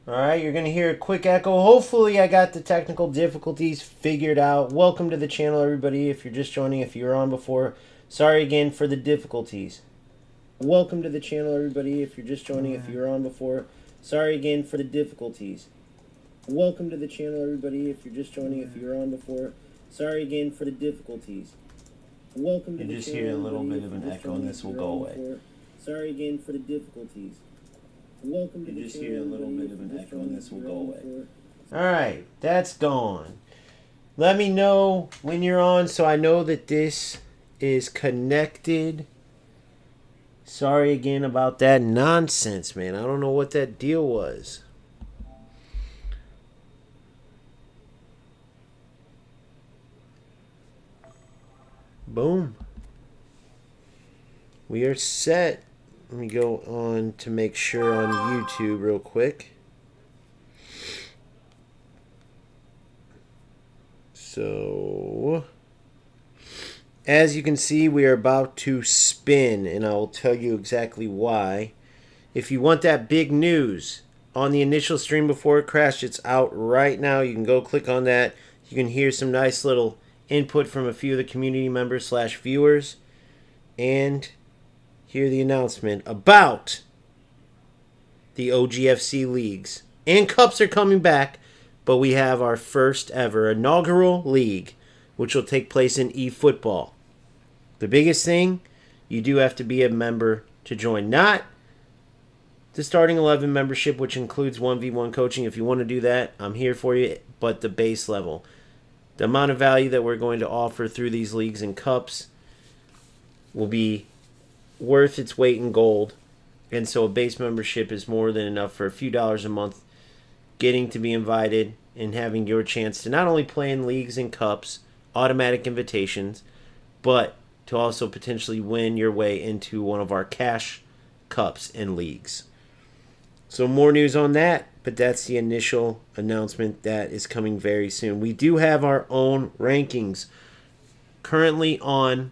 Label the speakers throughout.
Speaker 1: Alright, you're going to hear a quick echo. Hopefully I got the technical difficulties figured out. Welcome to the channel, everybody. If you're just joining, if you were on before, sorry again for the difficulties. Welcome to the channel, everybody. If you're just joining, if you were on before, sorry again for the difficulties. Welcome to the channel, everybody. If you're just joining, if you were on before, sorry again for the difficulties. Welcome to the channel. You just hear a little bit of an echo, and this will go away. Sorry again for the difficulties. Welcome to the channel. You just hear a little bit of an echo, and this will go away. Alright, that's gone. Let me know when you're on so I know that this is connected. Sorry again about that nonsense, man. I don't know what that deal was. Boom. We are set. Let me go on to make sure on YouTube real quick. So, as you can see, we are about to spin, and I will tell you exactly why. If you want that big news on the initial stream before it crashed, it's out right now. You can go click on that. You can hear some nice little input from a few of the community members / viewers, and hear the announcement about the OGFC leagues. And cups are coming back, but we have our first ever inaugural league, which will take place in eFootball. The biggest thing, you do have to be a member to join. Not the starting 11 membership, which includes 1v1 coaching. If you want to do that, I'm here for you, but the base level. The amount of value that we're going to offer through these leagues and cups will be worth its weight in gold, and so a base membership is more than enough for a few dollars a month, getting to be invited and having your chance to not only play in leagues and cups, automatic invitations, but to also potentially win your way into one of our cash cups and leagues. So more news on that, but that's the initial announcement that is coming very soon. We do have our own rankings currently on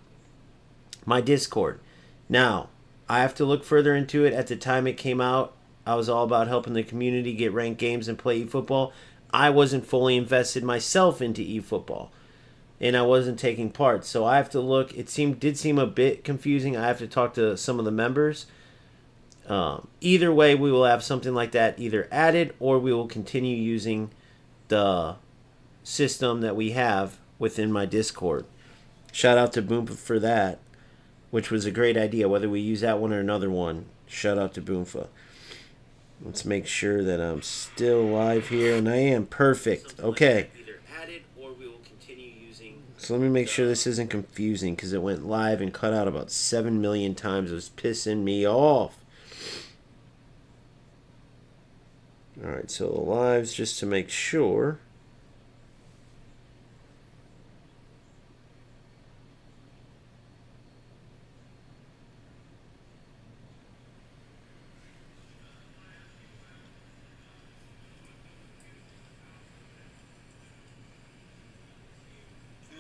Speaker 1: my Discord. Now, I have to look further into it. At the time it came out, I was all about helping the community get ranked games and play eFootball. I wasn't fully invested myself into eFootball, and I wasn't taking part. So I have to look. It did seem a bit confusing. I have to talk to some of the members. Either way, we will have something like that either added, or we will continue using the system that we have within my Discord. Shout out to Boompa for that, which was a great idea. Whether we use that one or another one, shout out to Boomfa. Let's make sure that I'm still live here, and I am. Perfect. Okay. So let me make sure this isn't confusing, because it went live and cut out about 7 million times. It was pissing me off. Alright, so the lives, just to make sure.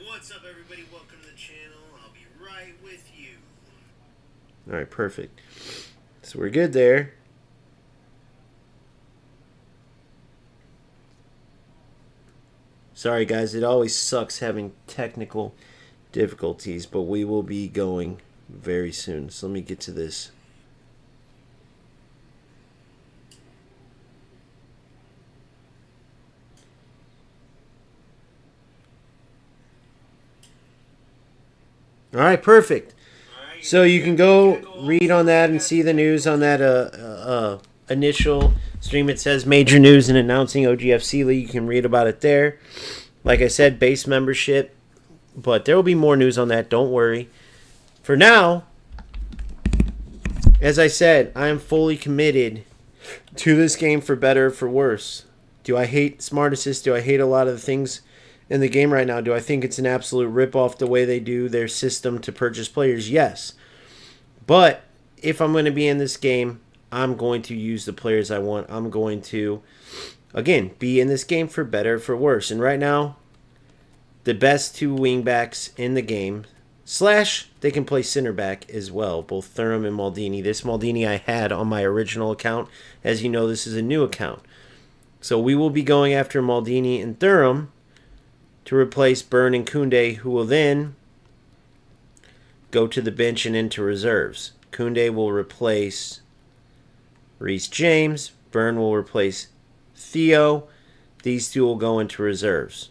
Speaker 2: What's up, everybody? Welcome to the channel. I'll be right with you.
Speaker 1: Alright, perfect. So we're good there. Sorry, guys. It always sucks having technical difficulties, but we will be going very soon. So let me get to this. All right, perfect. So you can go read on that and see the news on that initial stream. It says major news and announcing OGFC League. You can read about it there. Like I said, base membership. But there will be more news on that. Don't worry. For now, as I said, I am fully committed to this game, for better or for worse. Do I hate Smart Assist? Do I hate a lot of the things in the game right now? Do I think it's an absolute rip-off the way they do their system to purchase players? Yes. But if I'm going to be in this game, I'm going to use the players I want. I'm going to, again, be in this game for better or for worse. And right now, the best two wingbacks in the game, / they can play center back as well, both Thuram and Maldini. This Maldini I had on my original account. As you know, this is a new account. So we will be going after Maldini and Thuram to replace Burn and Koundé, who will then go to the bench and into reserves. Koundé will replace Reece James. Burn will replace Theo. These two will go into reserves.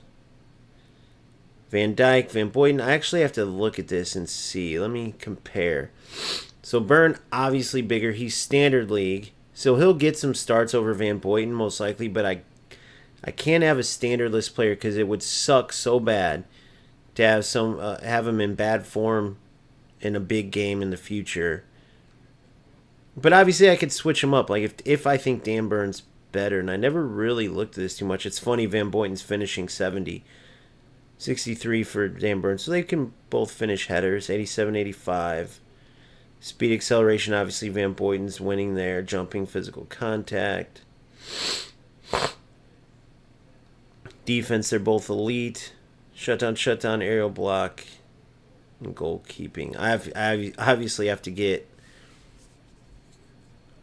Speaker 1: Van Dijk, Van Boyden. I actually have to look at this and see. Let me compare. So Burn, obviously bigger. He's standard league. So he'll get some starts over Van Boyden most likely. But I can't have a standard list player because it would suck so bad to have him in bad form in a big game in the future. But obviously I could switch him up. Like if I think Dan Burn's better, and I never really looked at this too much. It's funny, Van Boyden's finishing 70. 63 for Dan Burn. So they can both finish headers. 87, 85. Speed acceleration, obviously Van Boyden's winning there. Jumping, physical contact. Defense, they're both elite. Shutdown, aerial block, and goalkeeping. I obviously have to get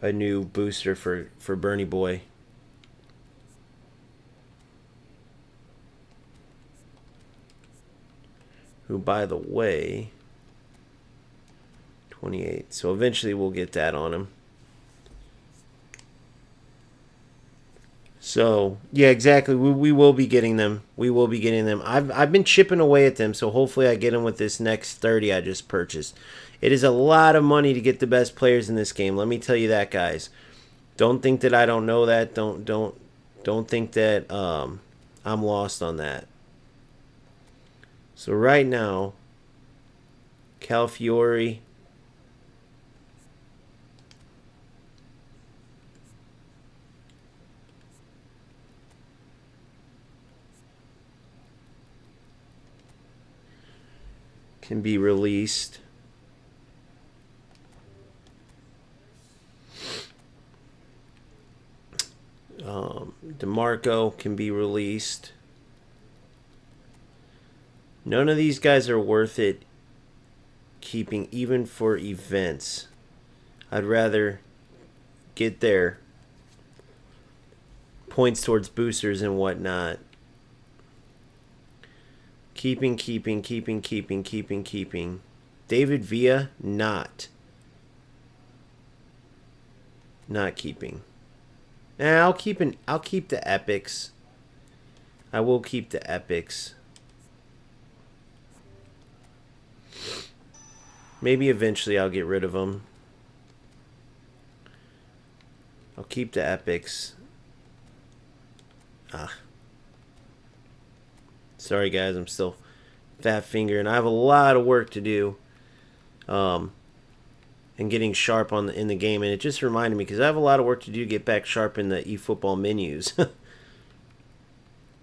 Speaker 1: a new booster for Bernie Boy. Who, by the way, 28. So eventually we'll get that on him. So, yeah, exactly. We will be getting them. We will be getting them. I've been chipping away at them, so hopefully I get them with this next 30 I just purchased. It is a lot of money to get the best players in this game. Let me tell you that, guys. Don't think that I don't know that. Don't think that I'm lost on that. So right now, Calafiori, can be released. DeMarco can be released. None of these guys are worth it keeping, even for events. I'd rather get their points towards boosters and whatnot. Keeping. David Villa, not keeping. I'll keep the epics. I will keep the epics. Maybe eventually I'll get rid of them. I'll keep the epics. Sorry guys, I'm still fat finger and I have a lot of work to do. And getting sharp in the game, and it just reminded me because I have a lot of work to do to get back sharp in the eFootball menus. All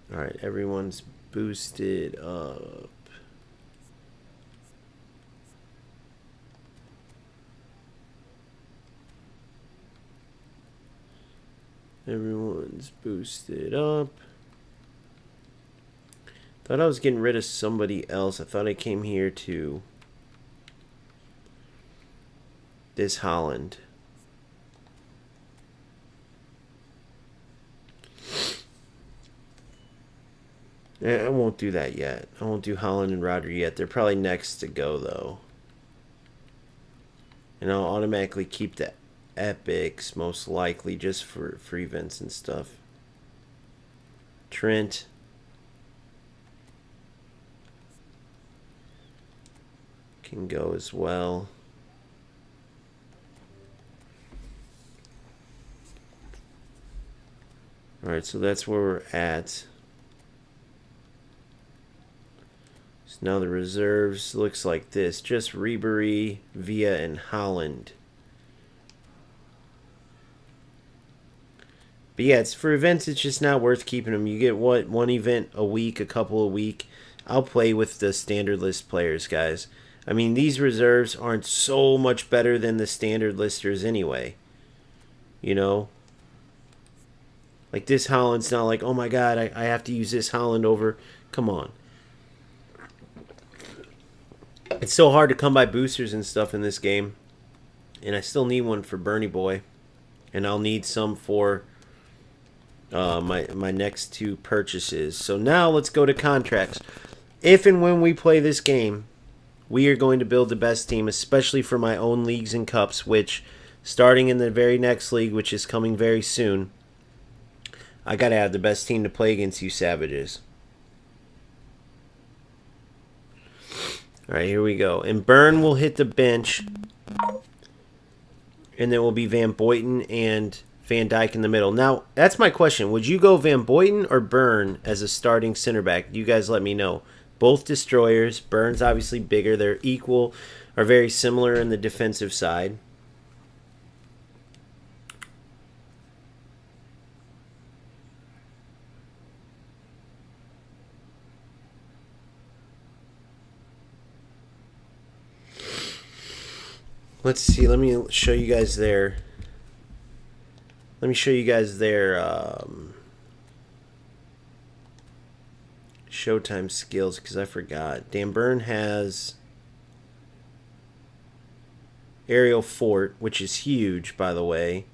Speaker 1: right, everyone's boosted up. Everyone's boosted up. Thought I was getting rid of somebody else. I thought I came here to this Holland. I won't do that yet. I won't do Holland and Rodri yet. They're probably next to go, though. And I'll automatically keep the epics, most likely, just for free events and stuff. Trent. Can go as well. Alright, so that's where we're at. So now the reserves looks like this. Just Ribery, Villa, and Holland. But yeah, it's for events, it's just not worth keeping them. You get what, one event a week, a couple a week. I'll play with the standard list players, guys. I mean, these reserves aren't so much better than the standard listers anyway. You know? Like this Holland's not like, oh my god, I have to use this Holland over. Come on. It's so hard to come by boosters and stuff in this game. And I still need one for Bernie Boy. And I'll need some for my next two purchases. So now let's go to contracts. If and when we play this game, we are going to build the best team, especially for my own leagues and cups, which starting in the very next league, which is coming very soon, I got to have the best team to play against you savages. All right, here we go. And Burn will hit the bench. And then will be Van Boyten and Van Dijk in the middle. Now, that's my question. Would you go Van Boyten or Burn as a starting center back? You guys let me know. Both destroyers. Burn's obviously bigger. They're equal, are very similar in the defensive side. Let's see. Let me show you guys their. Let me show you guys their Showtime skills because I forgot. Dan Burn has Aerial Fort, which is huge, by the way,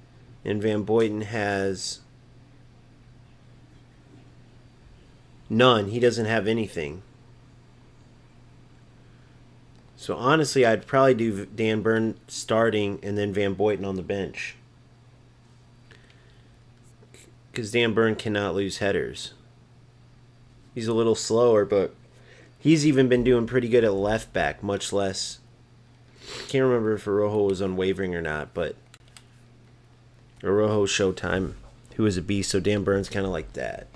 Speaker 1: and Van Boyten has none. He doesn't have anything. So honestly, I'd probably do Dan Burn starting and then Van Boyten on the bench. Because Dan Burn cannot lose headers. He's a little slower, but he's even been doing pretty good at left back, much less. Can't remember if Arojo was unwavering or not, but Arojo Showtime, who is a beast, so Dan Burn's kind of like that.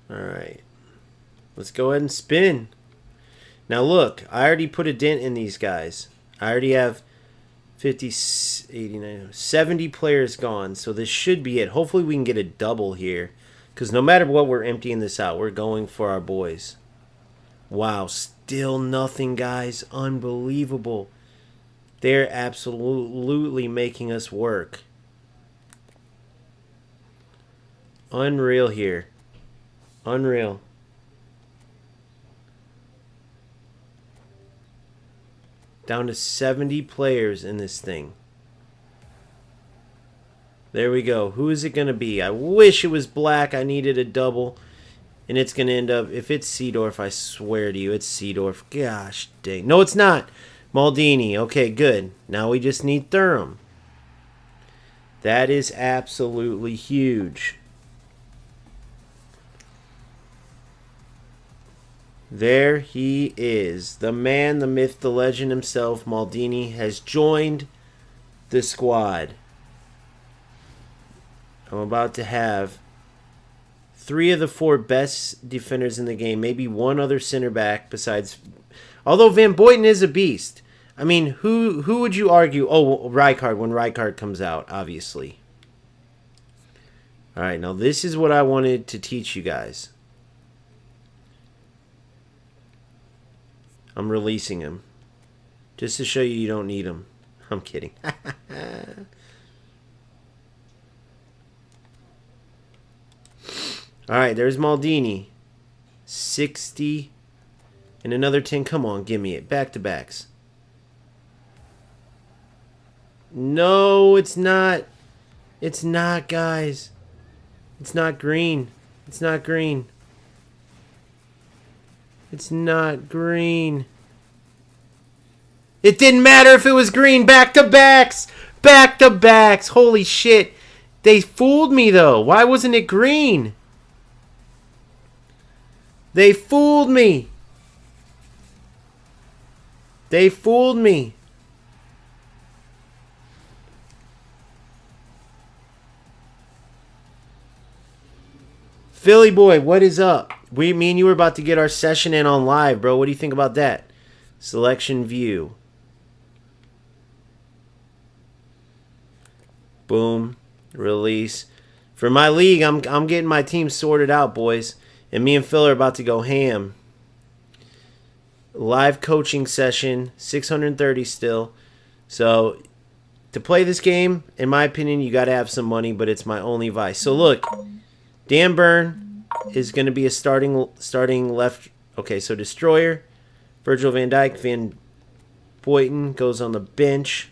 Speaker 1: Alright. Let's go ahead and spin. Now look, I already put a dent in these guys. I already have 50, 89, 70 players gone. So this should be it. Hopefully we can get a double here. Because no matter what, we're emptying this out. We're going for our boys. Wow, still nothing, guys. Unbelievable. They're absolutely making us work. Unreal here. Unreal. Down to 70 players in this thing. There we go. Who is it going to be? I wish it was black. I needed a double. And it's going to end up... If it's Seedorf, I swear to you, it's Seedorf. Gosh dang. No, it's not. Maldini. Okay, good. Now we just need Thuram. That is absolutely huge. There he is. The man, the myth, the legend himself, Maldini, has joined the squad. I'm about to have 3 of the 4 best defenders in the game. Maybe one other center back besides... Although Van Boyten is a beast. I mean, who would you argue? Oh, Rijkaard, when Rijkaard comes out, obviously. All right, now this is what I wanted to teach you guys. I'm releasing him. Just to show you you don't need him. I'm kidding. Alright, there's Maldini. 60. And another 10. Come on, give me it. Back-to-backs. No, it's not. It's not, guys. It's not green. It's not green. It's not green. It didn't matter if it was green. Back-to-backs. Back-to-backs. Holy shit. They fooled me, though. Why wasn't it green? They fooled me. They fooled me. Philly boy, what is up? Me and you were about to get our session in on live, bro. What do you think about that? Selection view. Boom. Release. For my league, I'm getting my team sorted out, boys. And me and Phil are about to go ham. Live coaching session. 630 still. So, to play this game, in my opinion, you got to have some money, but it's my only vice. So, look. Dan Burn is going to be a starting left. Okay, so Destroyer. Virgil van Dijk, Van Boyten goes on the bench.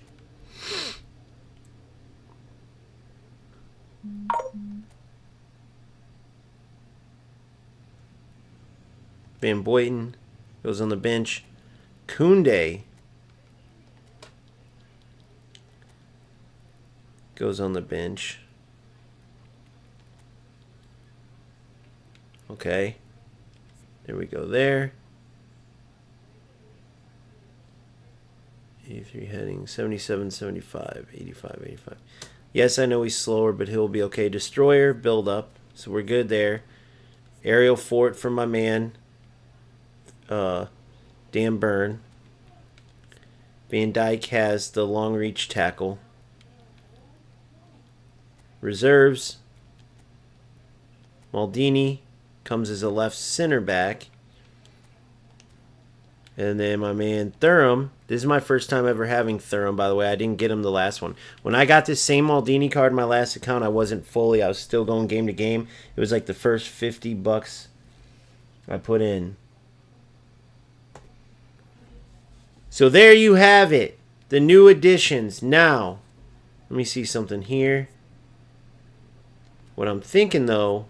Speaker 1: Van Boyten goes on the bench. Koundé goes on the bench. Okay. There we go there. 83 heading, 77, 75, 85, 85. Yes, I know he's slower, but he'll be okay. Destroyer, build up. So we're good there. Aerial fort for my man, Dan Burn. Van Dijk has the long reach tackle. Reserves. Maldini comes as a left center back. And then my man Thuram. This is my first time ever having Thuram, by the way. I didn't get him the last one. When I got this same Maldini card in my last account, I wasn't fully. I was still going game to game. It was like the first $50 I put in. So there you have it. The new additions. Now, let me see something here. What I'm thinking, though,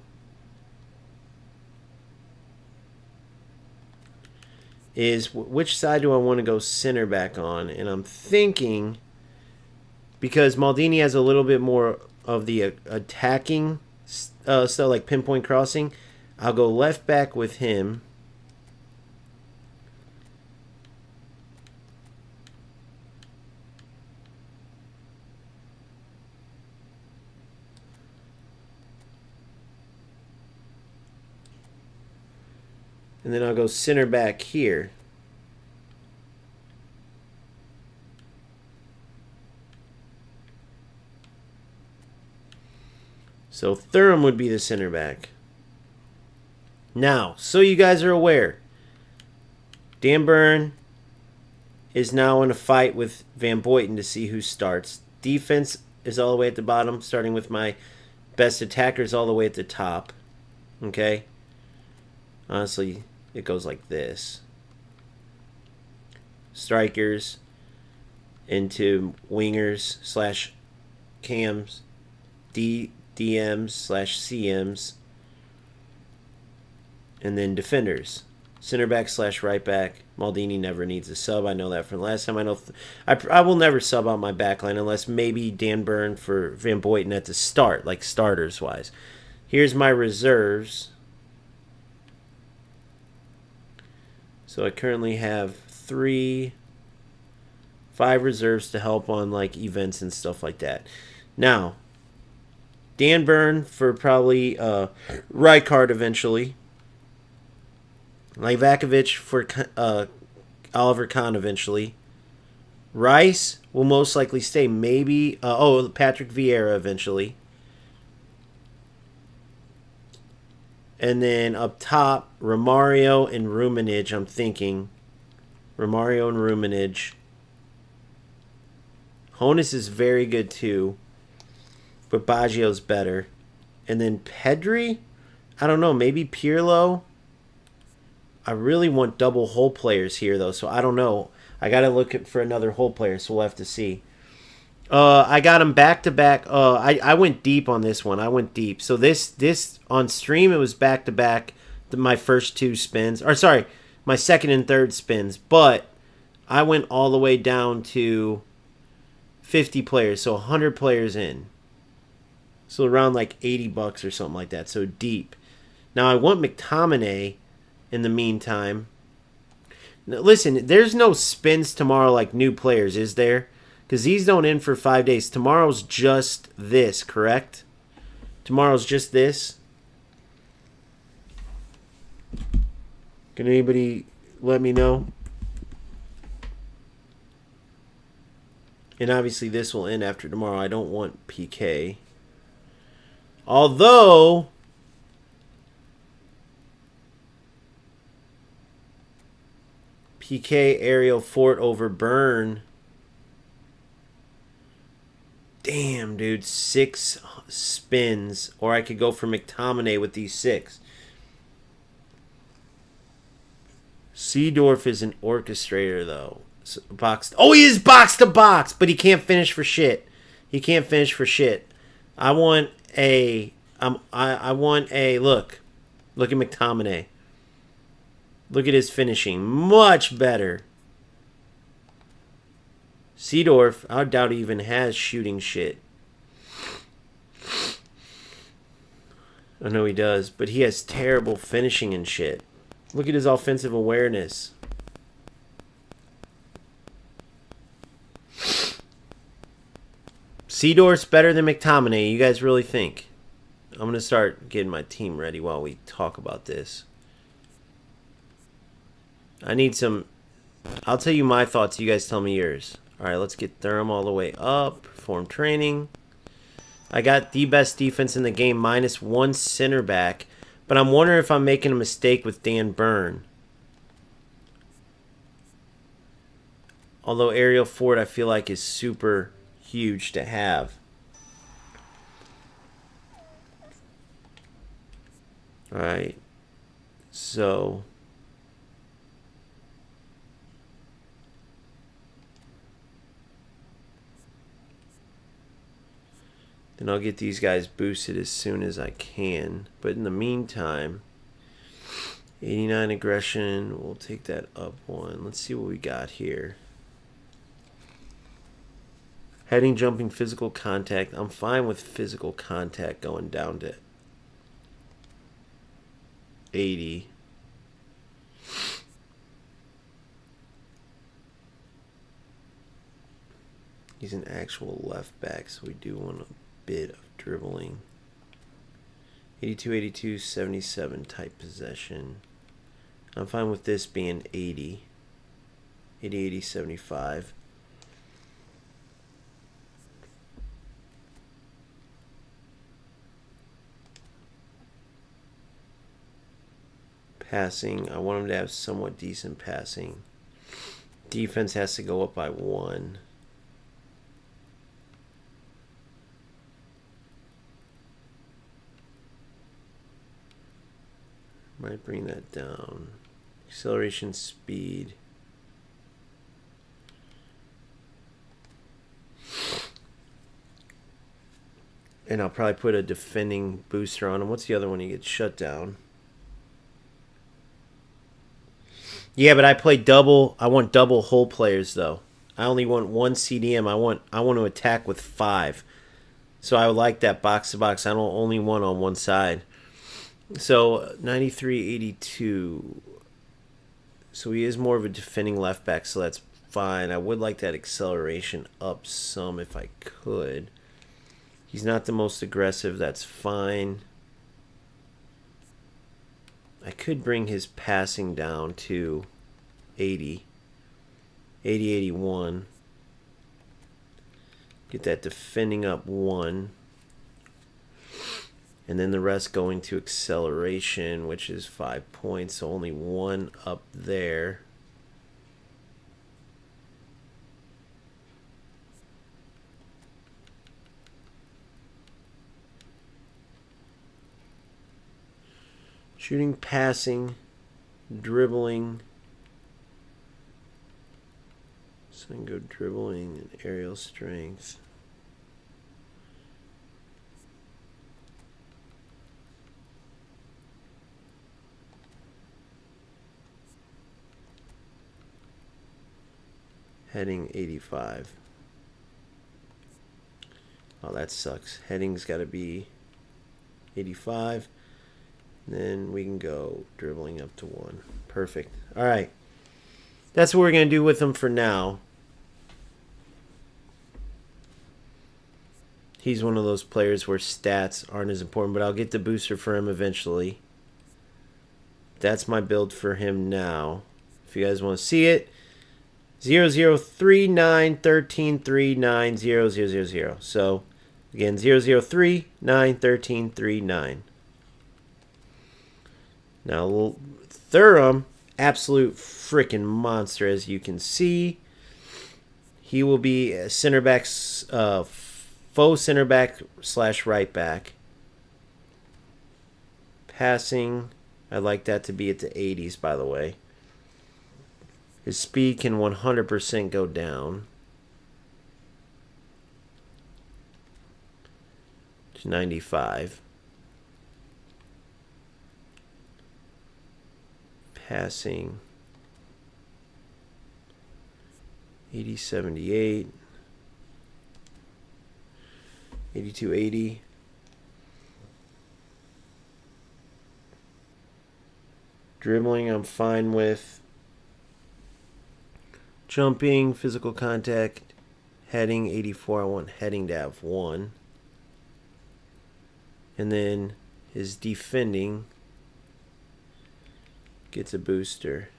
Speaker 1: is which side do I want to go center back on? And I'm thinking, because Maldini has a little bit more of the attacking stuff, like pinpoint crossing, I'll go left back with him. And then I'll go center back here. So Thuram would be the center back. Now, so you guys are aware, Dan Burn is now in a fight with Van Boyten to see who starts. Defense is all the way at the bottom, starting with my best attackers all the way at the top. Okay? Honestly, it goes like this. Strikers into wingers slash cams, DMs slash CMs, and then defenders. Center back slash right back. Maldini never needs a sub. I know that from last time. I know I will never sub out my backline unless maybe Dan Burn for Van Boyten at the start, like starters wise. Here's my reserves. So I currently have 5 reserves to help on like events and stuff like that. Now, Dan Burn for probably Rijkaard eventually. Livakovic for Oliver Kahn eventually. Rice will most likely stay. Maybe Patrick Vieira eventually. And then up top, Romario and Ruminage, I'm thinking. Romario and Ruminage. Honus is very good too. But Baggio's better. And then Pedri? I don't know. Maybe Pirlo? I really want double hole players here, though. So I don't know. I got to look for another hole player, so we'll have to see. I got them back to back. I went deep on this one. I went deep. So this on stream, it was back to back. My first 2 spins, or sorry, my second and third spins. But I went all the way down to 50 players, so 100 players in. So around like $80 or something like that. So deep. Now I want McTominay in the meantime. Now, listen, there's no spins tomorrow like new players, is there? Because these don't end for 5 days. Tomorrow's just this, correct? Tomorrow's just this. Can anybody let me know? And obviously this will end after tomorrow. I don't want PK. Although PK aerial fort over Burn. Damn, dude. 6 spins. Or I could go for McTominay with these 6. Seedorf is an orchestrator, though. Oh, he is box to box, but he can't finish for shit. He can't finish for shit. I want a. I want a look. Look at McTominay. Look at his finishing. Much better. Seedorf, I doubt he even has shooting shit. I know he does, but he has terrible finishing and shit. Look at his offensive awareness. Seedorf's better than McTominay. You guys really think? I'm going to start getting my team ready while we talk about this. I need some... I'll tell you my thoughts. You guys tell me yours. All right, let's get Thuram all the way up. Perform training. I got the best defense in the game, -1 center back. But I'm wondering if I'm making a mistake with Dan Burn. Although Ariel Ford, I feel like, is super huge to have. All right. So... and I'll get these guys boosted as soon as I can. But in the meantime, 89 aggression, we'll take that up one. Let's see what we got here. Heading, jumping, physical contact. I'm fine with physical contact going down to 80. He's an actual left back, so we do want to bit of dribbling. 82, 82, 77 type possession. I'm fine with this being 80. 80, 80, 75. Passing, I want him to have somewhat decent passing. Defense has to go up by 1. Might bring that down. Acceleration, speed. And I'll probably put a defending booster on him. What's the other one? He gets shut down. Yeah, but I play double. I want double hull players though. I only want 1 CDM. I want to attack with 5. So I would like that box to box. I don't only want on one side. So 93, 82. So he is more of a defending left back, so that's fine. I would like that acceleration up some if I could. He's not the most aggressive, that's fine. I could bring his passing down to 80. 80, 81. Get that defending up 1. And then the rest going to acceleration, which is 5 points. So only 1 up there. Shooting, passing, dribbling. So I can go dribbling and aerial strength. Heading 85. Oh, that sucks. Heading's got to be 85. Then we can go dribbling up to 1. Perfect. All right. That's what we're going to do with him for now. He's one of those players where stats aren't as important, but I'll get the booster for him eventually. That's my build for him now. If you guys want to see it, 003913390000. So again, 00391339. Now Thuram, absolute freaking monster, as you can see. He will be a center back, faux center back / right back. Passing, I like that to be at the 80s, by the way. His speed can 100% go down to 95. Passing 80, 78, 82, 80. Dribbling, I'm fine with. Jumping, physical contact, heading, 84. I want heading to have 1. And then his defending gets a booster.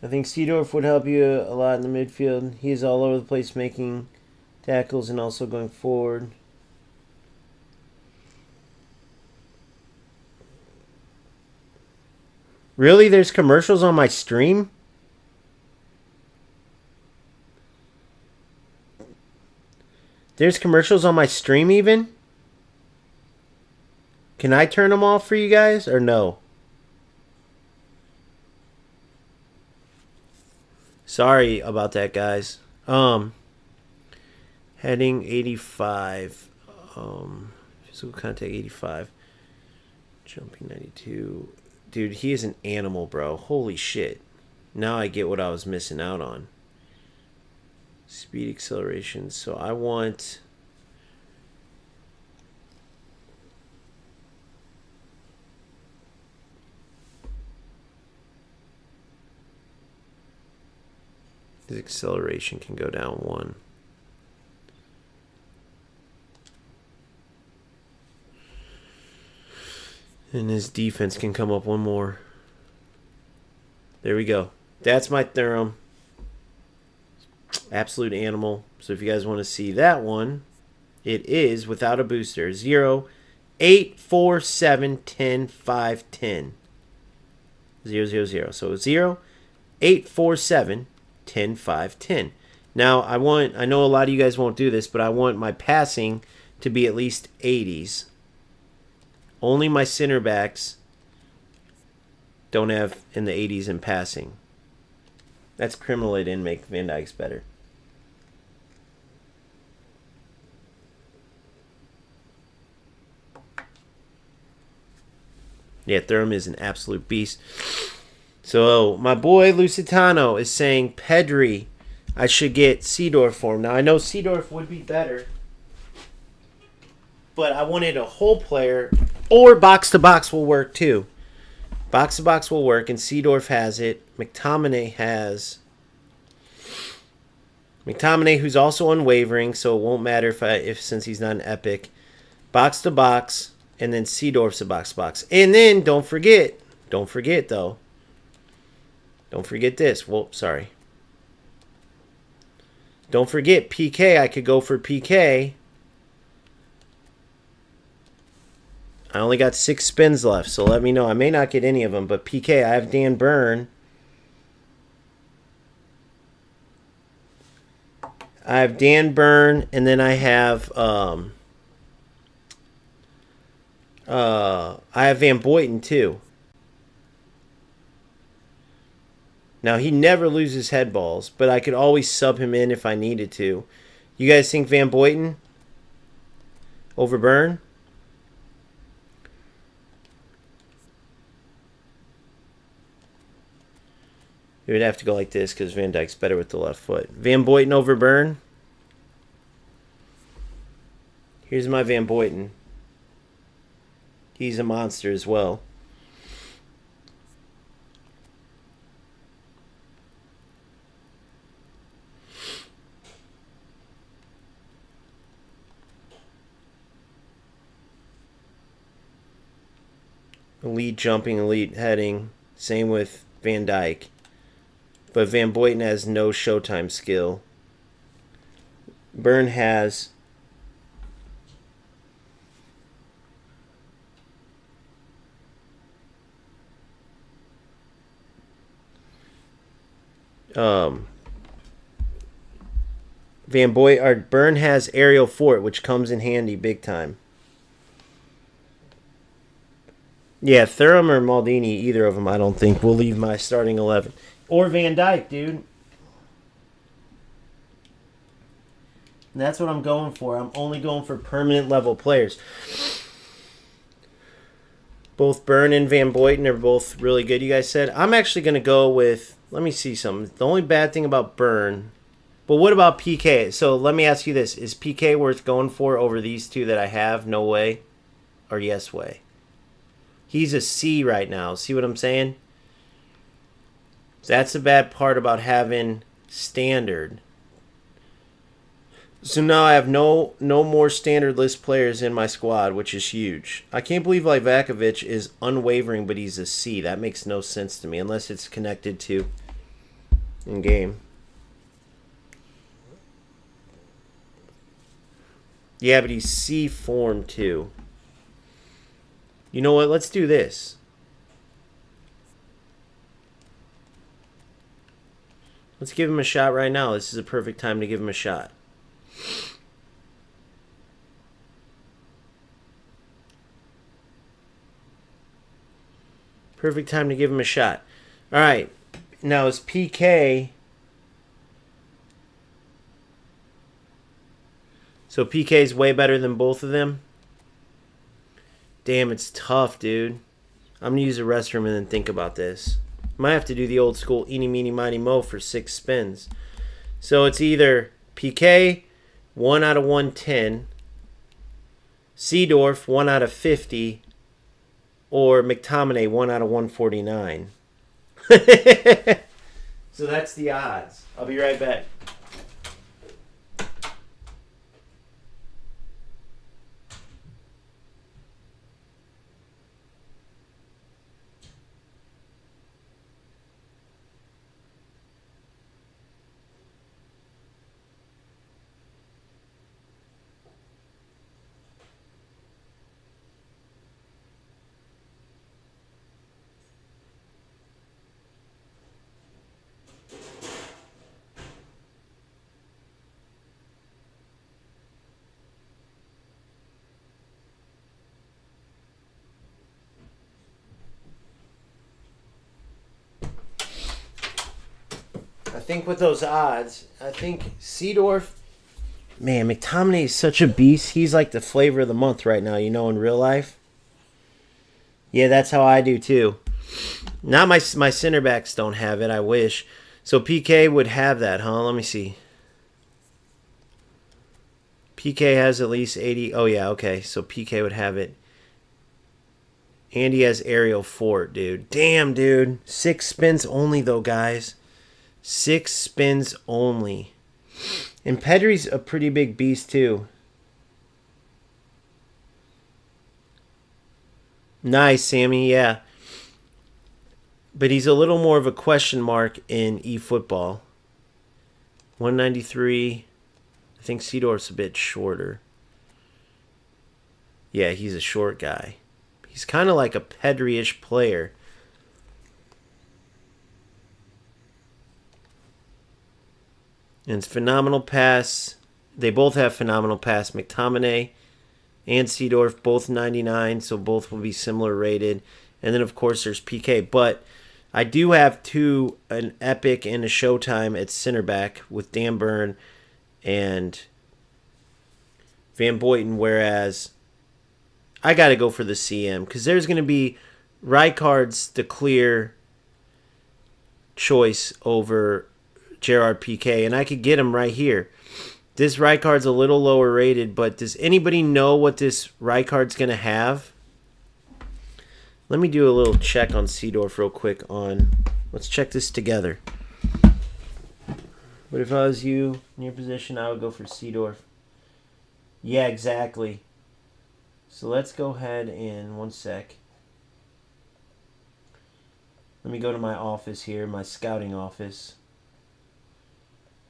Speaker 1: I think Seedorf would help you a lot in the midfield. He is all over the place making tackles and also going forward. Really? There's commercials on my stream? There's commercials on my stream even? Can I turn them off for you guys or no? Sorry about that, guys. Heading 85. Physical contact 85. Jumping 92. Dude, he is an animal, bro. Holy shit. Now I get what I was missing out on. Speed, acceleration. So I want... his acceleration can go down 1. And his defense can come up 1 more. There we go. That's my Thuram. Absolute animal. So if you guys want to see that one, it is without a booster. 0, 8, 4, 7, 10, 5, 10. 0, 0, 0. So 0, 8, 4, 7, 10, 5, 10. Now I know a lot of you guys won't do this, but I want my passing to be at least 80s. Only my center backs don't have in the 80s in passing. That's criminal. They didn't make Van Dijk's better. Yeah, Thuram is an absolute beast. So my boy Lusitano is saying Pedri, I should get Seedorf for him. Now I know Seedorf would be better, but I wanted a whole player, or box to box will work too. Box to box will work, and Seedorf has it. McTominay has. McTominay, who's also unwavering, so it won't matter if since he's not an epic. Box to box, and then Seedorf's a box to box. And then don't forget though. Don't forget this. Whoop, sorry. Don't forget PK. I could go for PK. I only got 6 spins left, so let me know. I may not get any of them, but PK, I have Dan Burn. I have Dan Burn, and then I have I have Van Boyten too. Now he never loses head balls, but I could always sub him in if I needed to. You guys think Van Boyten over Burn? We would have to go like this because Van Dijk's better with the left foot. Van Boyten over Burn. Here's my Van Boyten. He's a monster as well. Elite jumping, elite heading. Same with Van Dijk. But Van Boyten has no Showtime skill. Burn has Burn has Aerial Fort, which comes in handy big time. Yeah, Thuram or Maldini, either of them, I don't think will leave my starting 11. Or Van Dijk, dude. And that's what I'm going for. I'm only going for permanent level players. Both Burn and Van Boyten are both really good, you guys said. I'm actually going to go with, let me see something. The only bad thing about Burn, but what about PK? So let me ask you this. Is PK worth going for over these two that I have? No way. Or yes way? He's a C right now. See what I'm saying? That's the bad part about having standard. So now I have no more standard list players in my squad, which is huge. I can't believe Livakovic is unwavering, but he's a C. That makes no sense to me unless it's connected to in game. Yeah, but he's C form too. You know what? Let's do this. Let's give him a shot right now. This is a perfect time to give him a shot. Perfect time to give him a shot. All right. Now is PK. So PK is way better than both of them. Damn, it's tough, dude. I'm going to use the restroom and then think about this. Might have to do the old school eeny, meeny, miny, mo for 6 spins. So it's either PK, 1 out of 110, Seedorf, 1 out of 50, or McTominay, 1 out of 149. So that's the odds. I'll be right back. I think with those odds, I think Seedorf, man, McTominay is such a beast. He's like the flavor of the month right now, you know, in real life. Yeah, that's how I do too. Now my center backs don't have it. I wish. So PK would have that, huh? Let me see. PK has at least 80. Oh, yeah, okay. So PK would have it. Andy has Aerial Fort, dude. Damn, dude. 6 spins only, though, guys. 6 spins only. And Pedri's a pretty big beast, too. Nice, Sammy, yeah. But he's a little more of a question mark in eFootball. 193. I think Seedorf's a bit shorter. Yeah, he's a short guy. He's kind of like a Pedri-ish player. And it's phenomenal pass. They both have phenomenal pass. McTominay and Seedorf, both 99, so both will be similar rated. And then, of course, there's PK. But I do have an Epic and a Showtime at center back with Dan Burn and Van Boyten, whereas I got to go for the CM because there's going to be Rijkaard's the clear choice over Gerard PK, and I could get him right here. This Rijkaard's a little lower rated, but does anybody know what this Rijkaard's going to have? Let me do a little check on Seedorf real quick let's check this together. But if I was you in your position, I would go for Seedorf. Yeah, exactly. So let's go ahead and, one sec. Let me go to my office here, my scouting office.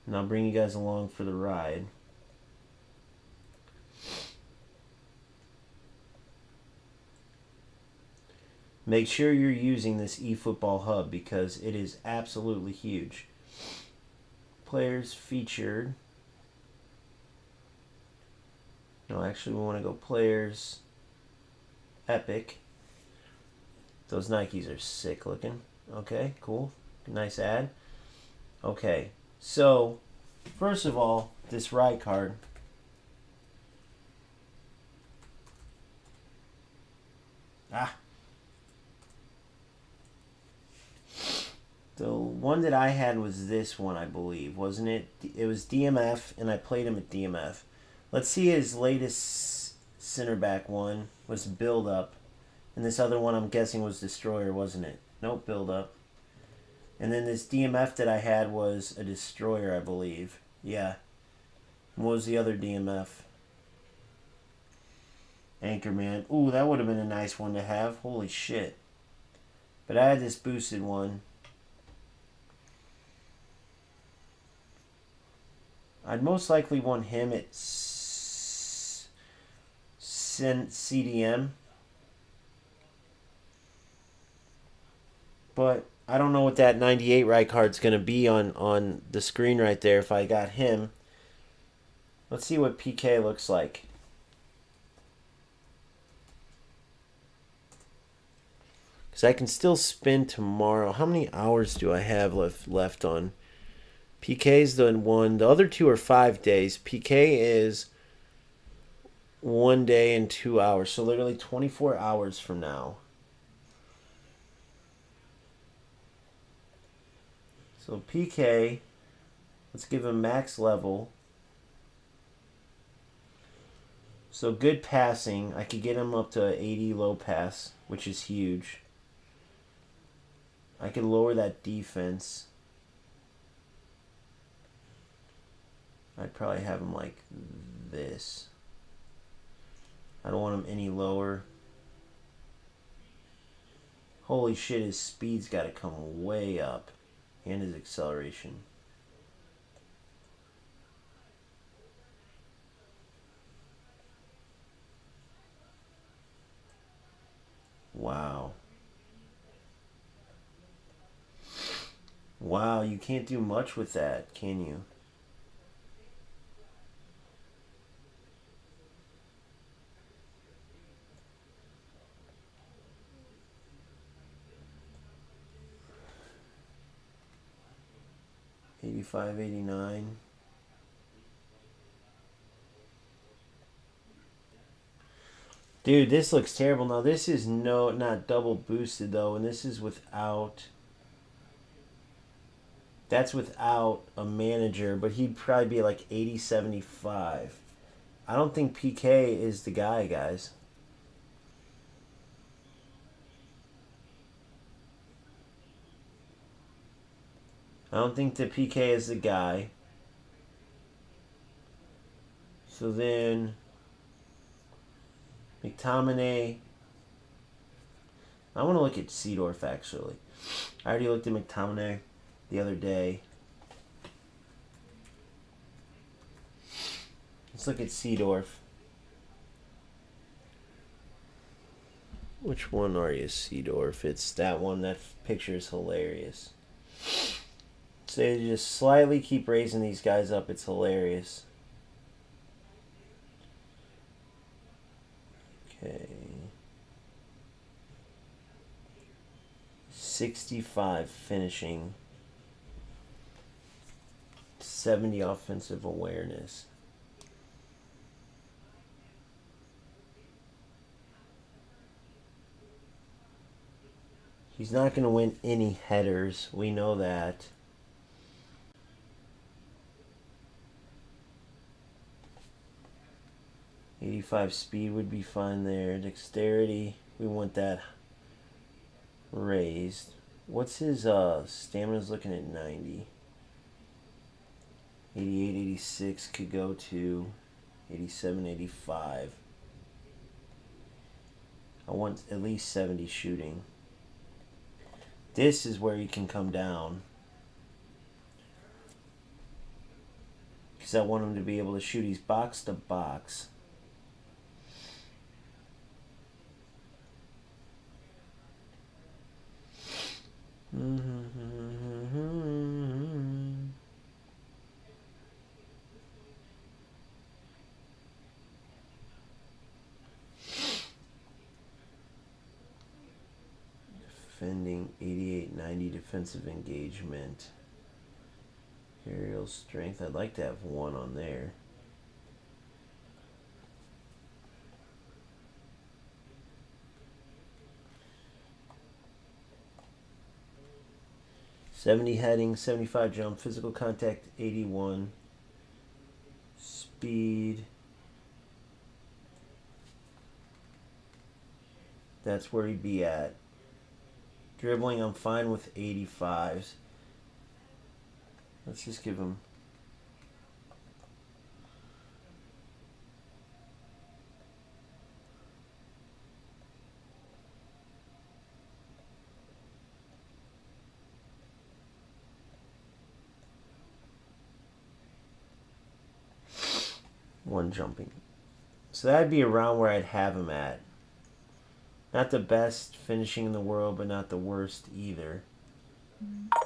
Speaker 1: And I'll bring you guys along for the ride. Make sure you're using this eFootball Hub because it is absolutely huge. Players featured. No, actually we want to go players Epic. Those Nikes are sick looking. Okay, cool. Nice ad. Okay, so first of all, this ride card. Ah. The one that I had was this one, I believe, wasn't it? It was DMF, and I played him at DMF. Let's see his latest center back one was Build Up. And this other one I'm guessing was Destroyer, wasn't it? Nope, Build Up. And then this DMF that I had was a Destroyer, I believe. Yeah. What was the other DMF? Anchorman. Ooh, that would have been a nice one to have. Holy shit. But I had this boosted one. I'd most likely want him at CDM. But I don't know what that 98 right card's going to be on the screen right there if I got him. Let's see what PK looks like. Because I can still spin tomorrow. How many hours do I have left on? PK's the one. The other two are 5 days. PK is 1 day and 2 hours. So literally 24 hours from now. So PK, let's give him max level. So good passing. I could get him up to 80 low pass, which is huge. I could lower that defense. I'd probably have him like this. I don't want him any lower. Holy shit, his speed's got to come way up. And his acceleration. Wow. Wow, you can't do much with that, can you? $85, $89. Dude, this looks terrible. Now this is not double boosted though, and this is without. That's without a manager, but he'd probably be like 80, 75. I don't think PK is the guy, guys. I don't think that PK is the guy. So then McTominay. I want to look at Seedorf actually. I already looked at McTominay the other day. Let's look at Seedorf. Which one are you, Seedorf? It's that one. That picture is hilarious. So they just slightly keep raising these guys up. It's hilarious. Okay. 65 finishing. 70 offensive awareness. He's not going to win any headers. We know that. $85 speed would be fine there. Dexterity, we want that raised. What's his stamina's looking at 90. 88, 86 could go to 87, 85. I want at least 70 shooting. This is where he can come down. Because I want him to be able to shoot. He's box to box. Defending 88-90 defensive engagement. Aerial strength. I'd like to have 1 on there. .70 heading, 75 jump, physical contact 81, speed. That's where he'd be at. Dribbling, I'm fine with 85s. Let's just give him. One jumping. So that'd be around where I'd have him at. Not the best finishing in the world, but not the worst either. And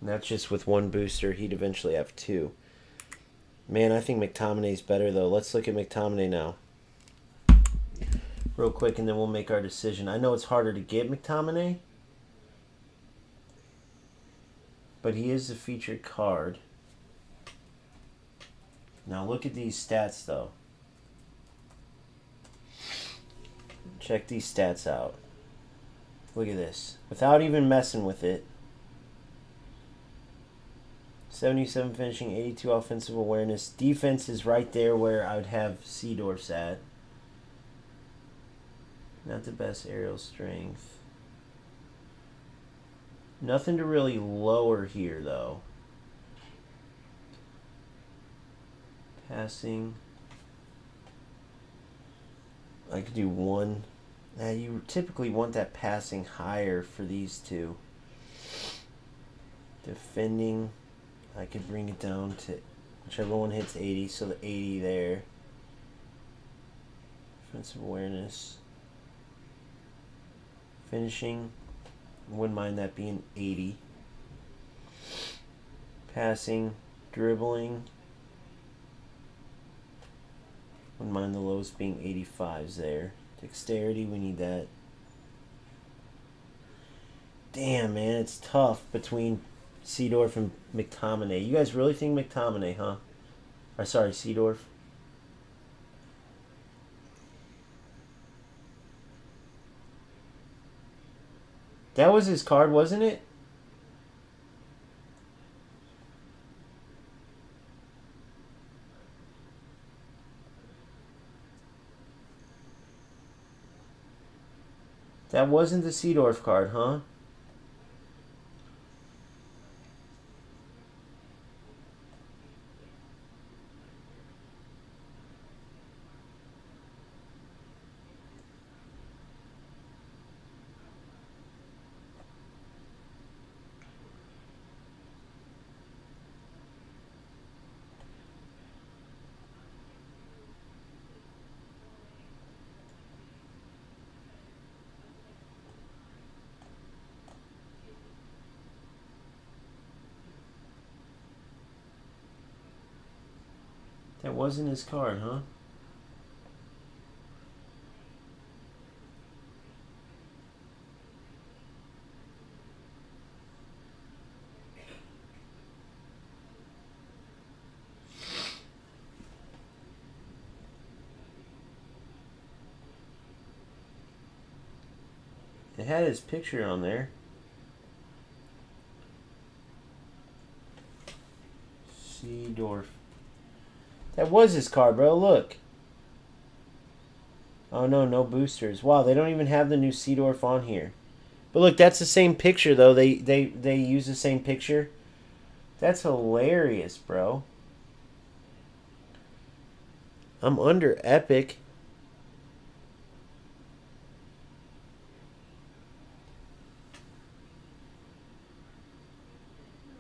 Speaker 1: that's just with 1 booster. He'd eventually have 2. Man, I think McTominay's better, though. Let's look at McTominay now. Real quick, and then we'll make our decision. I know it's harder to get McTominay, but he is a featured card. Now look at these stats, though. Check these stats out. Look at this. Without even messing with it. 77 finishing, 82 offensive awareness. Defense is right there where I would have Seedorf's at. Not the best aerial strength. Nothing to really lower here, though. Passing. I could do 1. Now, you typically want that passing higher for these two. Defending. I could bring it down to whichever one hits 80, so the 80 there. Defensive awareness. Finishing. Wouldn't mind that being 80. Passing. Dribbling. Wouldn't mind the lowest being 85s there. Dexterity, we need that. Damn, man, it's tough between Seedorf and McTominay. You guys really think McTominay, huh? Or sorry, Seedorf. That was his card, wasn't it? That wasn't the Seedorf card, huh? That wasn't his card, huh? It had his picture on there. Seedorf. That was his card, bro. Look. Oh, no, no boosters. Wow, they don't even have the new Seedorf on here. But look, that's the same picture, though. They use the same picture. That's hilarious, bro. I'm under Epic.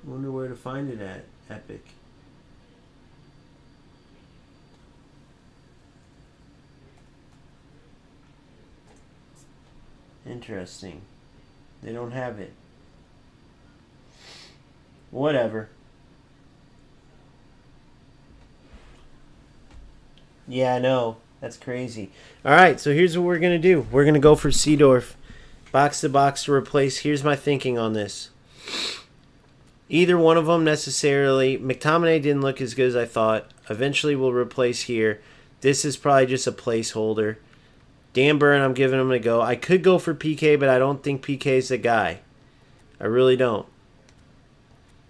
Speaker 1: Wonder where to find it at, Epic. Interesting. They don't have it. Whatever. Yeah, I know. That's crazy. All right, so here's what we're going to do. We're going to go for Seedorf. Box to box to replace. Here's my thinking on this. Either one of them necessarily. McTominay didn't look as good as I thought. Eventually we'll replace here. This is probably just a placeholder. Dan Burn, I'm giving him a go. I could go for PK, but I don't think PK is the guy. I really don't.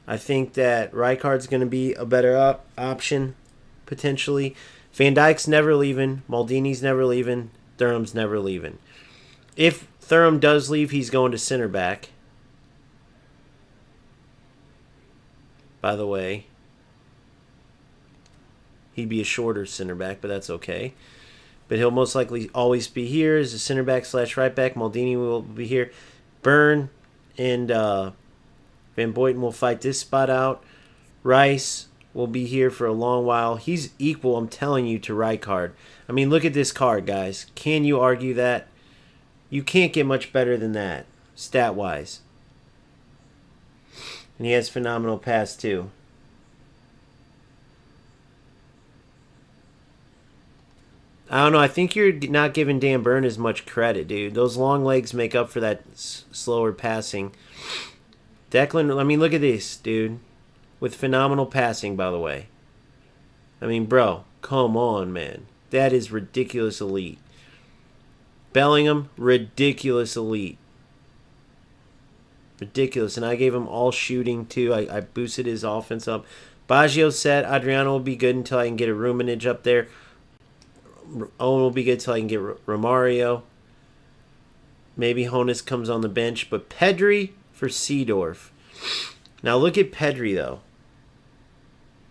Speaker 1: I think that Rijkaard's going to be a better option, potentially. Van Dijk's never leaving. Maldini's never leaving. Thuram's never leaving. If Thuram does leave, he's going to center back. By the way, he'd be a shorter center back, but that's okay. But he'll most likely always be here as a center back / right back. Maldini will be here. Burn and Van Boyten will fight this spot out. Rice will be here for a long while. He's equal, I'm telling you, to Rijkaard. I mean, look at this card, guys. Can you argue that? You can't get much better than that, stat-wise. And he has phenomenal pass, too. I don't know. I think you're not giving Dan Burn as much credit, dude. Those long legs make up for that slower passing. Declan, I mean, look at this, dude. With phenomenal passing, by the way. I mean, bro, come on, man. That is ridiculous elite. Bellingham, ridiculous elite. Ridiculous. And I gave him all shooting, too. I boosted his offense up. Baggio set. Adriano will be good until I can get a Ruminage up there. Owen will be good until I can get Romario. Maybe Honus comes on the bench. But Pedri for Seedorf. Now look at Pedri, though.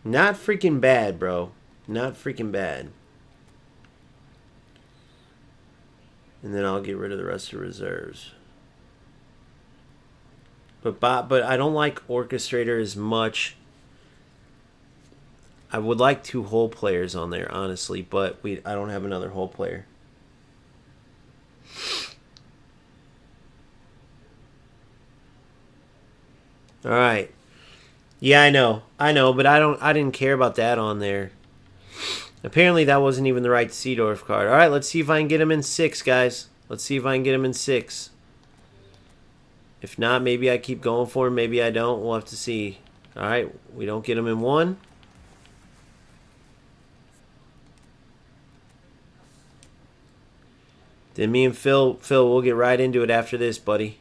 Speaker 1: Not freaking bad, bro. Not freaking bad. And then I'll get rid of the rest of the reserves. But I don't like Orchestrator as much. I would like 2 Hull players on there, honestly, but I don't have another Hull player. All right. Yeah, I know, but I didn't care about that on there. Apparently, that wasn't even the right Seedorf card. All right, let's see if I can get him in 6, guys. Let's see if I can get him in 6. If not, maybe I keep going for him. Maybe I don't. We'll have to see. All right, we don't get him in 1. Then me and Phil, we'll get right into it after this, buddy.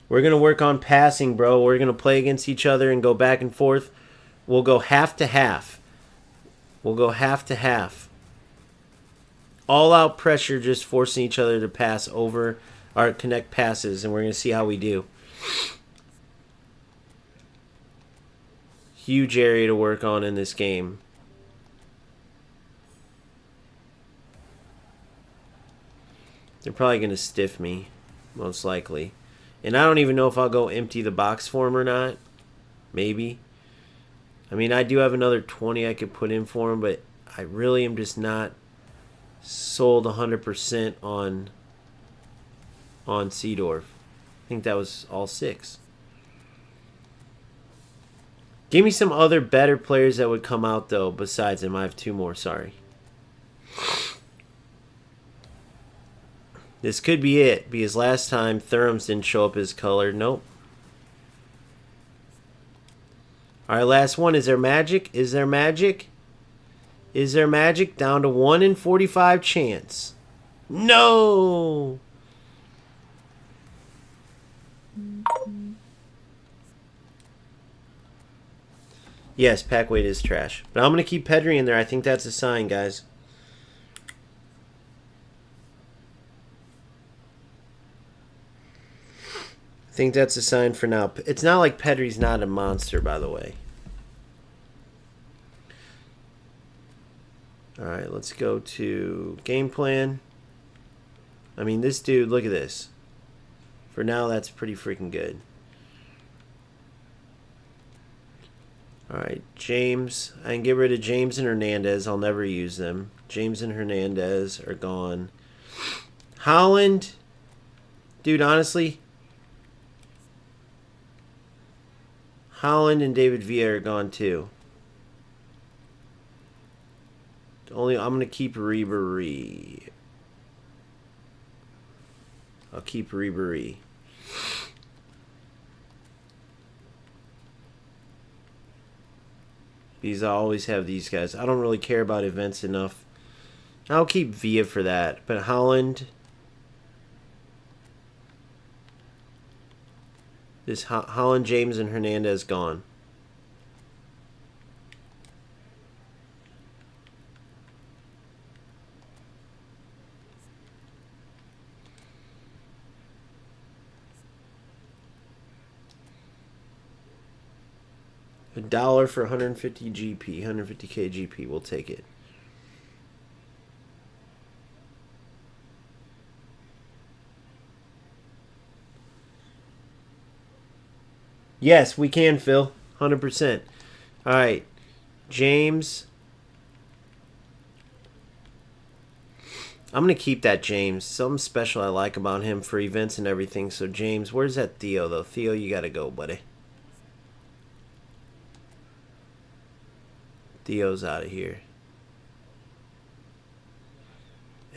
Speaker 1: We're going to work on passing, bro. We're going to play against each other and go back and forth. We'll go half to half. We'll go half to half. All out pressure, just forcing each other to pass over or connect passes, and we're going to see how we do. Huge area to work on in this game. They're probably going to stiff me, most likely. And I don't even know if I'll go empty the box for him or not. Maybe. I mean, I do have another 20 I could put in for him, but I really am just not sold 100% on Seedorf. I think that was all 6. Give me some other better players that would come out, though, besides him. I have 2 more, sorry. This could be it, because last time Thuram's didn't show up as colored. Nope. All right, last one. Is there magic? Is there magic? Is there magic? Down to 1 in 45 chance. No! Yes, pack weight is trash. But I'm going to keep Pedri in there. I think that's a sign, guys. I think that's a sign for now. It's not like Pedri's not a monster, by the way. All right, let's go to game plan. I mean, this dude, look at this. For now, that's pretty freaking good. All right, James. I can get rid of James and Hernandez. I'll never use them. James and Hernandez are gone. Holland. Dude, honestly, Holland and David Villa are gone too. Only I'm gonna keep Ribery. I'll keep Ribery. Because I always have these guys. I don't really care about events enough. I'll keep Villa for that. But Holland. This Holland, James, and Hernandez gone. $1 for 150 GP, 150k GP. We'll take it. Yes, we can, Phil. 100%. All right. James. I'm going to keep that James. Something special I like about him for events and everything. So, James, where's that Theo, though? Theo, you got to go, buddy. Theo's out of here.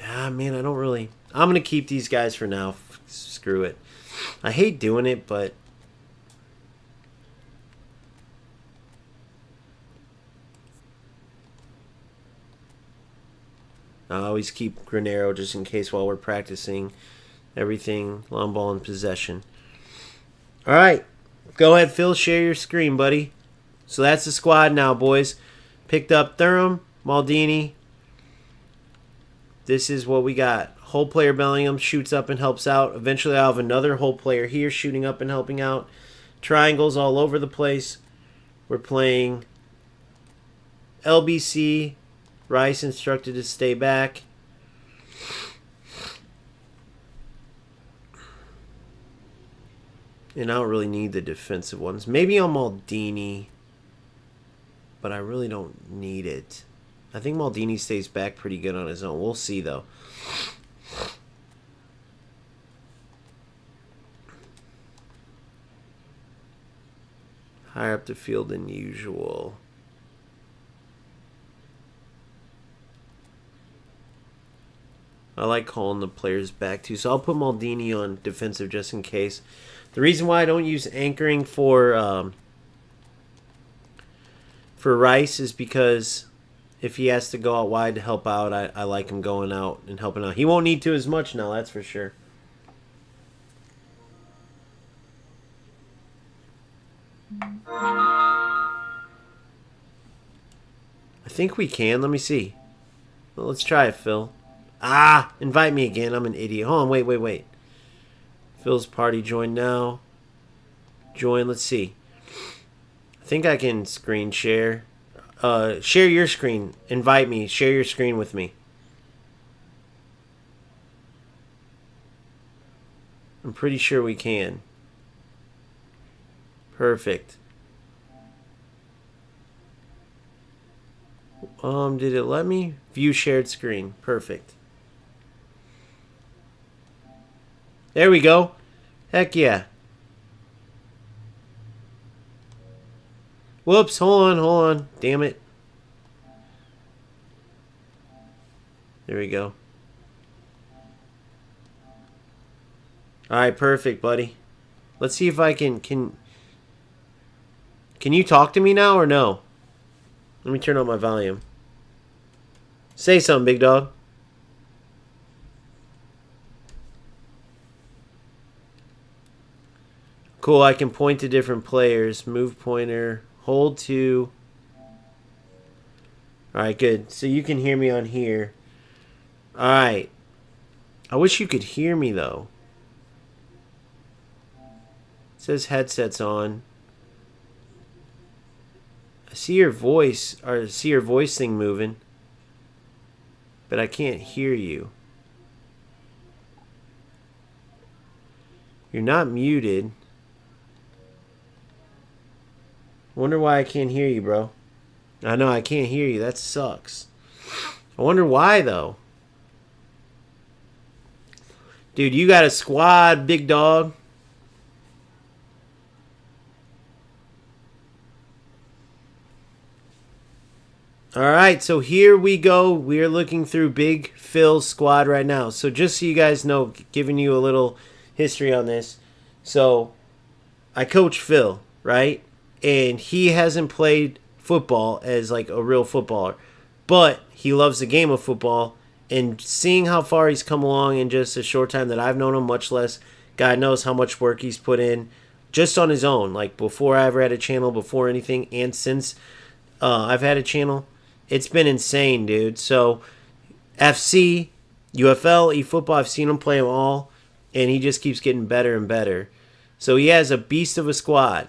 Speaker 1: Ah, man, I don't really... I'm going to keep these guys for now. Screw it. I hate doing it, but... I always keep Granero just in case while we're practicing everything. Long ball in possession. All right. Go ahead, Phil. Share your screen, buddy. So that's the squad now, boys. Picked up Thuram, Maldini. This is what we got. Whole player Bellingham shoots up and helps out. Eventually I'll have another whole player here shooting up and helping out. Triangles all over the place. We're playing LBC. Rice instructed to stay back. And I don't really need the defensive ones. Maybe on Maldini. But I really don't need it. I think Maldini stays back pretty good on his own. We'll see, though. Higher up the field than usual. I like calling the players back too, so I'll put Maldini on defensive just in case. The reason why I don't use anchoring for Rice is because if he has to go out wide to help out, I like him going out and helping out. He won't need to as much now, that's for sure. I think we can. Let me see. Well, let's try it, Phil. Ah, invite me again. I'm an idiot. Hold on, wait. Phil's party join now. Join, let's see. I think I can screen share. Share your screen. Invite me. Share your screen with me. I'm pretty sure we can. Perfect. Did it let me? View shared screen. Perfect. There we go. Heck yeah. Whoops, hold on. Damn it. There we go. Alright, perfect, buddy. Let's see if I can you talk to me now or no? Let me turn on my volume. Say something, big dog. Cool, I can point to different players. Move pointer. Hold to. Alright, good. So you can hear me on here. Alright. I wish you could hear me, though. It says headsets on. I see your voice, or see your voice thing moving. But I can't hear you. You're not muted. Wonder why I can't hear you, bro. I know I can't hear you. That sucks. I wonder why, though. Dude, you got a squad, big dog. All right, so here we go. We are looking through Big Phil's squad right now. So just so you guys know, giving you a little history on this. So I coach Phil, right? And he hasn't played football as like a real footballer, but he loves the game of football. And seeing how far he's come along in just a short time that I've known him, much less, God knows how much work he's put in just on his own. Like before I ever had a channel, before anything, and since I've had a channel, it's been insane, dude. So FC, UFL, eFootball, I've seen him play them all, and he just keeps getting better and better. So he has a beast of a squad.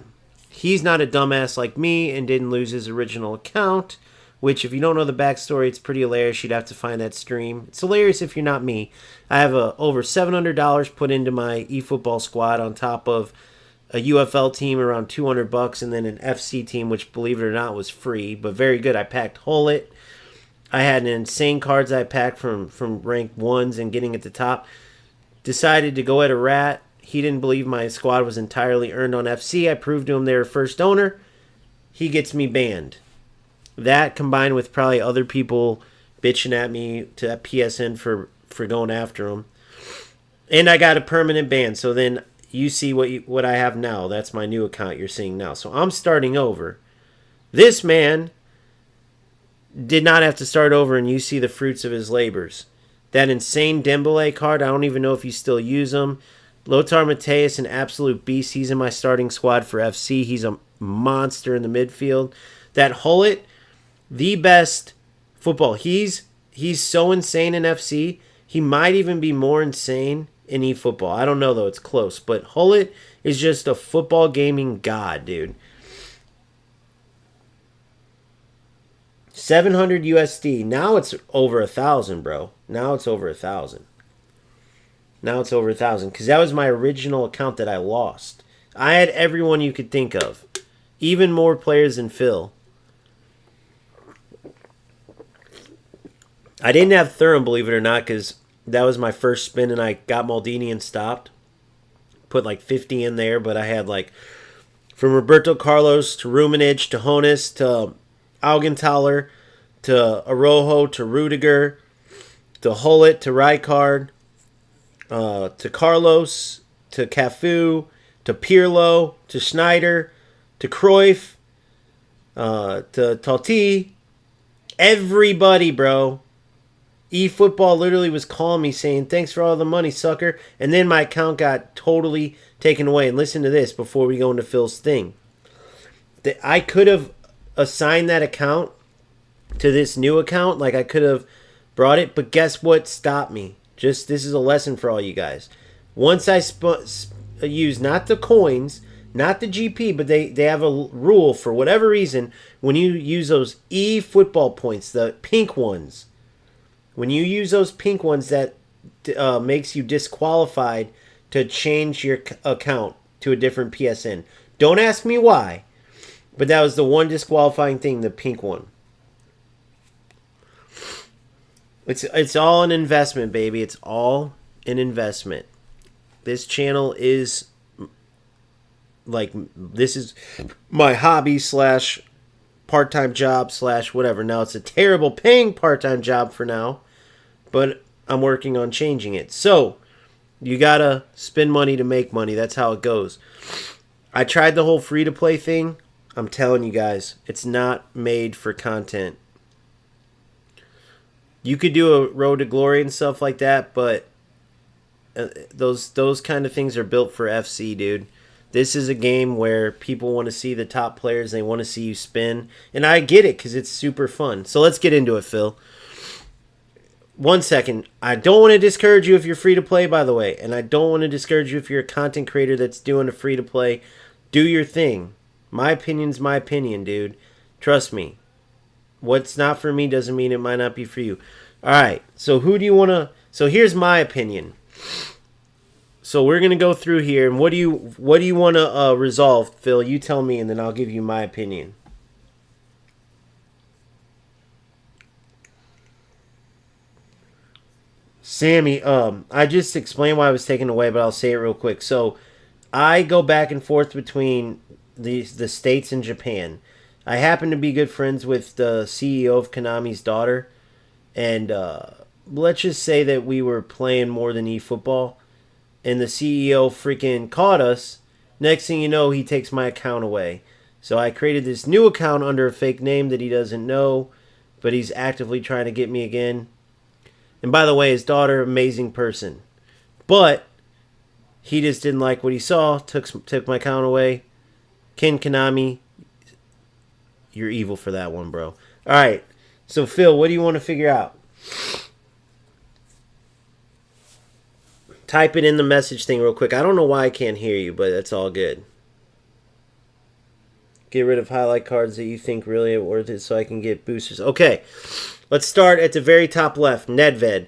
Speaker 1: He's not a dumbass like me and didn't lose his original account, which if you don't know the backstory, it's pretty hilarious. You'd have to find that stream. It's hilarious if you're not me. I have over $700 put into my eFootball squad on top of a UFL team around $200 and then an FC team, which believe it or not was free, but very good. I packed Hullet. I had an insane cards I packed from rank 1s and getting at the top. Decided to go at a rat. He didn't believe my squad was entirely earned on FC. I proved to him they were first owner. He gets me banned. That combined with probably other people bitching at me to PSN for going after him. And I got a permanent ban. So then you see what I have now. That's my new account you're seeing now. So I'm starting over. This man did not have to start over, and you see the fruits of his labors. That insane Dembele card, I don't even know if you still use him. Lothar Matthäus, an absolute beast. He's in my starting squad for FC. He's a monster in the midfield. That Hullet, the best football. He's so insane in FC. He might even be more insane in eFootball. I don't know, though. It's close. But Hullet is just a football gaming god, dude. 700 USD. Now it's over 1,000, bro. Now it's over 1,000. Now it's over 1,000 because that was my original account that I lost. I had everyone you could think of, even more players than Phil. I didn't have Thuram, believe it or not, because that was my first spin and I got Maldini and stopped. Put like 50 in there, but I had like from Roberto Carlos to Rummenigge to Honas to Augenthaler to Arojo to Rudiger to Hullet to Rijkaard. To Carlos, to Cafu, to Pirlo, to Schneider, to Cruyff, to Totti. Everybody, bro. eFootball literally was calling me saying, thanks for all the money, sucker. And then my account got totally taken away. And listen to this before we go into Phil's thing. I could have assigned that account to this new account. Like I could have brought it. But guess what stopped me? Just this is a lesson for all you guys. Once I use not the coins, not the GP, but they have a rule for whatever reason. When you use those eFootball points, the pink ones, when you use those pink ones, that makes you disqualified to change your account to a different PSN. Don't ask me why, but that was the one disqualifying thing, the pink one. It's all an investment, baby. It's all an investment. This channel is like, this is my hobby / part-time job / whatever. Now it's a terrible paying part-time job for now, but I'm working on changing it. So you gotta spend money to make money. That's how it goes. I tried the whole free-to-play thing. I'm telling you guys, it's not made for content. You could do a Road to Glory and stuff like that, but those kind of things are built for FC, dude. This is a game where people want to see the top players. They want to see you spin. And I get it because it's super fun. So let's get into it, Phil. 1 second. I don't want to discourage you if you're free to play, by the way. And I don't want to discourage you if you're a content creator that's doing a free to play. Do your thing. My opinion's my opinion, dude. Trust me. What's not for me doesn't mean it might not be for you. All right. So who do you want to... So here's my opinion. So we're going to go through here. And what do you want to resolve, Phil? You tell me, and then I'll give you my opinion. Sammy, I just explained why I was taken away, but I'll say it real quick. So I go back and forth between the States and Japan. I happen to be good friends with the CEO of Konami's daughter, and let's just say that we were playing more than eFootball, and the CEO freaking caught us. Next thing you know, he takes my account away. So I created this new account under a fake name that he doesn't know, but he's actively trying to get me again. And by the way, his daughter, amazing person. But he just didn't like what he saw, took my account away. Ken Konami, you're evil for that one, bro. All right. So, Phil, what do you want to figure out? Type it in the message thing real quick. I don't know why I can't hear you, but that's all good. Get rid of highlight cards that you think really are worth it so I can get boosters. Okay. Let's start at the very top left. Nedved.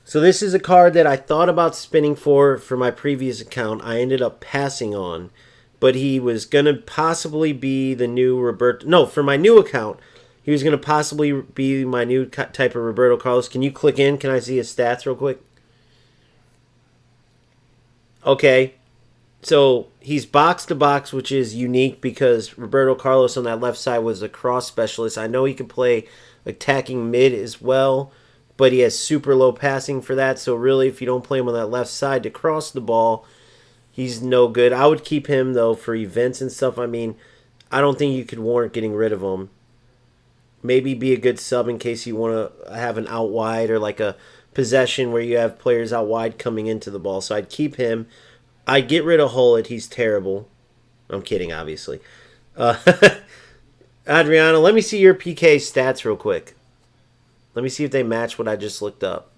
Speaker 1: So this is a card that I thought about spinning for my previous account. I ended up passing on. But he was going to possibly be the new Roberto... No, for my new account, he was going to possibly be my new type of Roberto Carlos. Can you click in? Can I see his stats real quick? Okay. So he's box to box, which is unique because Roberto Carlos on that left side was a cross specialist. I know he can play attacking mid as well, but he has super low passing for that. So really, if you don't play him on that left side to cross the ball, he's no good. I would keep him, though, for events and stuff. I mean, I don't think you could warrant getting rid of him. Maybe be a good sub in case you want to have an out wide or like a possession where you have players out wide coming into the ball. So I'd keep him. I'd get rid of Hullet. He's terrible. I'm kidding, obviously. Adriano, let me see your PK stats real quick. Let me see if they match what I just looked up.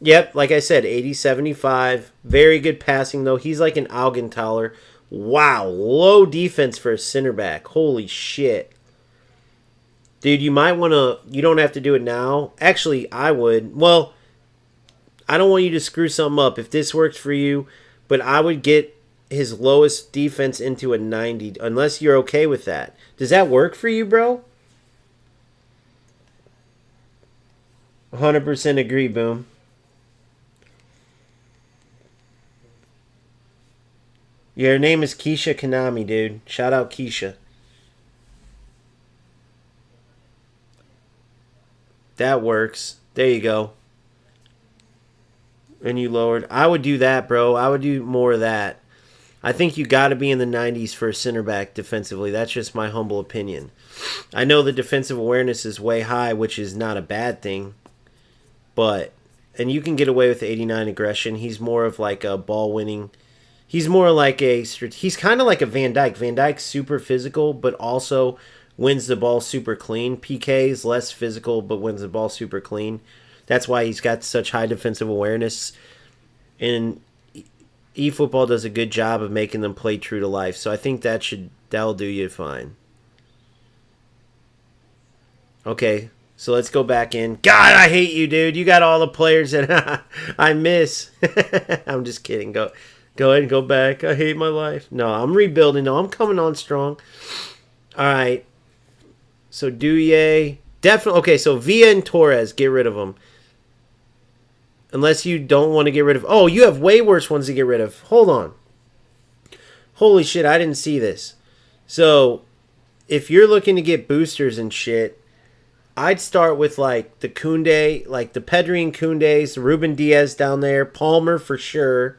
Speaker 1: Yep, like I said, 80-75. Very good passing, though. He's like an Augenthaler. Wow, low defense for a center back. Holy shit. Dude, you might want to... You don't have to do it now. Actually, I would. Well, I don't want you to screw something up if this works for you, but I would get his lowest defense into a 90, unless you're okay with that. Does that work for you, bro? 100% agree, Boom. Your name is Keisha Konami, dude. Shout out Keisha. That works. There you go. And you lowered. I would do that, bro. I would do more of that. I think you got to be in the 90s for a center back defensively. That's just my humble opinion. I know the defensive awareness is way high, which is not a bad thing. But, and you can get away with 89 aggression. He's more of like a ball winning. He's more like he's kind of like a Van Dijk. Van Dijk's super physical, but also wins the ball super clean. PK is less physical, but wins the ball super clean. That's why he's got such high defensive awareness. And eFootball does a good job of making them play true to life. So I think that'll do you fine. Okay, so let's go back in. God, I hate you, dude. You got all the players that I miss. I'm just kidding. Go ahead and go back. I hate my life. No, I'm rebuilding. No, I'm coming on strong. All right. So Douye. Definitely. Okay, so Villa and Torres, get rid of them. Unless you don't want to get rid of... Oh, you have way worse ones to get rid of. Hold on. Holy shit, I didn't see this. So, if you're looking to get boosters and shit, I'd start with, like, the Koundé, like the Pedri and Koundés, the Ruben Diaz down there, Palmer for sure.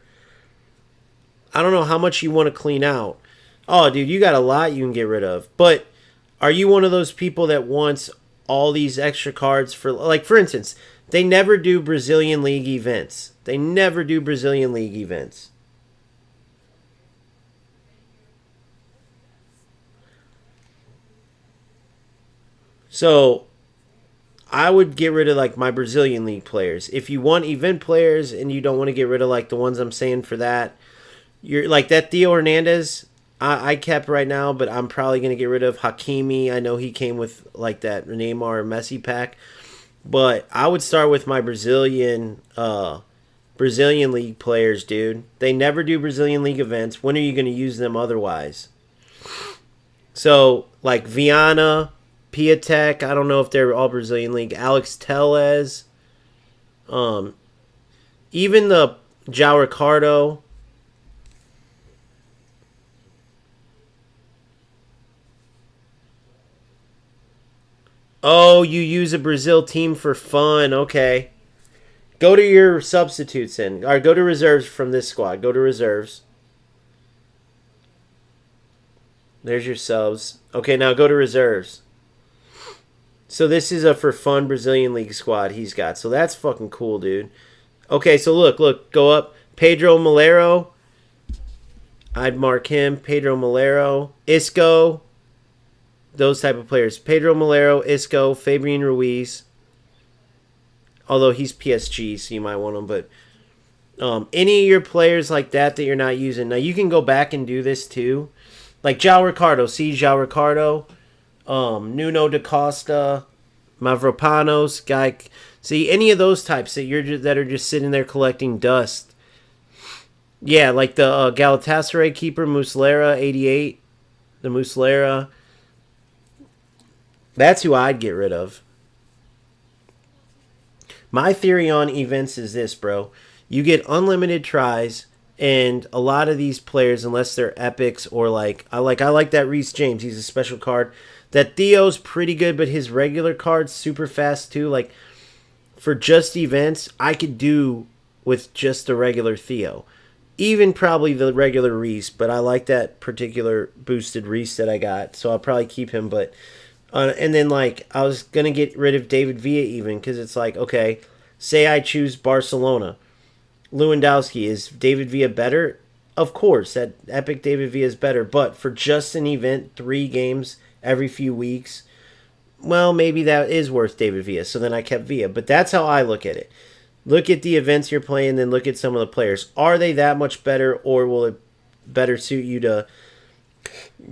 Speaker 1: I don't know how much you want to clean out. Oh, dude, you got a lot you can get rid of. But are you one of those people that wants all these extra cards for... Like, for instance... They never do Brazilian League events. They never do Brazilian League events. So, I would get rid of, like, my Brazilian League players. If you want event players and you don't want to get rid of, like, the ones I'm saying for that, you're like that Theo Hernandez, I kept right now, but I'm probably going to get rid of Hakimi. I know he came with, like, that Neymar Messi pack. But I would start with my Brazilian League players, dude. They never do Brazilian League events. When are you going to use them otherwise? So, like Viana, Piatek, I don't know if they're all Brazilian League. Alex Telles, even the João Ricardo. Oh, you use a Brazil team for fun. Okay. Go to your substitutes then. Or go to reserves from this squad. Go to reserves. There's your subs. Okay, now go to reserves. So this is a for fun Brazilian League squad he's got. So that's fucking cool, dude. Okay, so look, go up. Pedro Malero. I'd mark him. Pedro Malero. Isco. Those type of players. Pedro Malero, Isco, Fabian Ruiz. Although he's PSG, so you might want him. But any of your players like that you're not using. Now, you can go back and do this too. Like João Ricardo. See João Ricardo. Nuno da Costa. Mavropanos. Guy. See, any of those types that are just sitting there collecting dust. Yeah, like the Galatasaray keeper, Muslera, 88. The Muslera. That's who I'd get rid of. My theory on events is this, bro. You get unlimited tries, and a lot of these players, unless they're epics or I like that Reece James. He's a special card. That Theo's pretty good, but his regular card's super fast too. Like, for just events, I could do with just the regular Theo. Even probably the regular Reece, but I like that particular boosted Reece that I got, so I'll probably keep him. But and then I was gonna get rid of David Villa even because it's like, okay, say I choose Barcelona, Lewandowski, is David Villa better? Of course, that epic David Villa is better, but for just an event, 3 games every few weeks, well, maybe that is worth David Villa. So then I kept Villa, but that's how I look at it. Look at the events you're playing, then look at some of the players. Are they that much better, or will it better suit you to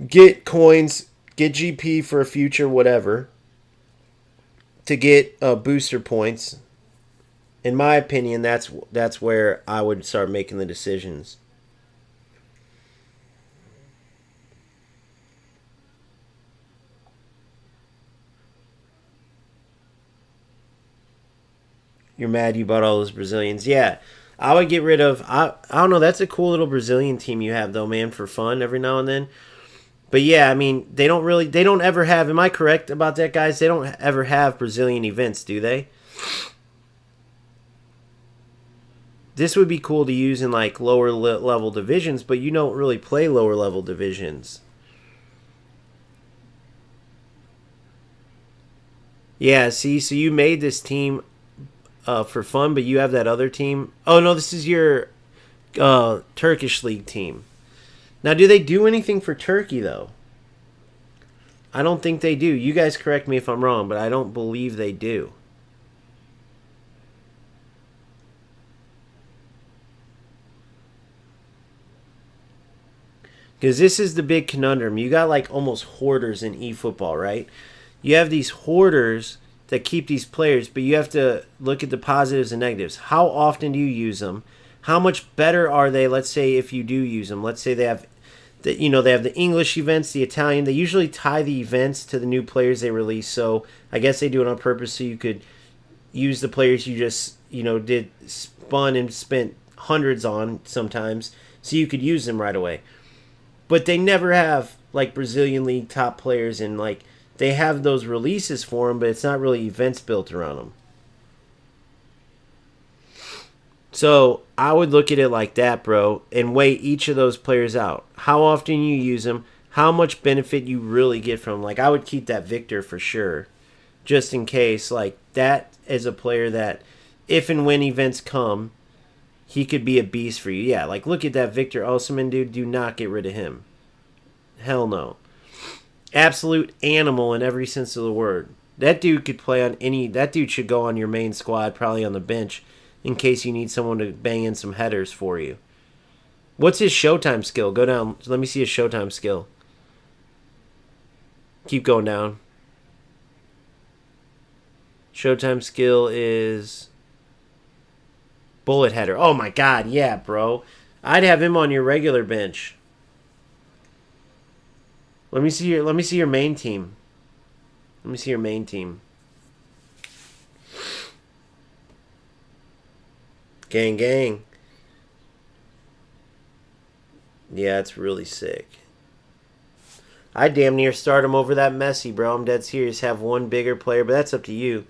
Speaker 1: get coins, get GP for a future whatever, to get booster points? In my opinion, that's where I would start making the decisions. You're mad you bought all those Brazilians. Yeah, I would get rid of... I don't know, that's a cool little Brazilian team you have, though, man, for fun every now and then. But yeah, I mean, they don't ever have... Am I correct about that, guys? They don't ever have Brazilian events, do they? This would be cool to use in, lower level divisions, but you don't really play lower level divisions. Yeah, see, so you made this team... for fun, but you have that other team. Oh no, this is your Turkish league team. Now, do they do anything for Turkey though? I don't think they do. You guys correct me if I'm wrong, but I don't believe they do. Because this is the big conundrum. You got almost hoarders in eFootball, right? You have these hoarders that keep these players, but you have to look at the positives and negatives. How often do you use them? How much better are they? Let's say if you do use them. Let's say they have they have the English events, the Italian. They usually tie the events to the new players they release. So I guess they do it on purpose so you could use the players you just did spun and spent hundreds on sometimes, so you could use them right away. But they never have Brazilian league top players, and they have those releases for them, but it's not really events built around them. So I would look at it like that, bro, and weigh each of those players out. How often you use them, how much benefit you really get from them. I would keep that Victor for sure, just in case. That is a player that, if and when events come, he could be a beast for you. Yeah, look at that Victor Osimhen, dude. Do not get rid of him. Hell no. Absolute animal in every sense of the word. That dude could play on any... That dude should go on your main squad, probably on the bench, in case you need someone to bang in some headers for you. What's his Showtime skill? Go down. Let me see his Showtime skill. Keep going down. Showtime skill is... bullet header. Oh my god, yeah, bro. I'd have him on your regular bench. Let me see your main team. Let me see your main team. Gang gang. Yeah, it's really sick. I damn near start him over that Messi, bro. I'm dead serious. Have one bigger player, but that's up to you.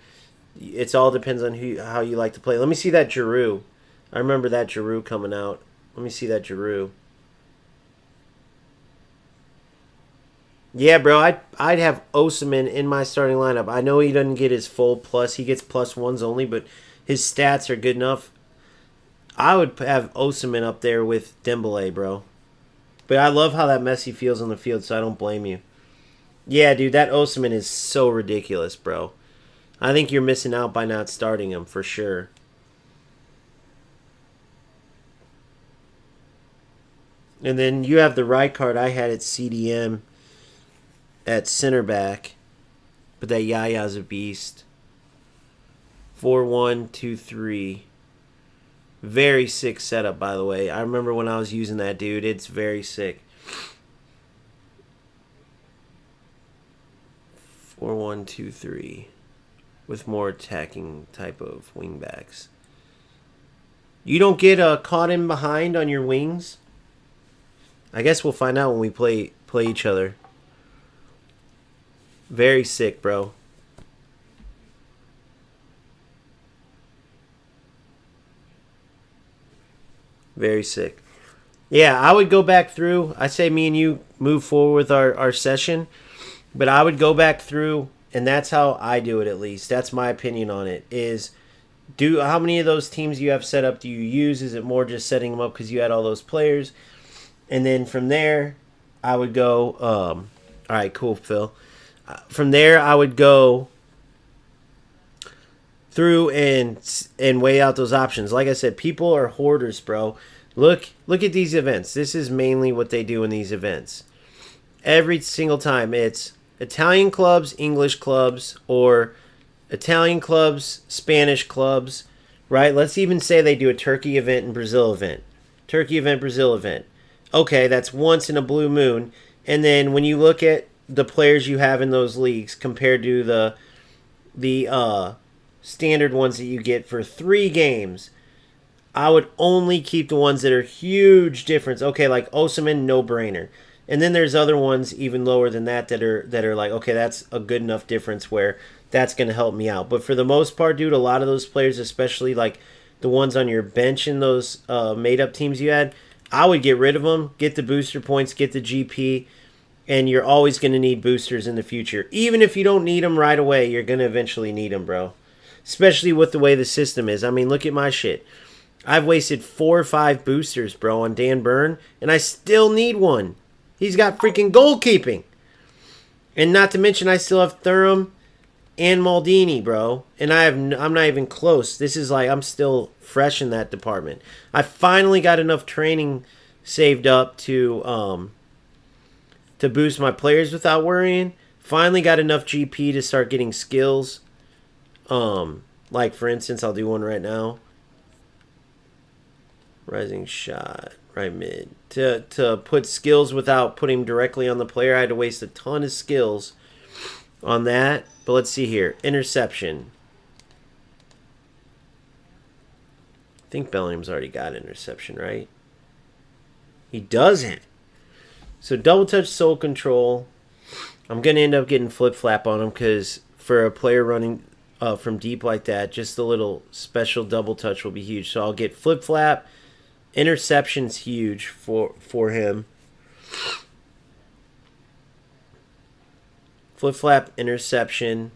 Speaker 1: It's all depends on how you like to play. Let me see that Giroud. I remember that Giroud coming out. Let me see that Giroud. Yeah, bro, I'd have Osimhen in my starting lineup. I know he doesn't get his full plus. He gets plus ones only, but his stats are good enough. I would have Osimhen up there with Dembele, bro. But I love how that Messi feels on the field, so I don't blame you. Yeah, dude, that Osimhen is so ridiculous, bro. I think you're missing out by not starting him for sure. And then you have the right card I had at CDM at center back. But that Yaya's a beast. 4-1-2-3. Very sick setup, by the way. I remember when I was using that, dude. It's very sick. 4-1-2-3. With more attacking type of wingbacks. You don't get caught in behind on your wings? I guess we'll find out when we play each other. Very sick, bro. Very sick. Yeah, I would go back through. I say me and you move forward with our session. But I would go back through, and that's how I do it at least. That's my opinion on it. Is how many of those teams you have set up do you use? Is it more just setting them up because you had all those players? And then from there, I would go, all right, cool, Phil. From there, I would go through and weigh out those options. Like I said, people are hoarders, bro. Look at these events. This is mainly what they do in these events. Every single time, it's Italian clubs, English clubs, or Italian clubs, Spanish clubs, right? Let's even say they do a Turkey event and Brazil event. Turkey event, Brazil event. Okay, that's once in a blue moon. And then when you look at the players you have in those leagues compared to the standard ones that you get for 3 games, I would only keep the ones that are huge difference. Okay, like Osimhen, no brainer. And then there's other ones even lower than that are like, okay, that's a good enough difference where that's going to help me out. But for the most part, dude, a lot of those players, especially like the ones on your bench in those made-up teams you had, I would get rid of them, get the booster points, get the GP, and you're always going to need boosters in the future. Even if you don't need them right away, you're going to eventually need them, bro. Especially with the way the system is. I mean, look at my shit. I've wasted 4 or 5 boosters, bro, on Dan Burn, and I still need one. He's got freaking goalkeeping. And not to mention, I still have Thuram and Maldini, bro. And I'm not even close. This is like, I'm still fresh in that department. I finally got enough training saved up to boost my players without worrying. Finally got enough GP to start getting skills. Like for instance, I'll do one right now. Rising shot, right mid. To put skills without putting directly on the player, I had to waste a ton of skills on that. But let's see here. Interception. I think Bellingham's already got interception, right? He doesn't. So double touch, soul control. I'm going to end up getting flip flap on him because for a player running from deep like that, just a little special double touch will be huge. So I'll get flip flap. Interception's huge for him. Flip flap, interception.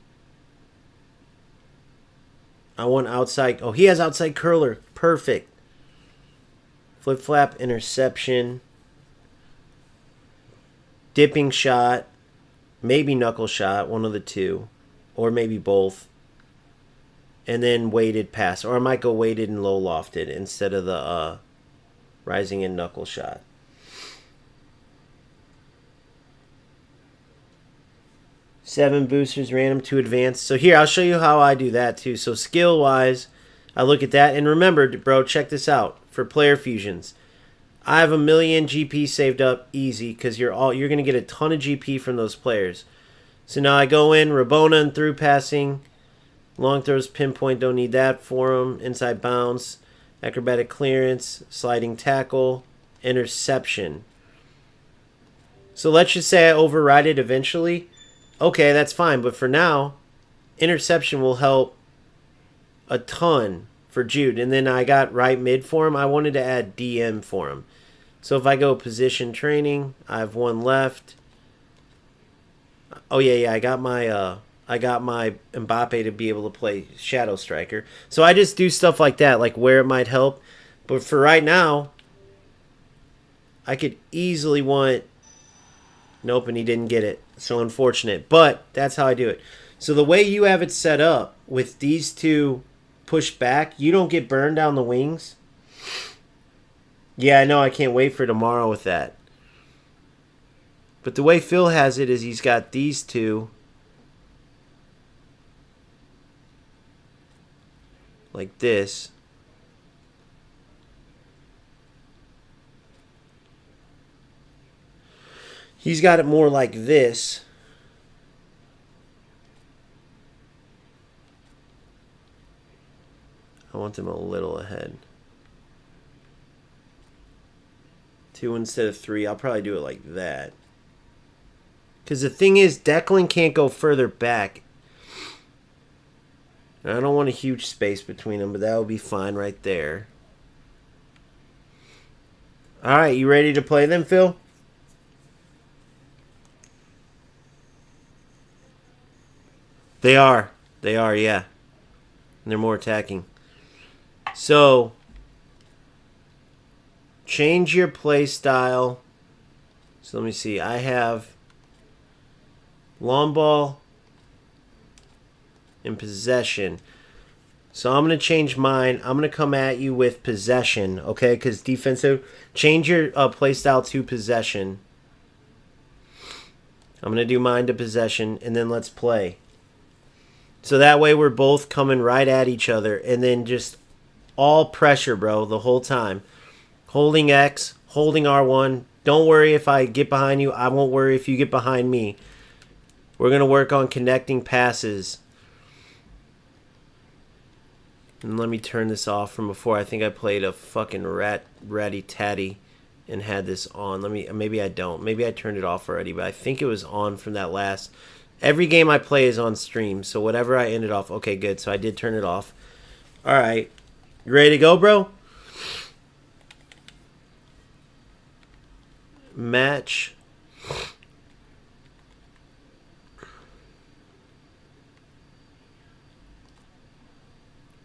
Speaker 1: I want outside. Oh, he has outside curler. Perfect. Flip flap, interception. Dipping shot. Maybe knuckle shot. One of the two. Or maybe both. And then weighted pass. Or I might go weighted and low lofted instead of the rising and knuckle shot. Seven boosters, random, 2 advanced. So here, I'll show you how I do that too. So skill-wise, I look at that. And remember, bro, check this out. For player fusions, I have 1 million GP saved up easy because you're going to get a ton of GP from those players. So now I go in, Rabona and through passing. Long throws, pinpoint, don't need that for them. Inside bounce, acrobatic clearance, sliding tackle, interception. So let's just say I override it eventually. Okay, that's fine. But for now, interception will help a ton for Jude. And then I got right mid for him. I wanted to add DM for him. So if I go position training, I have one left. Oh yeah, I got my Mbappe to be able to play Shadow Striker. So I just do stuff like that, like where it might help. But for right now, I could easily want. Nope, and he didn't get it. So unfortunate. But that's how I do it. So the way you have it set up with these two pushed back, you don't get burned down the wings. Yeah, I know. I can't wait for tomorrow with that. But the way Phil has it is he's got these two like this. He's got it more like this. I want them a little ahead. 2 instead of 3. I'll probably do it like that. Because the thing is, Declan can't go further back. And I don't want a huge space between them, but that would be fine right there. Alright, you ready to play them, Phil? They are, yeah. And they're more attacking. So, change your play style. So let me see. I have long ball and possession. So I'm going to change mine. I'm going to come at you with possession, okay? Because defensive. Change your play style to possession. I'm going to do mine to possession, and then let's play. So that way we're both coming right at each other, and then just all pressure, bro, the whole time. Holding X, holding R1. Don't worry if I get behind you. I won't worry if you get behind me. We're going to work on connecting passes. And let me turn this off from before. I think I played a fucking ratty tatty and had this on. Maybe I don't. Maybe I turned it off already, but I think it was on from that last. Every game I play is on stream, so whatever I ended off. Okay, good. So I did turn it off. All right. You ready to go, bro? Match.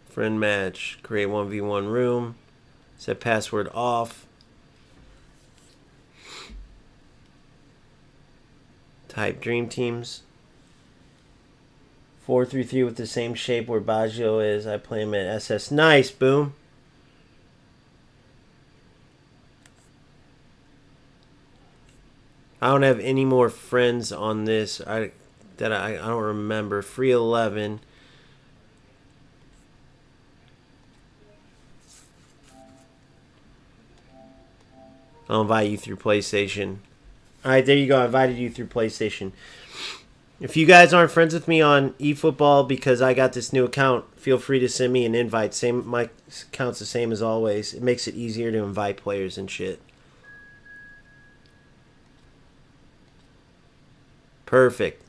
Speaker 1: Friend match. Create 1v1 room. Set password off. Type Dream Teams. 4-3-3 with the same shape where Baggio is. I play him at SS. Nice, boom. I don't have any more friends on this. I don't remember. Free 11. I'll invite you through PlayStation. Alright, there you go. I invited you through PlayStation. If you guys aren't friends with me on eFootball because I got this new account, feel free to send me an invite. My account's the same as always. It makes it easier to invite players and shit. Perfect.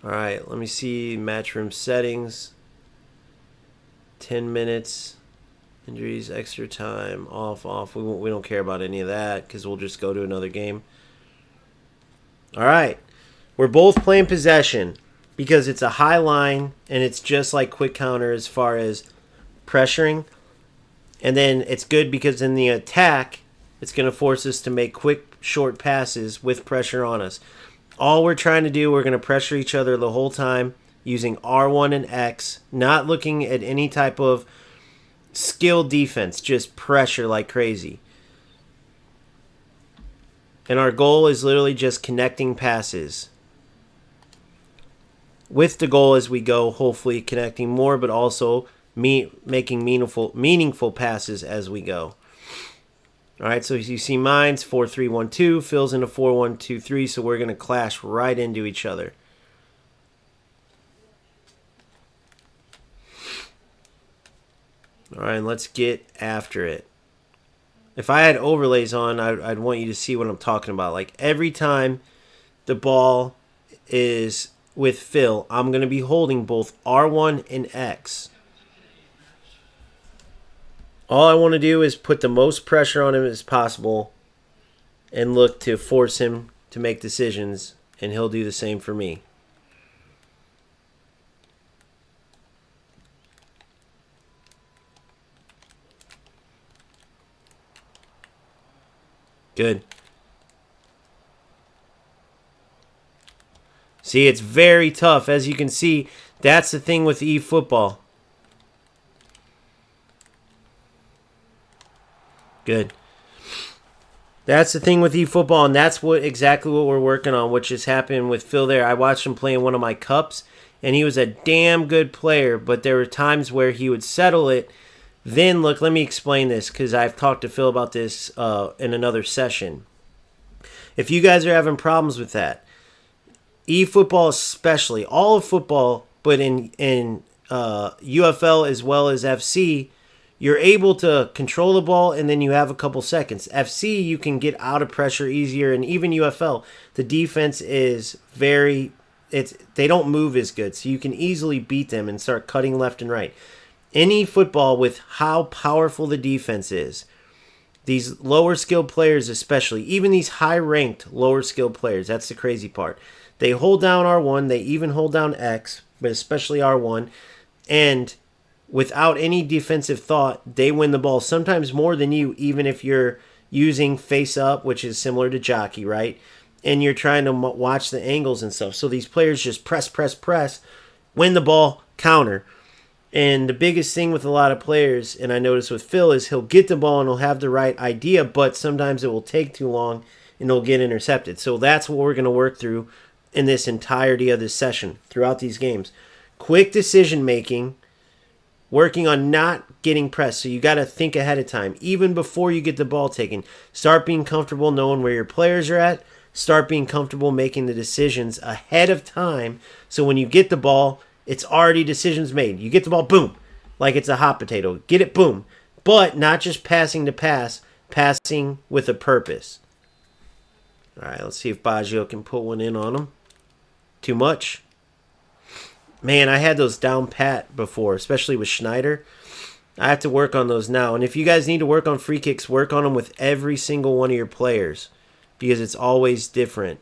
Speaker 1: Alright, let me see match room settings. 10 minutes. Injuries, extra time, off. We don't care about any of that because we'll just go to another game. Alright. We're both playing possession because it's a high line and it's just like quick counter as far as pressuring. And then it's good because in the attack, it's going to force us to make quick, short passes with pressure on us. All we're trying to do, we're going to pressure each other the whole time using R1 and X, not looking at any type of skill defense, just pressure like crazy. And our goal is literally just connecting passes. With the goal as we go, hopefully connecting more, but also making meaningful passes as we go. All right, so you see mine's 4-3-1-2, Phil's in a 4-1-2-3, so we're going to clash right into each other. All right, let's get after it. If I had overlays on, I'd want you to see what I'm talking about. Like every time the ball is with Phil, I'm going to be holding both R1 and X. All I want to do is put the most pressure on him as possible and look to force him to make decisions, and he'll do the same for me. Good. See, it's very tough. As you can see, that's the thing with eFootball. Good. That's the thing with eFootball, and that's exactly what we're working on, which is happening with Phil there. I watched him play in one of my cups, and he was a damn good player, but there were times where he would settle it. Then, look, let me explain this, because I've talked to Phil about this in another session. If you guys are having problems with that, eFootball especially, all of football, but in UFL as well as FC, you're able to control the ball and then you have a couple seconds. FC, you can get out of pressure easier, and even UFL, the defense is they don't move as good, so you can easily beat them and start cutting left and right. Any football, with how powerful the defense is, these lower skilled players especially, even these high ranked lower skilled players, that's the crazy part. They hold down R1, they even hold down X, but especially R1, and without any defensive thought, they win the ball sometimes more than you, even if you're using face up, which is similar to jockey, right? And you're trying to watch the angles and stuff. So these players just press, win the ball, counter. And the biggest thing with a lot of players, and I notice with Phil, is he'll get the ball and he'll have the right idea, but sometimes it will take too long and it'll get intercepted. So that's what we're going to work through in this entirety of this session, throughout these games. Quick decision making, working on not getting pressed. So you got to think ahead of time, even before you get the ball taken. Start being comfortable knowing where your players are at. Start being comfortable making the decisions ahead of time. So when you get the ball, it's already decisions made. You get the ball, boom, like it's a hot potato. Get it, boom. But not just passing to pass, passing with a purpose. All right, let's see if Baggio can put one in on him. Too much. Man, I had those down pat before, especially with Schneider. I have to work on those now. And if you guys need to work on free kicks, work on them with every single one of your players, because it's always different.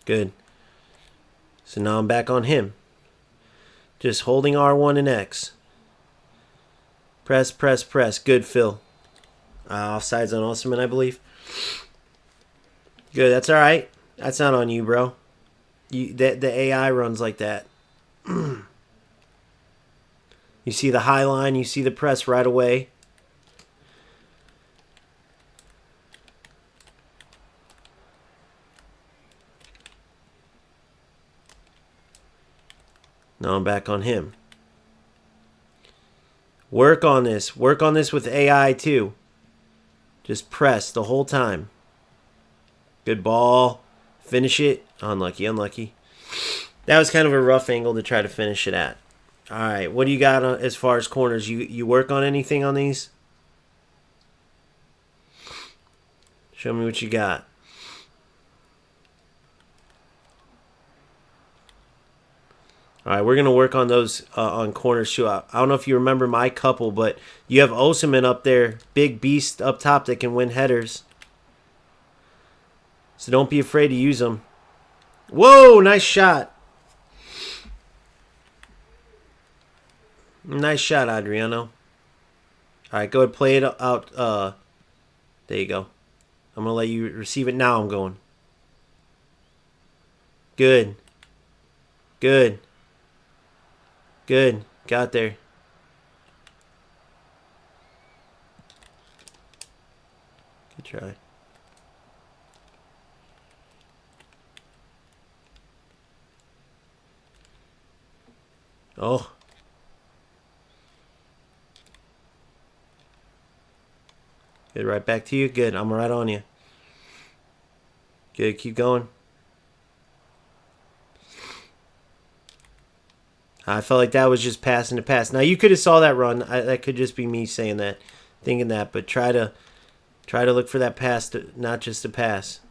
Speaker 1: Good. So now I'm back on him. Just holding R1 and X. Press. Good, Phil. Offsides on Osman, I believe. Good, that's all right. That's not on you, bro. The AI runs like that. You see the high line, you see the press right away. Now I'm back on him. Work on this. Work on this with AI too. Just press the whole time. Good ball. Finish it. Unlucky. That was kind of a rough angle to try to finish it at. All right, what do you got as far as corners? You work on anything on these? Show me what you got. All right, we're going to work on those on corners too. I don't know if you remember my couple, but you have Osimhen up there, big beast up top that can win headers. So don't be afraid to use them. Whoa, nice shot. Nice shot, Adriano. All right, go ahead, play it out. There you go. I'm going to let you receive it now. I'm going. Good. Got there. Good try. Oh. Good, right back to you. Good, I'm right on you. Good, keep going. I felt like that was just passing to pass. Now you could have saw that run. That could just be me saying that, thinking that. But try to look for that pass, not just a pass.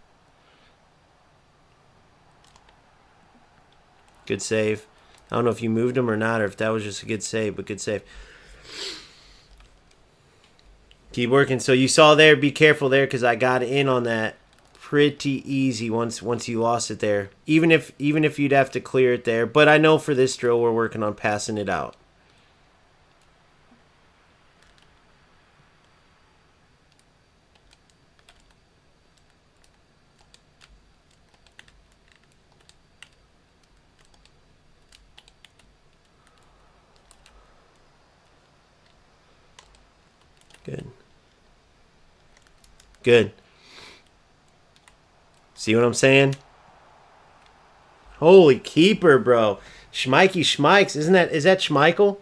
Speaker 1: Good save. I don't know if you moved him or not, or if that was just a good save, but good save. Keep working. So you saw there, be careful there, because I got in on that pretty easy once you lost it there. Even if you'd have to clear it there. But I know for this drill we're working on passing it out. Good. Good. See what I'm saying? Holy keeper, bro. Schmikey Schmikes. Is that Schmeichel?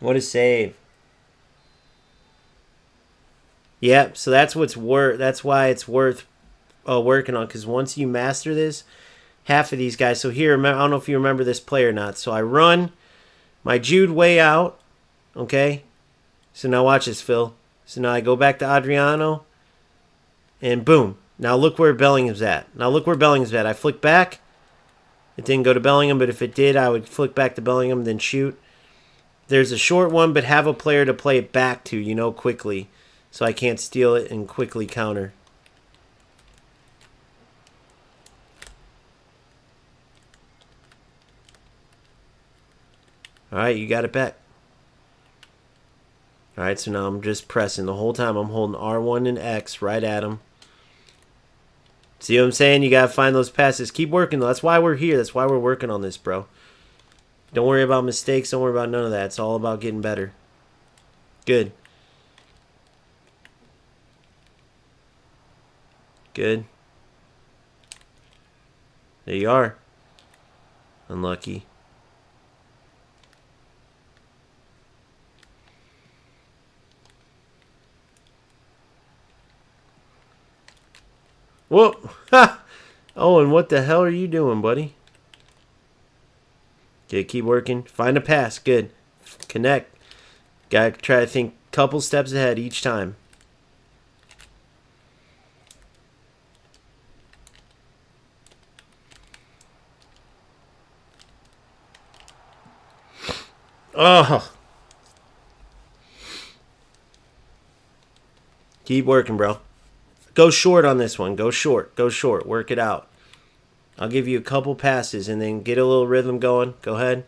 Speaker 1: What a save. Yep, so that's why it's worth working on, because once you master this, half of these guys. So here, I don't know if you remember this play or not. So I run my Jude way out. Okay? So now watch this, Phil. So now I go back to Adriano. And boom. Now look where Bellingham's at. I flick back. It didn't go to Bellingham, but if it did, I would flick back to Bellingham, then shoot. There's a short one, but have a player to play it back to, quickly. So I can't steal it and quickly counter. Alright, you got it back. Alright, so now I'm just pressing. The whole time I'm holding R1 and X right at him. See what I'm saying? You got to find those passes. Keep working, though. That's why we're here. That's why we're working on this, bro. Don't worry about mistakes. Don't worry about none of that. It's all about getting better. Good. Good. There you are. Unlucky. Whoa! Ha! Oh, and what the hell are you doing, buddy? Okay, keep working. Find a pass. Good. Connect. Gotta try to think a couple steps ahead each time. Oh! Keep working, bro. Go short on this one. Go short. Go short. Work it out. I'll give you a couple passes and then get a little rhythm going. Go ahead.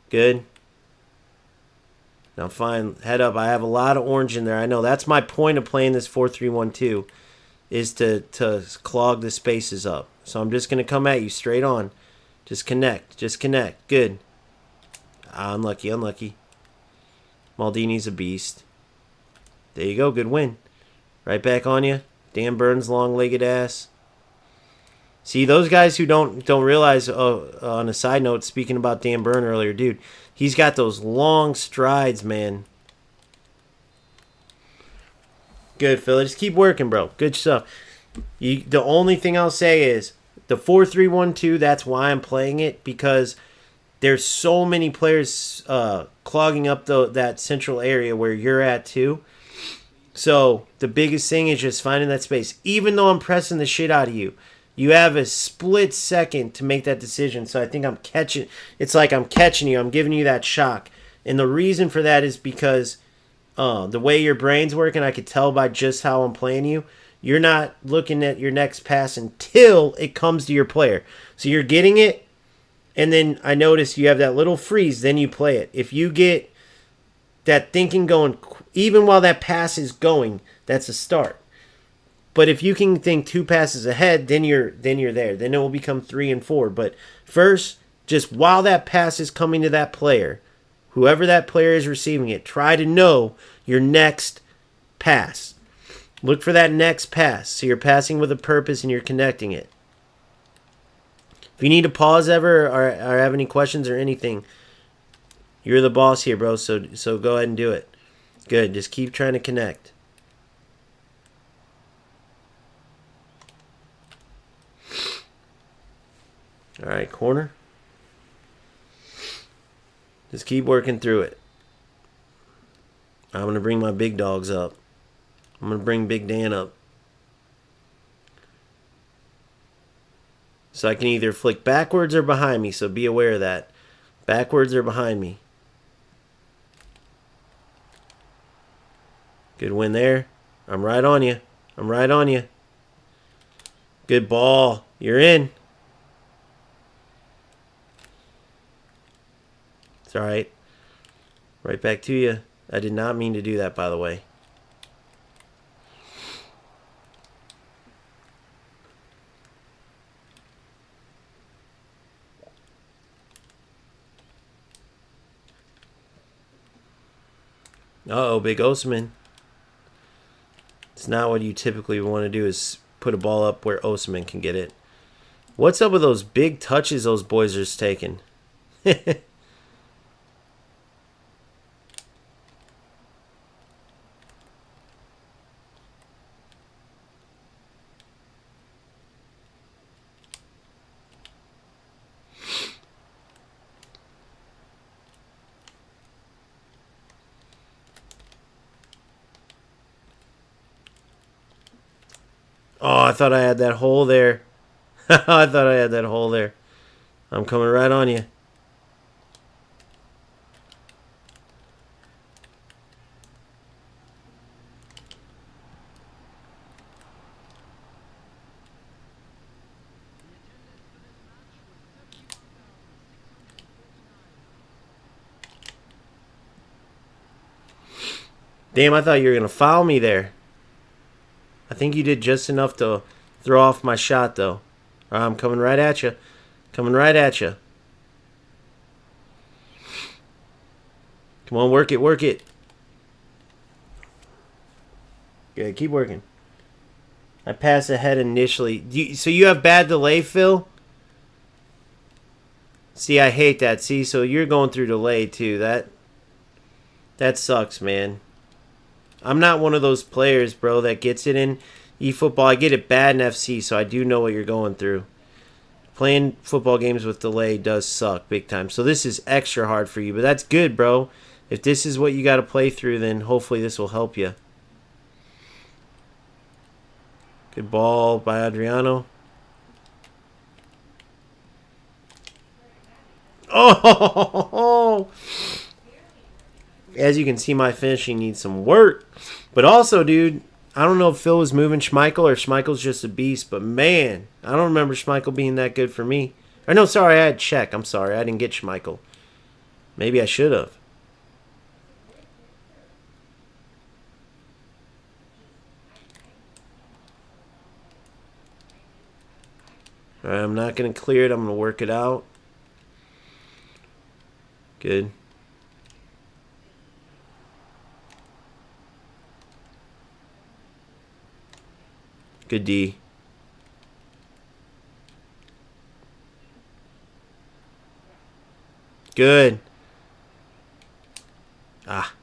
Speaker 1: Good. Now fine. Head up. I have a lot of orange in there. I know. That's my point of playing this 4-3-1-2 is to clog the spaces up. So I'm just going to come at you straight on. Just connect. Just connect. Good. Unlucky. Unlucky. Maldini's a beast. There you go. Good win. Right back on you. Dan Burns' long-legged ass. See, those guys who don't realize, on a side note, speaking about Dan Burn earlier, dude, he's got those long strides, man. Good, Phil. Just keep working, bro. Good stuff. The only thing I'll say is the 4-3-1-2, that's why I'm playing it, because there's so many players clogging up that central area where you're at, too. So the biggest thing is just finding that space. Even though I'm pressing the shit out of you, you have a split second to make that decision. So I think I'm catching. It's like I'm catching you. I'm giving you that shock. And the reason for that is because the way your brain's working, I could tell by just how I'm playing you. You're not looking at your next pass until it comes to your player. So you're getting it, and then I notice you have that little freeze. Then you play it. If you get that thinking going, even while that pass is going, that's a start. But if you can think 2 passes ahead, then you're there. Then it will become 3 and 4. But first, just while that pass is coming to that player, whoever that player is receiving it, try to know your next pass. Look for that next pass. So you're passing with a purpose and you're connecting it. If you need to pause ever or have any questions or anything, you're the boss here, bro. So go ahead and do it. Good. Just keep trying to connect. All right, corner. Just keep working through it. I'm going to bring my big dogs up. I'm going to bring Big Dan up. So I can either flick backwards or behind me, so be aware of that. Backwards or behind me. Good win there. I'm right on you. I'm right on you. Good ball. You're in. It's all right. Right back to you. I did not mean to do that, by the way. Uh-oh, Big Osimhen. It's not what you typically want to do, is put a ball up where Osimhen can get it. What's up with those big touches those boys are taking? Oh, I thought I had that hole there. I thought I had that hole there. I'm coming right on you. Damn, I thought you were going to foul me there. I think you did just enough to throw off my shot, though. I'm coming right at you. Coming right at you. Come on, work it, work it. Good, keep working. I passed ahead initially. So you have bad delay, Phil? See, I hate that. See, so you're going through delay, too. That sucks, man. I'm not one of those players, bro, that gets it in eFootball. I get it bad in FC, so I do know what you're going through. Playing football games with delay does suck big time. So this is extra hard for you, but that's good, bro. If this is what you got to play through, then hopefully this will help you. Good ball by Adriano. Oh! As you can see, my finishing needs some work. But also, dude, I don't know if Phil was moving Schmeichel or Schmeichel's just a beast, but man, I don't remember Schmeichel being that good for me. Or no, sorry, I had Czech. I'm sorry, I didn't get Schmeichel. Maybe I should have. All right, I'm not going to clear it. I'm going to work it out. Good. Good D. Good. Ah.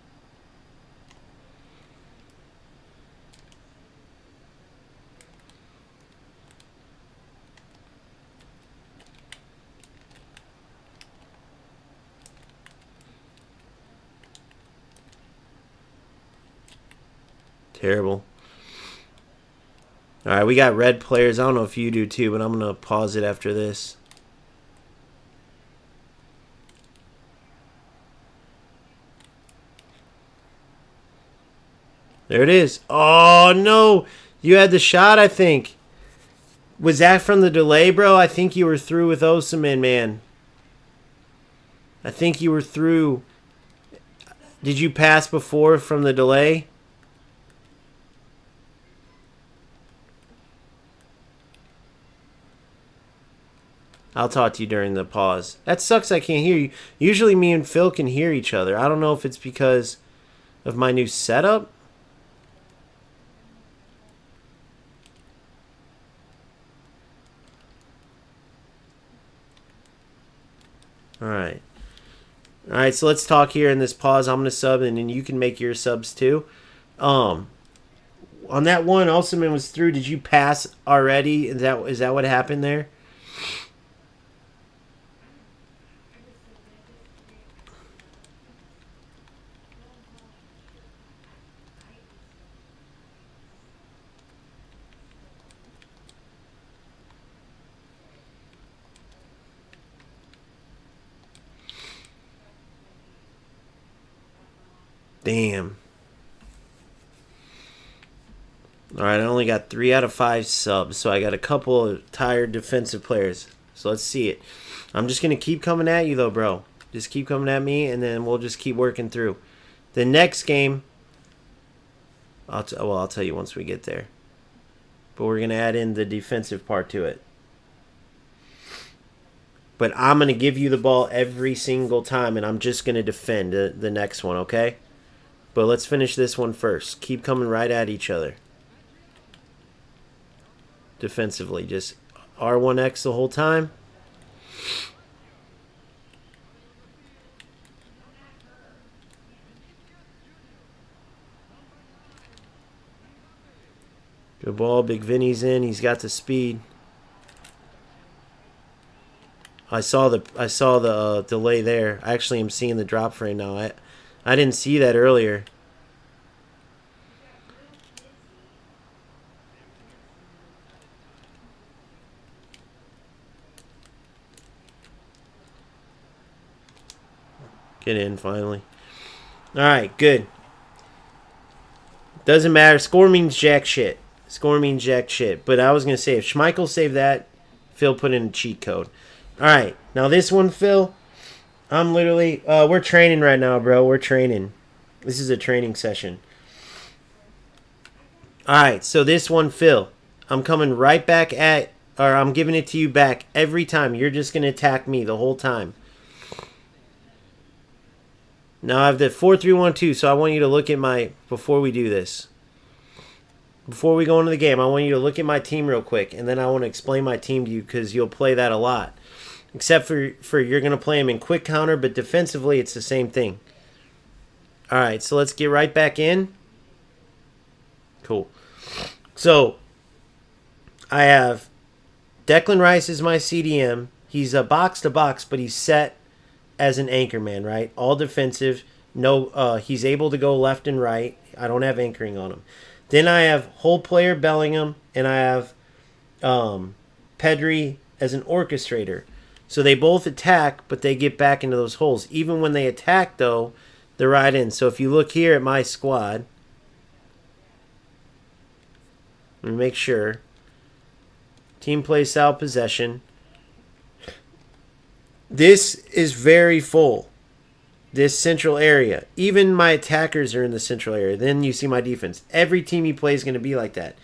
Speaker 1: Terrible. All right, we got red players. I don't know if you do too, but I'm going to pause it after this. There it is. Oh, no. You had the shot, I think. Was that from the delay, bro? I think you were through with Osimhen, man. I think you were through. Did you pass before from the delay? I'll talk to you during the pause. That sucks I can't hear you. Usually me and Phil can hear each other. I don't know if it's because of my new setup. Alright. Alright, so let's talk here in this pause. I'm going to sub, and then you can make your subs too. On that one, Osimhen was through. Did you pass already? Is that what happened there? Damn. Alright, I only got 3 out of 5 subs, so I got a couple of tired defensive players. So let's see it. I'm just going to keep coming at you, though, bro. Just keep coming at me, and then we'll just keep working through. The next game, I'll tell you once we get there. But we're going to add in the defensive part to it. But I'm going to give you the ball every single time, and I'm just going to defend the next one, okay? But let's finish this one first. Keep coming right at each other. Defensively, just R1X the whole time. Good ball. Big Vinny's in. He's got the speed. I saw the delay there. I actually am seeing the drop frame now. I didn't see that earlier. Get in finally. All right, good. Doesn't matter. Score means jack shit. Score means jack shit. But I was gonna say if Schmeichel saved that, Phil put in a cheat code. All right, now this one, Phil. I'm literally. We're training right now, bro. We're training. This is a training session. All right, so this one, Phil. I'm coming right back at, or I'm giving it to you back every time. You're just gonna attack me the whole time. Now I have the 4-3-1-2, so I want you to look at my, before we do this. Before we go into the game, I want you to look at my team real quick, and then I want to explain my team to you because you'll play that a lot. Except for you're going to play them in quick counter, but defensively it's the same thing. All right, so let's get right back in. Cool. So I have Declan Rice is my CDM. He's a box to box, but he's set as an anchor man, right? All defensive. No, he's able to go left and right. I don't have anchoring on him. Then I have whole player Bellingham, and I have Pedri as an orchestrator. So they both attack, but they get back into those holes. Even when they attack, though, they're right in. So if you look here at my squad, let me make sure. Team play style possession. This is very full. This central area. Even my attackers are in the central area. Then you see my defense. Every team you play is going to be like that.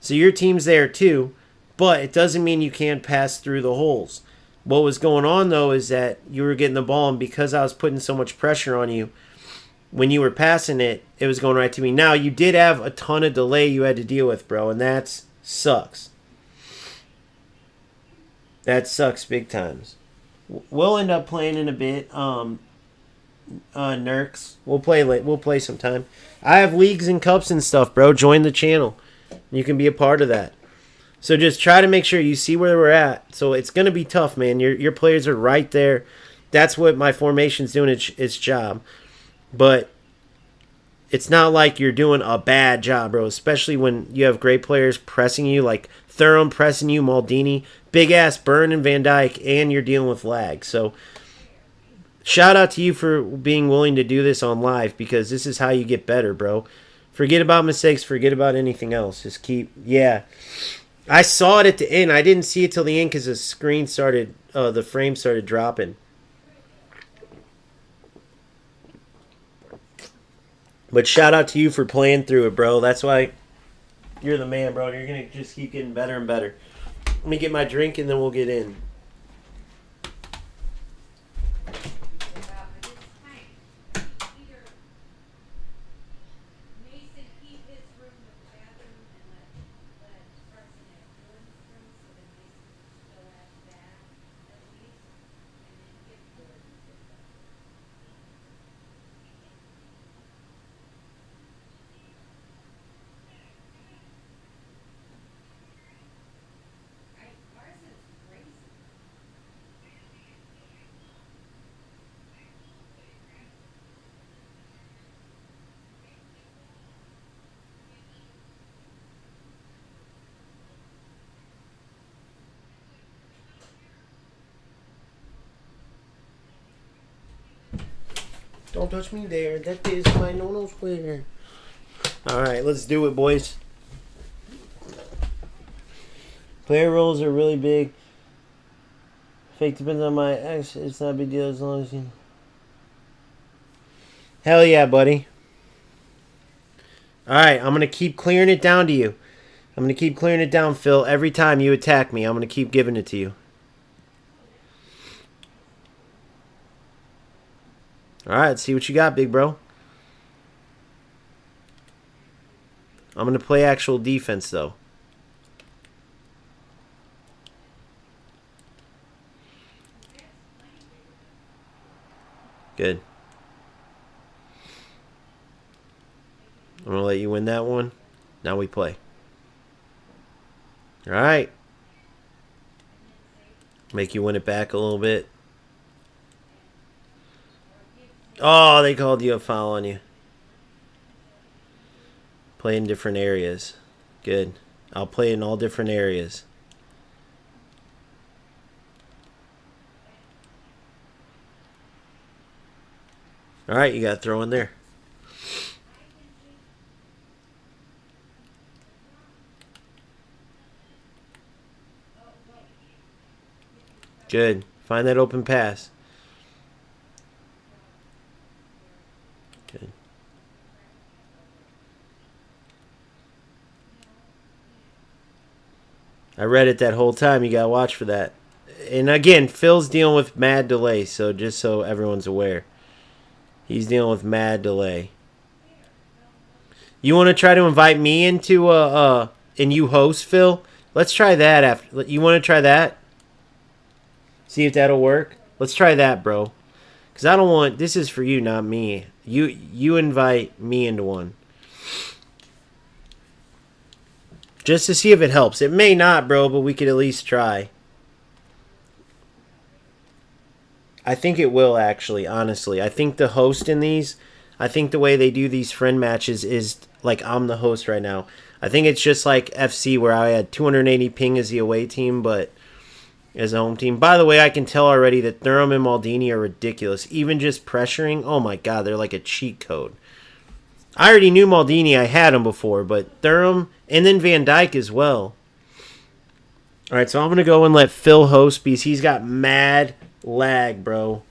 Speaker 1: So your team's there too, but it doesn't mean you can't pass through the holes. What was going on, though, is that you were getting the ball, and because I was putting so much pressure on you, when you were passing it, it was going right to me. Now, you did have a ton of delay you had to deal with, bro, and that sucks. That sucks big times. We'll end up playing in a bit. Nerks. We'll play late. We'll play sometime. I have leagues and cups and stuff, bro. Join the channel. You can be a part of that. So just try to make sure you see where we're at. So it's going to be tough, man. Your players are right there. That's what my formation's doing its job. But it's not like you're doing a bad job, bro. Especially when you have great players pressing you, like Thuram pressing you, Maldini, big-ass Burn and Van Dijk, and you're dealing with lag. So shout out to you for being willing to do this on live because this is how you get better, bro. Forget about mistakes. Forget about anything else. Just keep, yeah. I saw it at the end. I didn't see it till the end because the screen started, the frame started dropping. But shout out to you for playing through it, bro. That's why you're the man, bro. You're going to just keep getting better and better. Let me get my drink and then we'll get in. Don't touch me there. That is my no-no square. Alright, let's do it, boys. Player roles are really big. Fake depends on my ex. It's not a big deal as long as you... Hell yeah, buddy. Alright, I'm going to keep clearing it down to you. I'm going to keep clearing it down, Phil. Every time you attack me, I'm going to keep giving it to you. Alright, let's see what you got, big bro. I'm going to play actual defense, though. Good. I'm going to let you win that one. Now we play. Alright. Make you win it back a little bit. Oh, they called you a foul on you. Play in different areas. Good. I'll play in all different areas. Alright, you got to throw in there. Good. Find that open pass. Good. I read it that whole time. You got to watch for that. And again, Phil's dealing with mad delay, so just so everyone's aware. He's dealing with mad delay. You want to try to invite me into and you host, Phil? Let's try that after. You want to try that? See if that'll work. Let's try that, bro. Because I don't want... This is for you, not me. You invite me into one. Just to see if it helps. It may not, bro, but we could at least try. I think it will, actually, honestly. I think the host in these... I think the way they do these friend matches is like I'm the host right now. I think it's just like FC where I had 280 ping as the away team, but... as a home team. By the way, I can tell already that Thuram and Maldini are ridiculous. Even just pressuring, oh my god, they're like a cheat code. I already knew Maldini, I had him before, but Thuram and then Van Dijk as well. Alright, so I'm going to go and let Phil host because he's got mad lag, bro.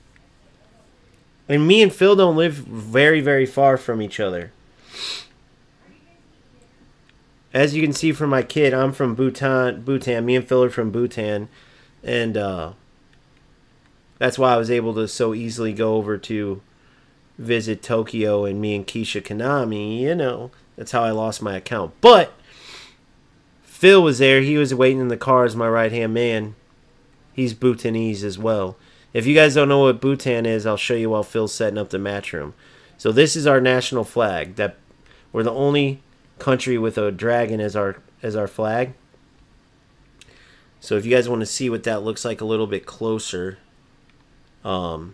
Speaker 1: And me and Phil don't live very, very far from each other. As you can see from my kid, I'm from Bhutan. Me and Phil are from Bhutan. And that's why I was able to so easily go over to visit Tokyo and me and Keisha Kanami, you know. That's how I lost my account. But Phil was there. He was waiting in the car as my right-hand man. He's Bhutanese as well. If you guys don't know what Bhutan is, I'll show you while Phil's setting up the match room. So this is our national flag. That we're the only country with a dragon as our flag. So if you guys want to see what that looks like a little bit closer, sorry,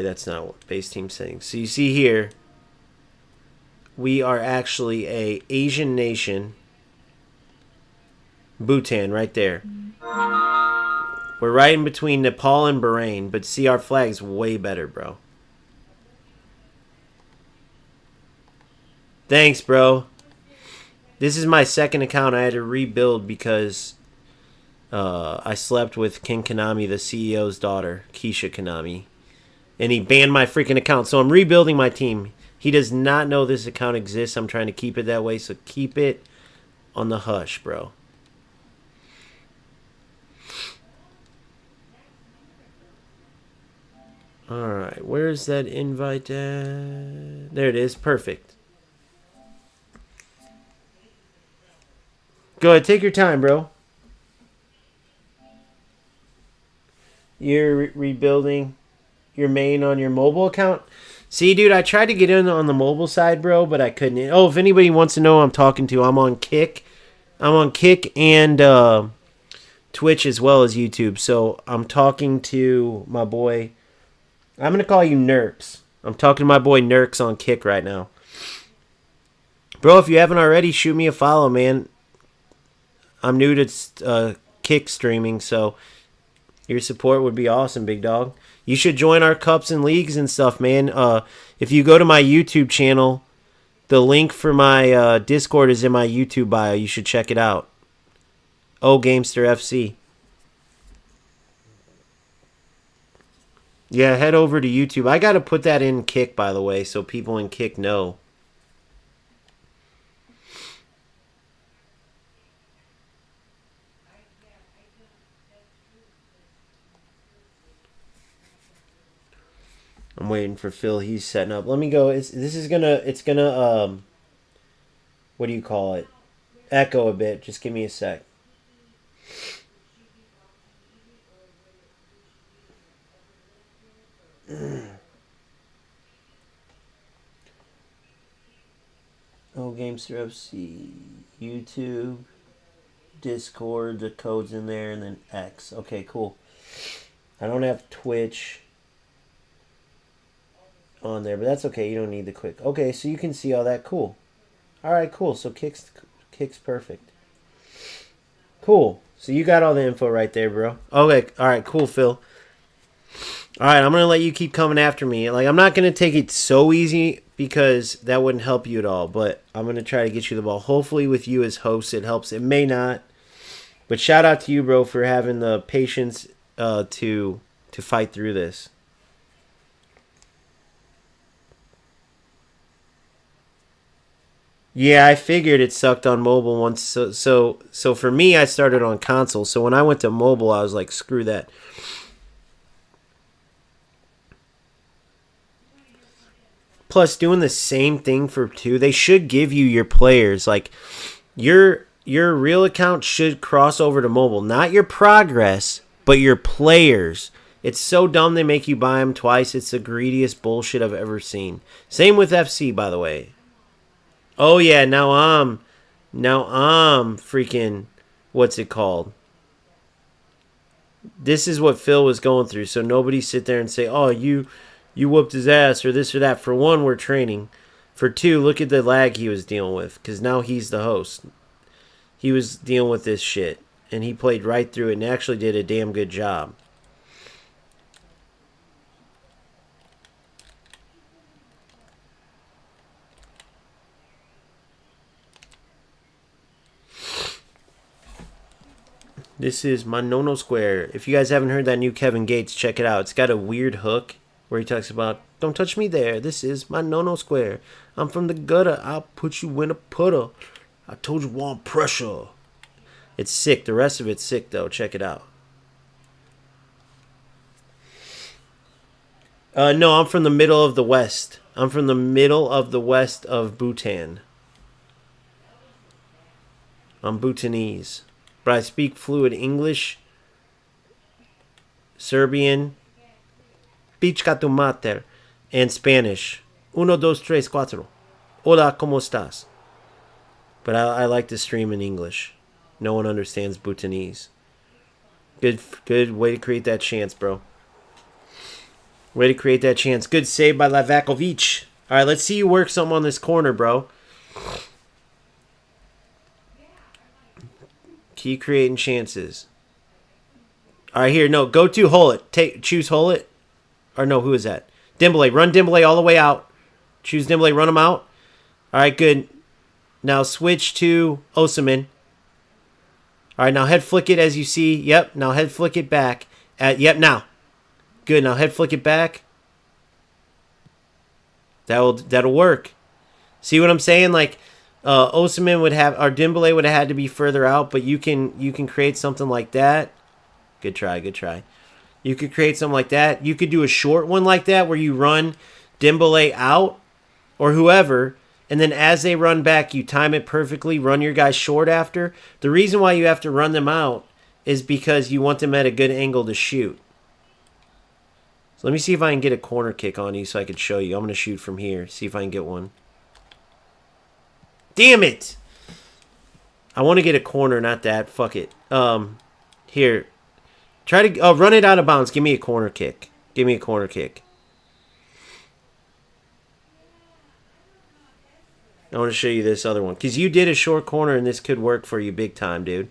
Speaker 1: that's not what base team settings. So you see here, we are actually a Asian nation. Bhutan, right there. We're right in between Nepal and Bahrain, but see, our flag's way better, bro. Thanks, bro. This is my second account I had to rebuild because I slept with King Konami, the CEO's daughter, Keisha Konami. And he banned my freaking account. So I'm rebuilding my team. He does not know this account exists. I'm trying to keep it that way. So keep it on the hush, bro. Alright, where's that invite at? There it is. Perfect. Go ahead, take your time, bro. You're rebuilding your main on your mobile account. See, dude, I tried to get in on the mobile side, bro, but I couldn't. Oh, if anybody wants to know who I'm talking to, I'm on Kick. I'm on Kick and Twitch as well as YouTube. So I'm talking to my boy. I'm going to call you Nurks. I'm talking to my boy Nurks on Kick right now. Bro, if you haven't already, shoot me a follow, man. I'm new to Kick streaming, so Your support would be awesome, big dog. You should join our cups and leagues and stuff, man. If you go to my YouTube channel, the link for my Discord is in my YouTube bio. You should check it out. Oh, Gamester FC. Yeah, head over to YouTube. I got to put that in Kick, by the way, so people in Kick know. I'm waiting for Phil. He's setting up. Let me go. It's gonna what do you call it? Echo a bit. Just give me a sec. Oh, Gamester FC, YouTube, Discord, the code's in there, and then X. Okay, cool. I don't have Twitch on there, but that's okay. You don't need the quick. Okay, so you can see all that. Cool. All right, cool. So Kick's perfect. Cool. So you got all the info right there, bro. Okay. All right. Cool, Phil. All right. I'm gonna let you keep coming after me. Like, I'm not gonna take it so easy because that wouldn't help you at all. But I'm gonna try to get you the ball. Hopefully, with you as host, it helps. It may not. But shout out to you, bro, for having the patience to fight through this. Yeah, I figured it sucked on mobile once. So for me, I started on console. So when I went to mobile, I was like, screw that. Plus, doing the same thing for two, they should give you your players. Like, your real account should cross over to mobile. Not your progress, but your players. It's so dumb they make you buy them twice. It's the greediest bullshit I've ever seen. Same with FC, by the way. Oh yeah, now I'm freaking, what's it called? This is what Phil was going through. So nobody sit there and say, "Oh, you whooped his ass," or this or that. For one, we're training. For two, look at the lag he was dealing with, because now he's the host. He was dealing with this shit, and he played right through it and actually did a damn good job. This is Manono Square. If you guys haven't heard that new Kevin Gates, check it out. It's got a weird hook where he talks about, "Don't touch me there. This is Manono Square. I'm from the gutter. I'll put you in a puddle. I told you want pressure." It's sick. The rest of it's sick, though. Check it out. No, I'm from the middle of the West. I'm from the middle of the West of Bhutan. I'm Bhutanese. But I speak fluid English, Serbian, Pichka tu mater, and Spanish. Uno, dos, tres, cuatro. Hola, ¿cómo estás? But I like to stream in English. No one understands Bhutanese. Good way to create that chance, bro. Way to create that chance. Good save by Lavakovic. All right, let's see you work something on this corner, bro. Keep creating chances. All right, here. No, go to Hullet. Choose Hullet. Or no, who is that? Dembele. Run Dembele all the way out. Choose Dembele. Run him out. All right, good. Now switch to Osimhen. All right, now head flick it as you see. Yep, now head flick it back. Yep, now. Good, now head flick it back. That'll work. See what I'm saying? Like, Osimhen would have, or Dembele would have had to be further out, but you can create something like that. Good try, good try. You could create something like that. You could do a short one like that where you run Dembele out or whoever, and then as they run back, you time it perfectly, run your guys short after. The reason why you have to run them out is because you want them at a good angle to shoot. So let me see if I can get a corner kick on you so I can show you. I'm going to shoot from here. See if I can get one. Damn it! I want to get a corner, not that. Fuck it. Here. Try to run it out of bounds. Give me a corner kick. Give me a corner kick. I want to show you this other one. Because you did a short corner and this could work for you big time, dude.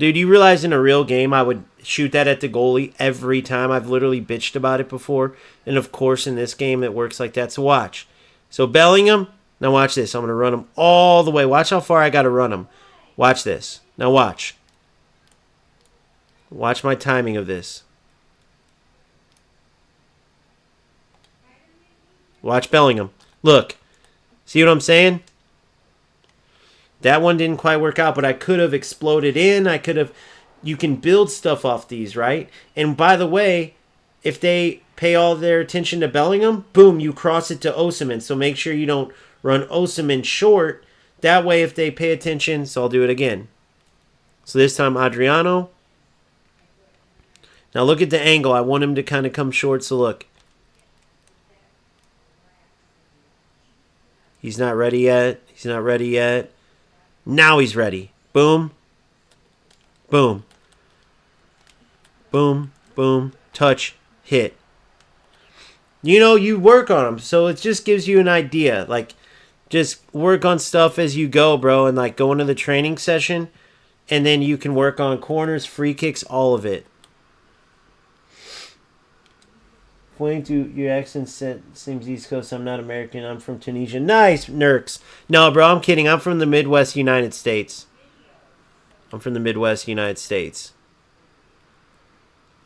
Speaker 1: Dude, you realize in a real game I would shoot that at the goalie every time. I've literally bitched about it before. And of course in this game it works like that. So watch. So Bellingham, now watch this. I'm going to run him all the way. Watch how far I got to run him. Watch this. Now watch. Watch my timing of this. Watch Bellingham. Look. See what I'm saying? That one didn't quite work out, but I could have exploded in. I could have... You can build stuff off these, right? And by the way, if they pay all their attention to Bellingham, boom, you cross it to Osimhen. So make sure you don't run Osimhen short. That way, if they pay attention, so I'll do it again. So this time, Adriano. Now look at the angle. I want him to kind of come short, so look. He's not ready yet. He's not ready yet. Now he's ready. Boom. Boom. Boom. Boom. Touch. Hit. You know, you work on them. So it just gives you an idea. Like, just work on stuff as you go, bro. And, like, go into the training session. And then you can work on corners, free kicks, all of it. Pointing to your accent seems East Coast. I'm not American. I'm from Tunisia. Nice, Nurks. No, bro, I'm kidding. I'm from the Midwest United States. I'm from the Midwest United States.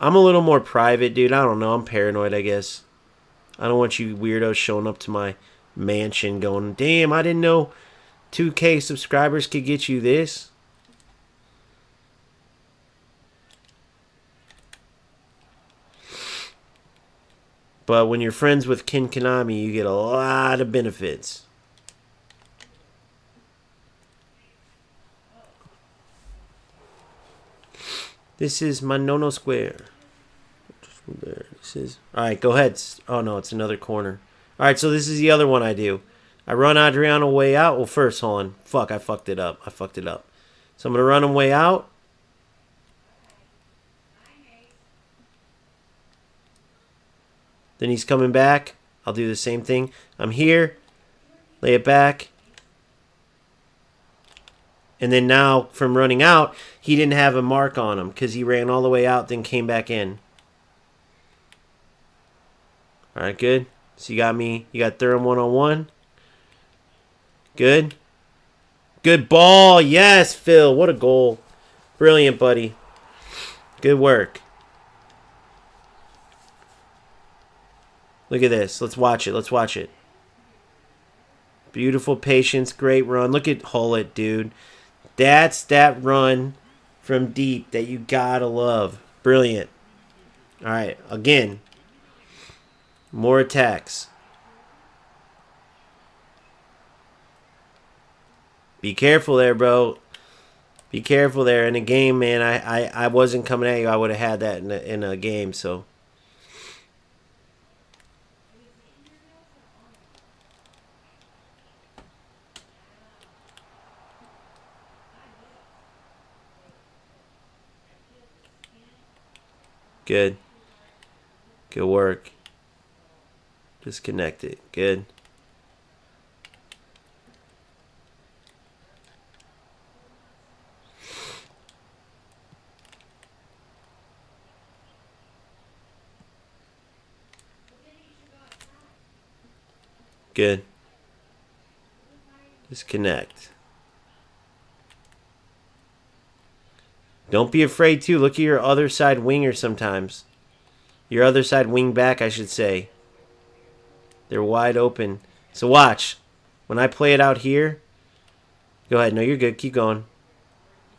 Speaker 1: I'm a little more private, dude. I don't know. I'm paranoid, I guess. I don't want you weirdos showing up to my mansion going, damn, I didn't know 2K subscribers could get you this. But when you're friends with Ken Konami, you get a lot of benefits. This is Manono Square. This is... Alright, go ahead. Oh, no, it's another corner. Alright, so this is the other one I do. I run Adriano way out. Well, first, hold on. Fuck, I fucked it up. So I'm going to run him way out. Then he's coming back. I'll do the same thing. I'm here. Lay it back. And then now, from running out, he didn't have a mark on him because he ran all the way out, then came back in. All right, good. So you got me. You got Thuram one-on-one. Good. Good ball. Yes, Phil. What a goal. Brilliant, buddy. Good work. Look at this. Let's watch it. Beautiful patience. Great run. Look at Hullet, dude. That's that run from deep that you gotta love. Brilliant. All right. Again. More attacks. Be careful there, bro. Be careful there. In a game, man, I wasn't coming at you. I would have had that in a game, so... Good. Good work. Just connect it. Good. Good. Just connect. Don't be afraid to. Look at your other side winger sometimes. Your other side wing back, I should say. They're wide open. So watch. When I play it out here. Go ahead. No, you're good. Keep going.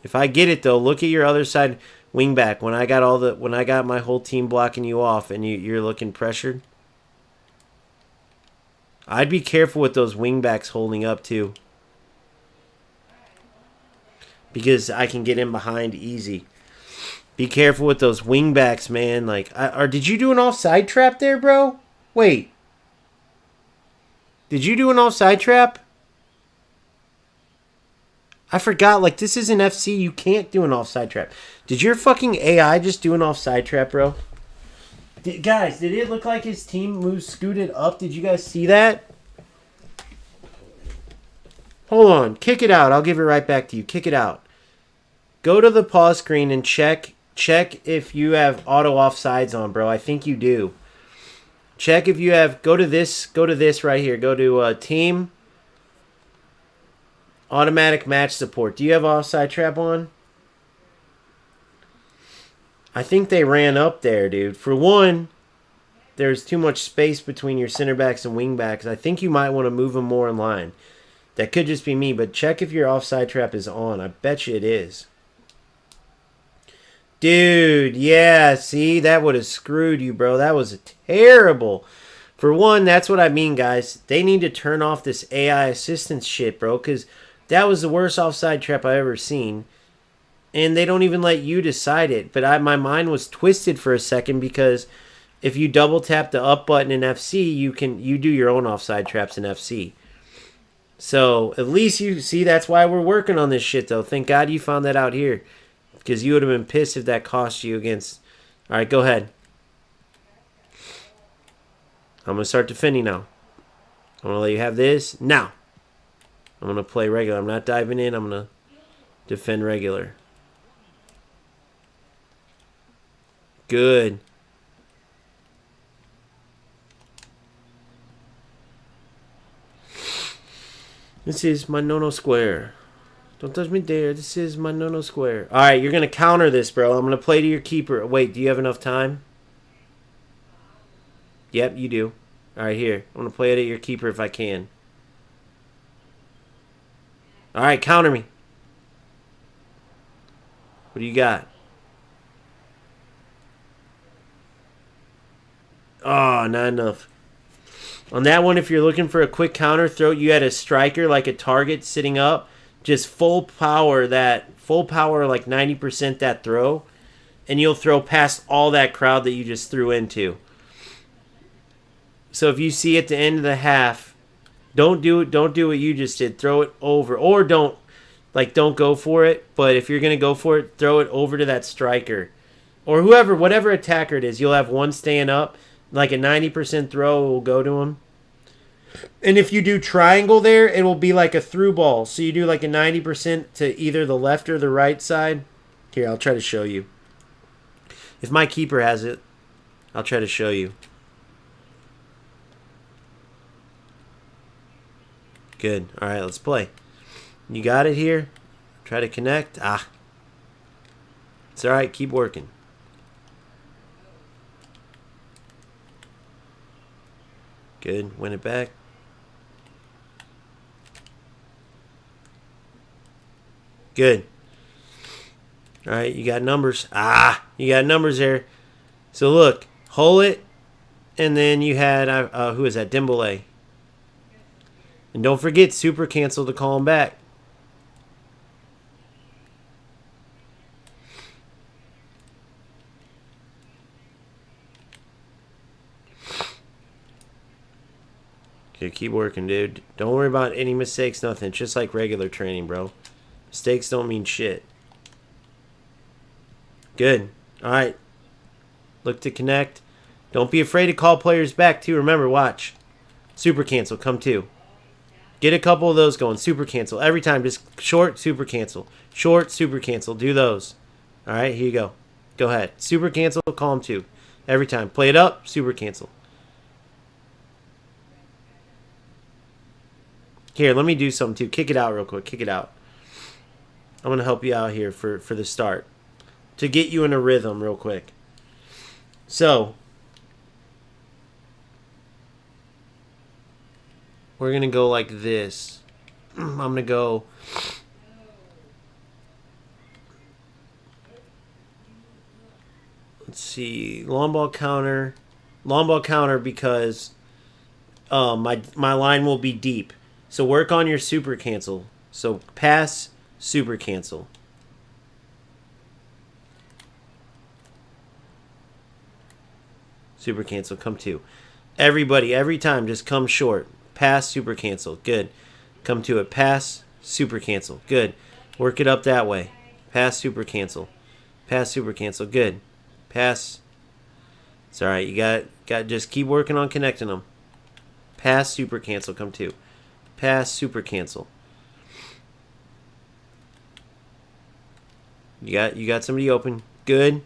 Speaker 1: If I get it though, look at your other side wing back. When I got my whole team blocking you off and you're looking pressured. I'd be careful with those wing backs holding up too. Because I can get in behind easy. Be careful with those wing backs, man. Like, did you do an offside trap there, bro? Wait. Did you do an offside trap? I forgot. Like, this is an FC. You can't do an offside trap. Did your fucking AI just do an offside trap, bro? Guys, did it look like his team scooted up? Did you guys see that? Hold on. Kick it out. I'll give it right back to you. Kick it out. Go to the pause screen and check if you have auto offsides on, bro. I think you do. Check if you have. Go to this right here. Go to team automatic match support. Do you have offside trap on? I think they ran up there, dude. For one, there's too much space between your center backs and wing backs. I think you might want to move them more in line. That could just be me, but check if your offside trap is on. I bet you it is. Dude, yeah, see? That would have screwed you, bro. That was terrible. For one, that's what I mean, guys. They need to turn off this AI assistance shit, bro, because that was the worst offside trap I've ever seen. And they don't even let you decide it. But my mind was twisted for a second because if you double tap the up button in FC, you do your own offside traps in FC. So at least you see that's why we're working on this shit though. Thank God you found that out here. Because you would have been pissed if that cost you against. Alright, go ahead. I'm gonna start defending now. I'm gonna let you have this. Now. I'm gonna play regular. I'm not diving in, I'm gonna defend regular. Good. This is my no-no square. Don't touch me there. This is my no-no square. Alright, you're going to counter this, bro. I'm going to play to your keeper. Wait, do you have enough time? Yep, you do. Alright, here. I'm going to play it at your keeper if I can. Alright, counter me. What do you got? Oh, not enough. On that one, if you're looking for a quick counter throw, you had a striker like a target sitting up, just full power like 90% that throw, and you'll throw past all that crowd that you just threw into. So if you see at the end of the half, don't do what you just did. Throw it over, or don't go for it. But if you're gonna go for it, throw it over to that striker, or whatever attacker it is. You'll have one staying up. Like a 90% throw will go to him. And if you do triangle there, it will be like a through ball. So you do like a 90% to either the left or the right side. Here, I'll try to show you. If my keeper has it, I'll try to show you. Good. All right, let's play. You got it here. Try to connect. It's all right. Keep working. Good. Win it back. Good. All right, you got numbers. You got numbers there. So look, hold it, and then you had who is that? Dembele. And don't forget super cancel to call him back. Okay, keep working, dude. Don't worry about any mistakes, nothing. It's just like regular training, bro. Mistakes don't mean shit. Good. All right. Look to connect. Don't be afraid to call players back, too. Remember, watch. Super cancel. Come to. Get a couple of those going. Super cancel. Every time, just short, super cancel. Short, super cancel. Do those. All right, here you go. Go ahead. Super cancel, call them too. Every time. Play it up, super cancel. Here, let me do something too. Kick it out real quick. Kick it out. I'm going to help you out here for the start. To get you in a rhythm real quick. So, we're going to go like this. I'm going to go... Let's see. Long ball counter. Long ball counter because my line will be deep. So work on your super cancel. So pass, super cancel. Super cancel, come to. Everybody, every time, just come short. Pass, super cancel. Good. Come to it. Pass, super cancel. Good. Work it up that way. Pass, super cancel. Pass, super cancel. Good. Pass. It's all right. You got. Just keep working on connecting them. Pass, super cancel. Come to. Pass, super cancel. You got somebody open. Good.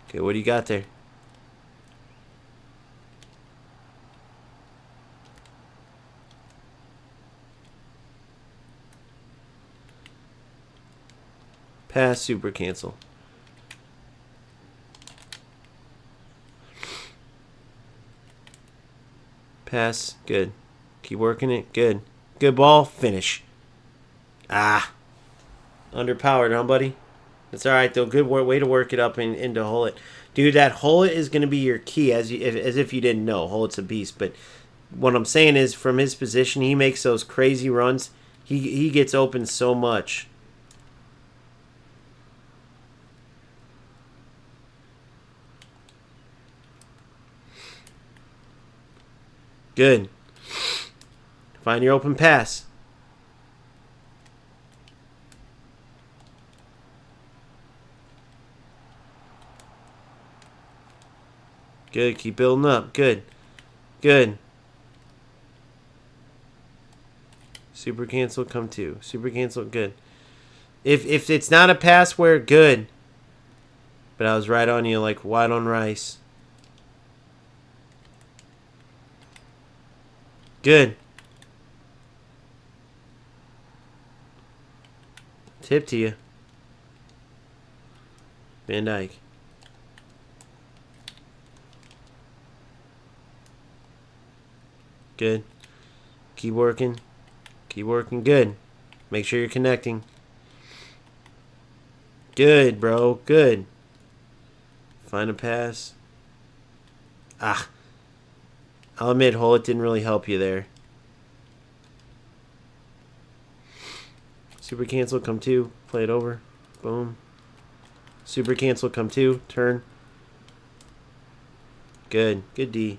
Speaker 1: Okay, what do you got there? Pass, super cancel. Pass, good. Keep working it, good. Good ball, finish. Ah. Underpowered, huh, buddy? That's alright, though. Good way to work it up and to hold it. Dude, that hold it is going to be your key, as if you didn't know. Hold it's a beast. But what I'm saying is, from his position, he makes those crazy runs. He gets open so much. Good. Find your open pass. Good. Keep building up. Good. Good. Super cancel, come to. Super cancel, good. If it's not a pass where, good. But I was right on you like white on rice. Good. Tip to you. Van Dyke. Good. Keep working. Keep working. Good. Make sure you're connecting. Good, bro. Good. Find a pass. Ah. I'll admit, Hullet didn't really help you there. Super cancel, come to. Play it over. Boom. Super cancel, come to. Turn. Good. Good D.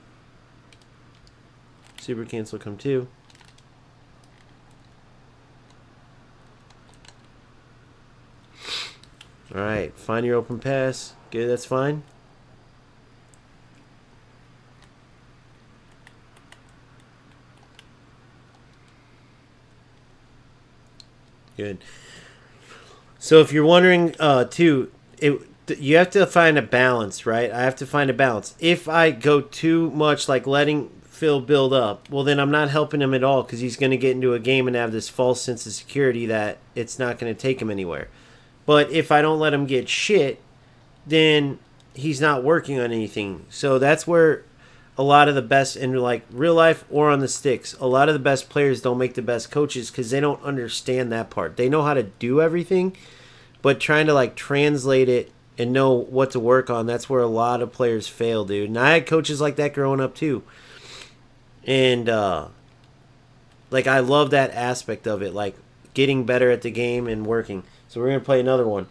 Speaker 1: Super cancel, come to. Alright, find your open pass. Good, that's fine. Good. So if you're wondering, too, you have to find a balance, right? I have to find a balance. If I go too much like letting Phil build up, well, then I'm not helping him at all because he's going to get into a game and have this false sense of security that it's not going to take him anywhere. But if I don't let him get shit, then he's not working on anything. So that's where a lot of the best in like real life or on the sticks, a lot of the best players don't make the best coaches because they don't understand that part. They know how to do everything, but trying to like translate it and know what to work on, that's where a lot of players fail, dude. And I had coaches like that growing up too. And like I love that aspect of it, like getting better at the game and working. So we're gonna play another one.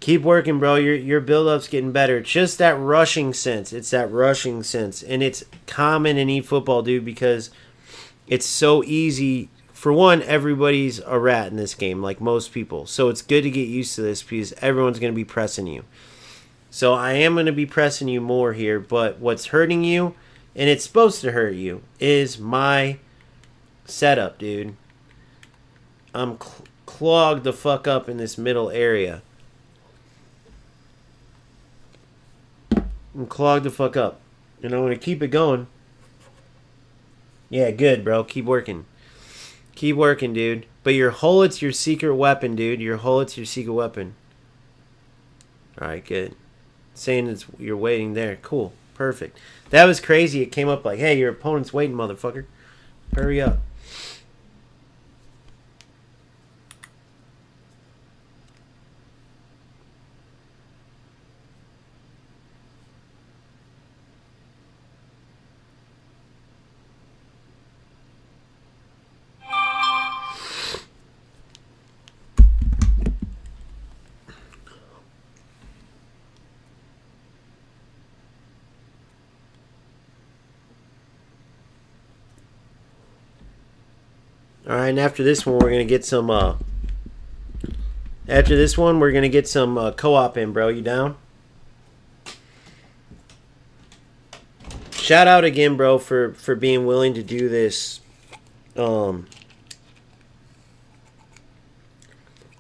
Speaker 1: Keep working, bro. Your build-up's getting better. It's just that rushing sense. It's that rushing sense. And it's common in eFootball, dude, because it's so easy. For one, everybody's a rat in this game, like most people. So it's good to get used to this because everyone's going to be pressing you. So I am going to be pressing you more here, but what's hurting you, and it's supposed to hurt you, is my setup, dude. I'm clogged the fuck up in this middle area. I'm clogged the fuck up. And I want to keep it going. Yeah, good, bro. Keep working. Keep working, dude. But your Hullet's your secret weapon, dude. Your Hullet's your secret weapon. Alright, good. Saying it's you're waiting there. Cool. Perfect. That was crazy. It came up like, hey, your opponent's waiting, motherfucker. Hurry up. Alright, and after this one, we're going to get some, co-op in, bro. You down? Shout out again, bro, for being willing to do this um,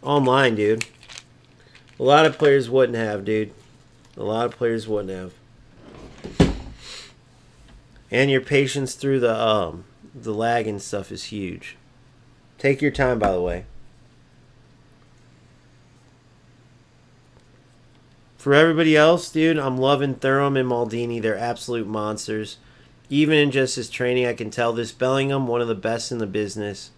Speaker 1: online, dude. A lot of players wouldn't have, dude. A lot of players wouldn't have. And your patience through the lag and stuff is huge. Take your time, by the way. For everybody else, dude, I'm loving Thuram and Maldini. They're absolute monsters. Even in just his training, I can tell this Bellingham, one of the best in the business.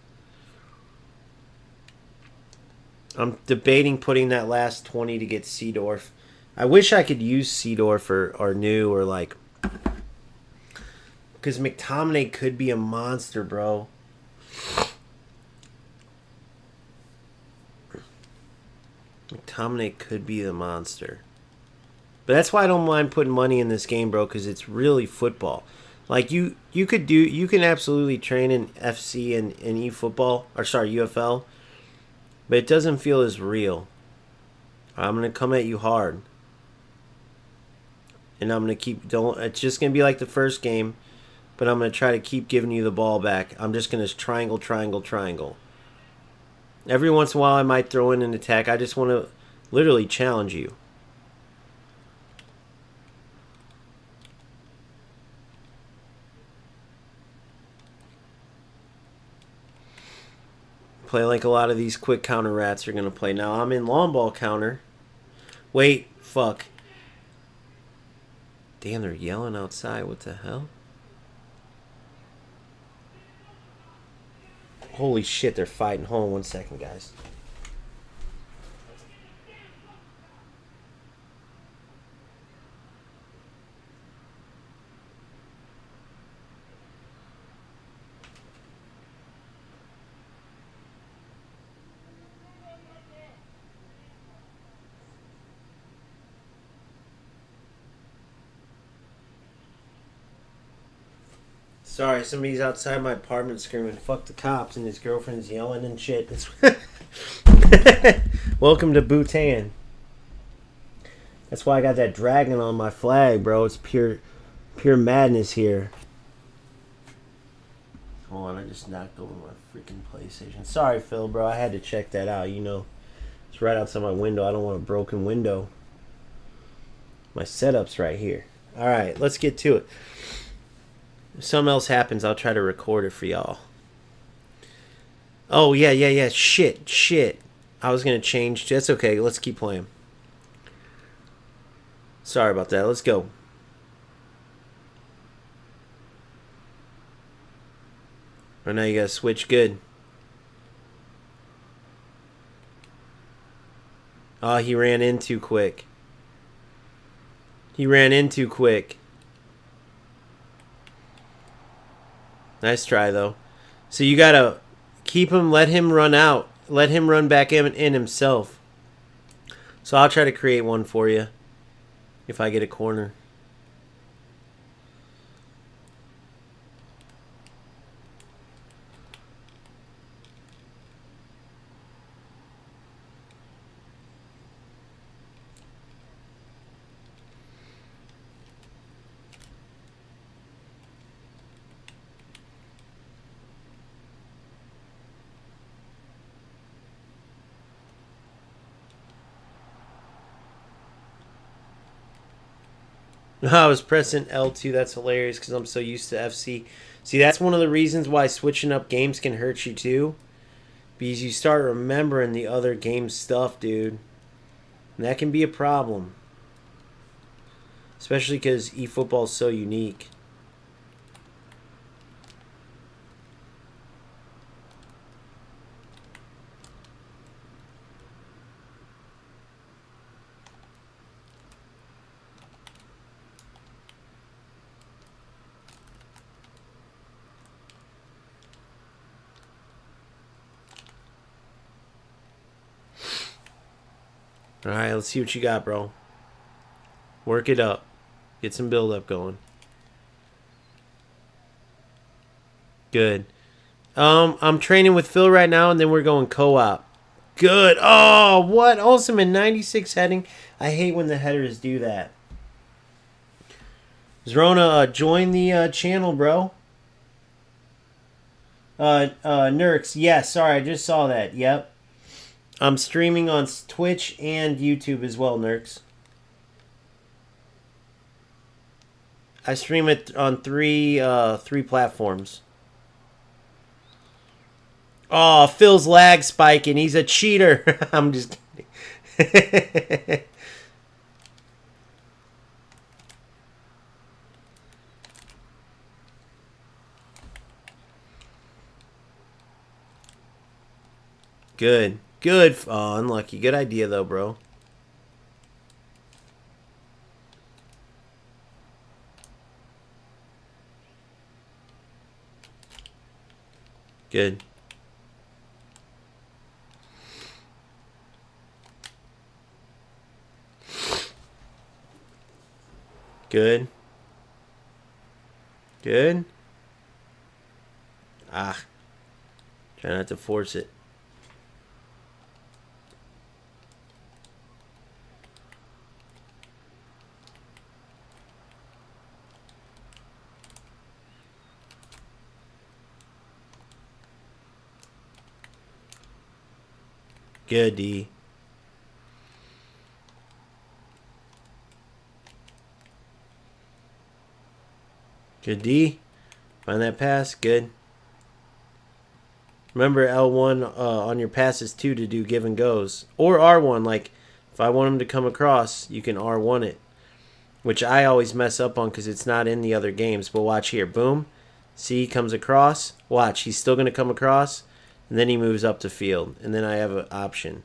Speaker 1: I'm debating putting that last 20 to get Seedorf. I wish I could use Seedorf or new or like... Because McTominay could be a monster, bro. McTominay could be the monster. But that's why I don't mind putting money in this game, bro, because it's really football. Like, you can absolutely train in FC and eFootball, or sorry, UFL, but it doesn't feel as real. I'm going to come at you hard. And I'm going to it's just going to be like the first game, but I'm going to try to keep giving you the ball back. I'm just going to triangle, triangle, triangle. Every once in a while I might throw in an attack. I just want to literally challenge you. Play like a lot of these quick counter rats are going to play. Now, I'm in long ball counter. Wait, fuck. Damn, they're yelling outside. What the hell? Holy shit, they're fighting. Hold on 1 second, guys. Sorry, somebody's outside my apartment screaming, fuck the cops, and his girlfriend's yelling and shit. Welcome to Bhutan. That's why I got that dragon on my flag, bro. It's pure madness here. Hold on, I just knocked over my freaking PlayStation. Sorry, Phil, bro. I had to check that out. You know, it's right outside my window. I don't want a broken window. My setup's right here. All right, let's get to it. If something else happens, I'll try to record it for y'all. Oh, yeah. Shit. I was going to change. That's okay. Let's keep playing. Sorry about that. Let's go. Right now you got to switch. Good. Oh, he ran in too quick. Nice try, though. So you got to keep him, let him run out. Let him run back in himself. So I'll try to create one for you if I get a corner. I was pressing L2. That's hilarious because I'm so used to FC. See, that's one of the reasons why switching up games can hurt you too. Because you start remembering the other game stuff, dude. And that can be a problem. Especially because eFootball is so unique. Alright, let's see what you got, bro. Work it up. Get some build up going. Good. I'm training with Phil right now, and then we're going co-op. Good. Oh, what? Awesome in 96 heading. I hate when the headers do that. Zrona, join the channel, bro. Nurks, yes, sorry, I just saw that. Yep. I'm streaming on Twitch and YouTube as well, Nurks. I stream it on three platforms. Oh, Phil's lag spiking. He's a cheater. I'm just kidding. Good. Good. Oh, unlucky. Good idea, though, bro. Good. Good. Good. Ah. Try not to force it. Good, D. Good, D. Find that pass. Good. Remember L1 on your passes too to do give and goes. Or R1, like if I want him to come across, you can R1 it. Which I always mess up on because it's not in the other games. But watch here. Boom. See, he comes across. Watch, he's still going to come across. And then he moves up the field. And then I have an option.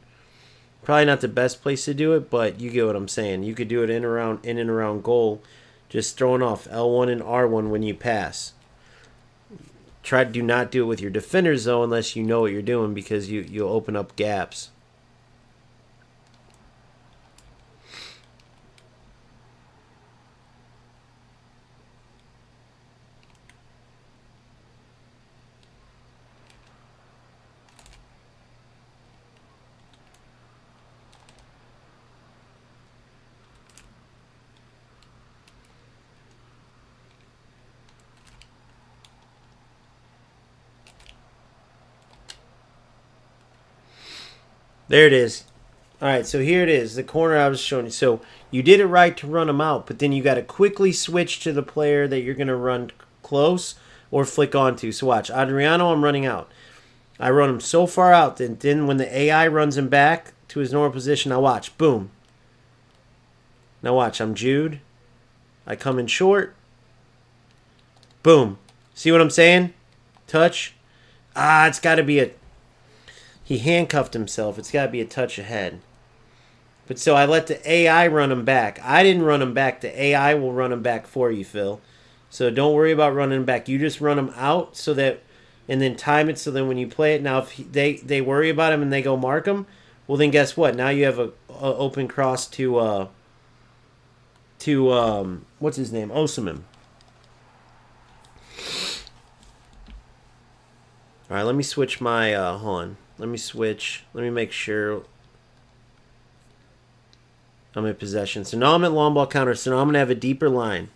Speaker 1: Probably not the best place to do it, but you get what I'm saying. You could do it in and around goal. Just throwing off L1 and R1 when you pass. Do not do it with your defenders though, unless you know what you're doing, because you'll open up gaps. There it is. All right, so here it is, the corner I was showing you. So you did it right to run them out, but then you got to quickly switch to the player that you're going to run close or flick onto. So watch, Adriano, I'm running out. I run him so far out that then when the AI runs him back to his normal position, now watch, boom. Now watch, I'm Jude. I come in short. Boom. See what I'm saying? Touch. Ah, it's got to be a... He handcuffed himself. It's got to be a touch ahead. But so I let the AI run him back. I didn't run him back. The AI will run him back for you, Phil. So don't worry about running him back. You just run him out so that, and then time it so then when you play it. Now, if they worry about him and they go mark him, well then guess what? Now you have a open cross to what's his name? Osimhen. All right, let me switch my hold on. Let me switch. Let me make sure I'm in possession. So now I'm at long ball counter. So now I'm going to have a deeper line.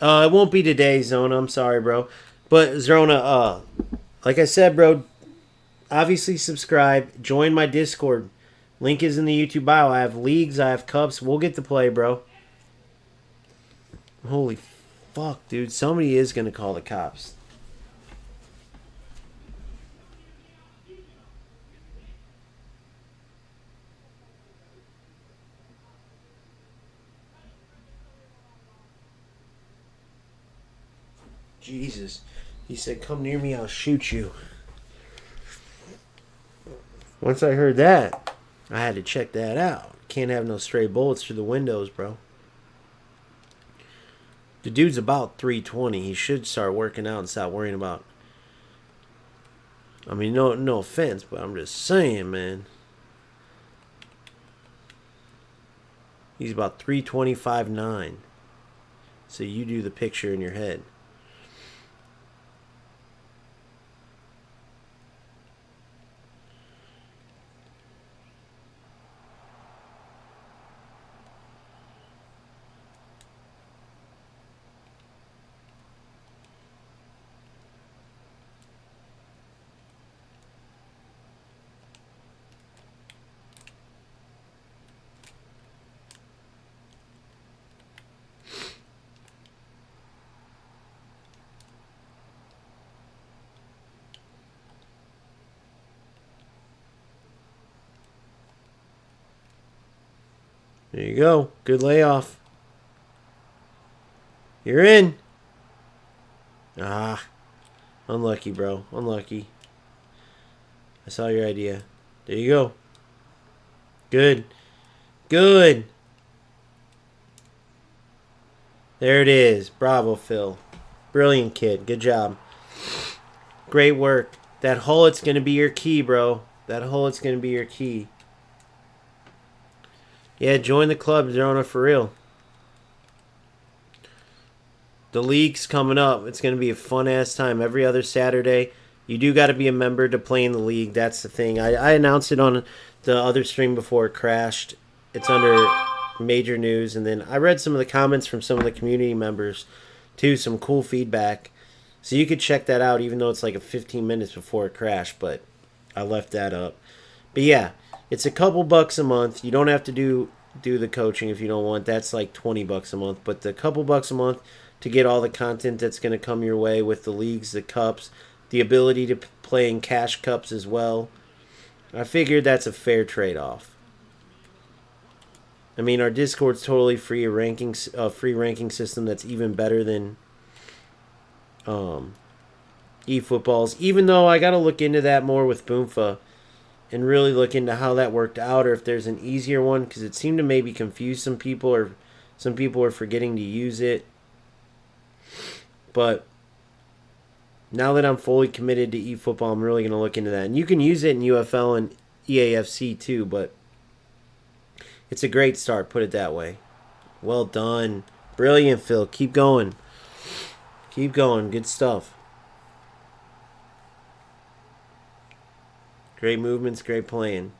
Speaker 1: It won't be today, Zona. I'm sorry, bro. But Zona, like I said, bro, obviously subscribe. Join my Discord. Link is in the YouTube bio. I have leagues. I have cups. We'll get to play, bro. Holy fuck, dude. Somebody is going to call the cops. Jesus. He said, come near me, I'll shoot you. Once I heard that, I had to check that out. Can't have no stray bullets through the windows, bro. The dude's about 320. He should start working out and stop worrying about... I mean, no offense, but I'm just saying, man. He's about 325.9. So you do the picture in your head. There you go. Good layoff. You're in. Ah. Unlucky, bro. Unlucky. I saw your idea. There you go. Good. Good. There it is. Bravo, Phil. Brilliant kid. Good job. Great work. That hullet's going to be your key, bro. That hullet's going to be your key. Yeah, join the club, Zerona, for real. The league's coming up. It's going to be a fun-ass time every other Saturday. You do got to be a member to play in the league. That's the thing. I announced it on the other stream before it crashed. It's under major news. And then I read some of the comments from some of the community members, too. Some cool feedback. So you could check that out, even though it's like a 15 minutes before it crashed. But I left that up. But yeah, it's a couple bucks a month. You don't have to do the coaching if you don't want. That's like 20 bucks a month. But the couple bucks a month to get all the content that's going to come your way with the leagues, the cups, the ability to play in cash cups as well. I figured that's a fair trade-off. I mean, our Discord's totally free, a free ranking system that's even better than eFootball's. Even though I got to look into that more with Boomfa and really look into how that worked out, or if there's an easier one, because it seemed to maybe confuse some people, or some people are forgetting to use it. But now that I'm fully committed to eFootball, I'm really going to look into that. And you can use it in UFL and EAFC too, but it's a great start, put it that way. Well done. Brilliant, Phil. Keep going. Keep going. Good stuff. Great movements, great playing.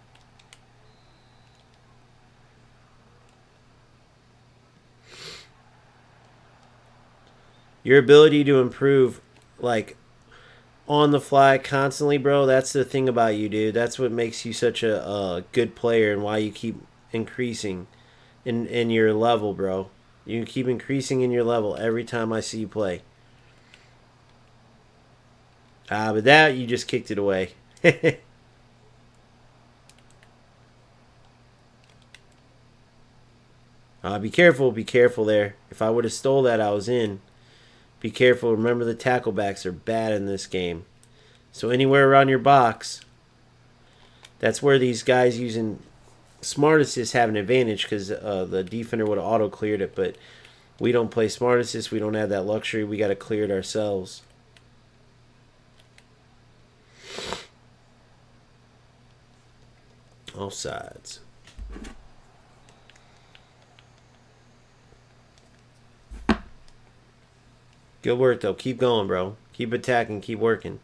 Speaker 1: Your ability to improve, like, on the fly constantly, bro, that's the thing about you, dude. That's what makes you such a good player and why you keep increasing in your level, bro. You keep increasing in your level every time I see you play. But that, you just kicked it away. Be careful there. If I would have stole that, I was in. Be careful. Remember, the tacklebacks are bad in this game. So anywhere around your box, that's where these guys using Smart Assist have an advantage, because the defender would have auto-cleared it, but we don't play Smart Assist. We don't have that luxury. We got to clear it ourselves. Offsides. Good work, though. Keep going, bro. Keep attacking. Keep working.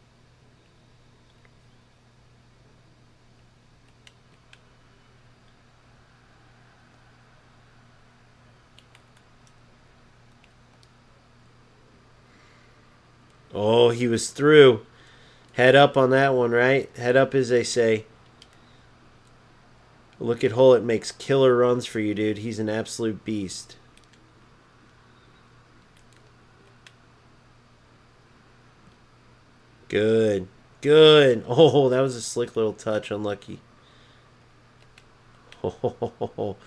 Speaker 1: Oh, he was through. Head up on that one, right? Head up, as they say. Look at Hullet. Makes killer runs for you, dude. He's an absolute beast. Good. Good. Oh, that was a slick little touch. Unlucky. Oh,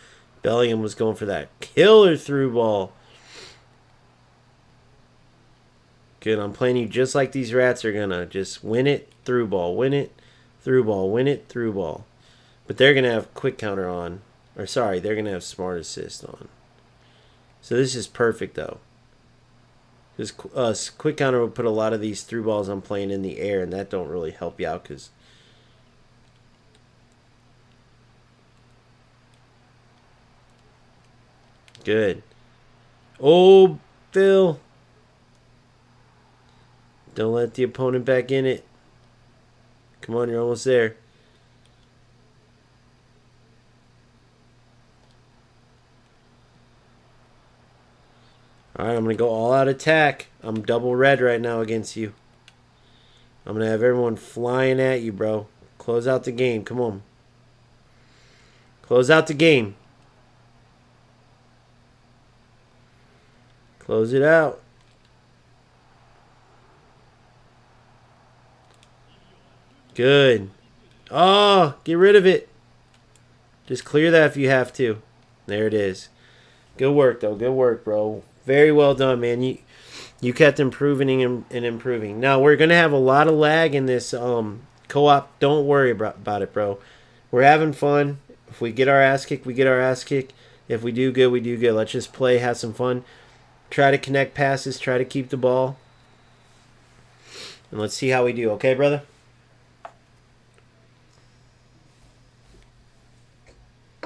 Speaker 1: Bellingham was going for that killer through ball. Good. I'm playing you just like these rats are going to. Just win it, through ball. Win it, through ball. Win it, through ball. But they're going to have quick counter on. Or sorry, they're going to have Smart Assist on. So this is perfect, though. Because quick counter would put a lot of these through balls I'm playing in the air, and that don't really help you out. Because good. Oh, Phil. Don't let the opponent back in it. Come on, you're almost there. Alright, I'm going to go all out attack. I'm double red right now against you. I'm going to have everyone flying at you, bro. Close out the game. Come on. Close out the game. Close it out. Good. Oh, get rid of it. Just clear that if you have to. There it is. Good work, though. Good work, bro. Very well done, man. You kept improving and improving. Now, we're going to have a lot of lag in this co-op. Don't worry about it, bro. We're having fun. If we get our ass kicked, we get our ass kicked. If we do good, we do good. Let's just play, have some fun. Try to connect passes. Try to keep the ball. And let's see how we do. Okay, brother?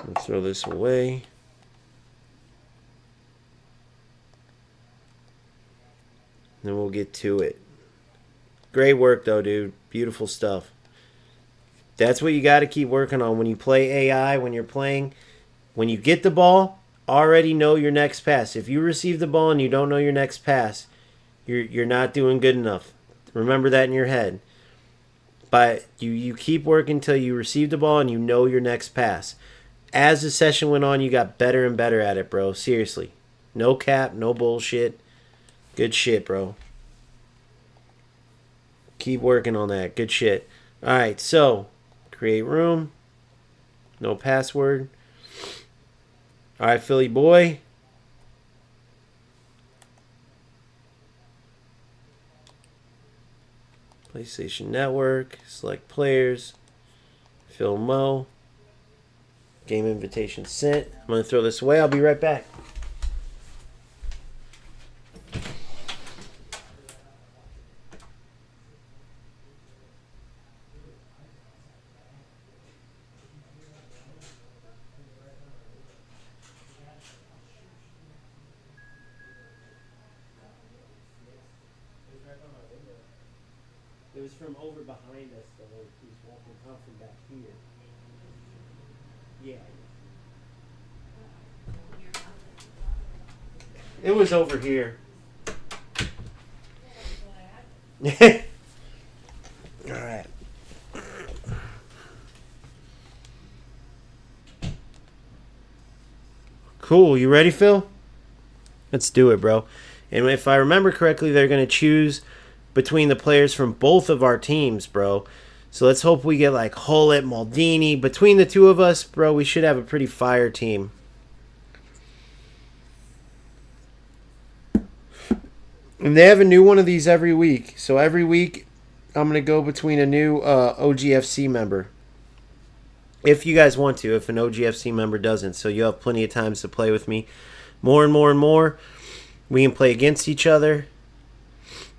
Speaker 1: Let's throw this away. Then we'll get to it. Great work, though, dude. Beautiful stuff. That's what you got to keep working on when you play AI, when you're playing. When you get the ball, already know your next pass. If you receive the ball and you don't know your next pass, you're not doing good enough. Remember that in your head. But you keep working until you receive the ball and you know your next pass. As the session went on, you got better and better at it, bro. Seriously. No cap, no bullshit. Good shit, bro. Keep working on that. Good shit. All right, so create room. No password. All right, Philly boy. PlayStation Network. Select players. Phil Mo. Game invitation sent. I'm going to throw this away. I'll be right back. It was from over behind us, though. He's walking out from back here. Yeah. It was over here. All right. Cool. You ready, Phil? Let's do it, bro. And if I remember correctly, they're going to choose between the players from both of our teams, bro. So let's hope we get like Hullet, Maldini. Between the two of us, bro, we should have a pretty fire team. And they have a new one of these every week. So every week, I'm going to go between a new OGFC member. If you guys want to, if an OGFC member doesn't. So you'll have plenty of times to play with me. More and more and more. We can play against each other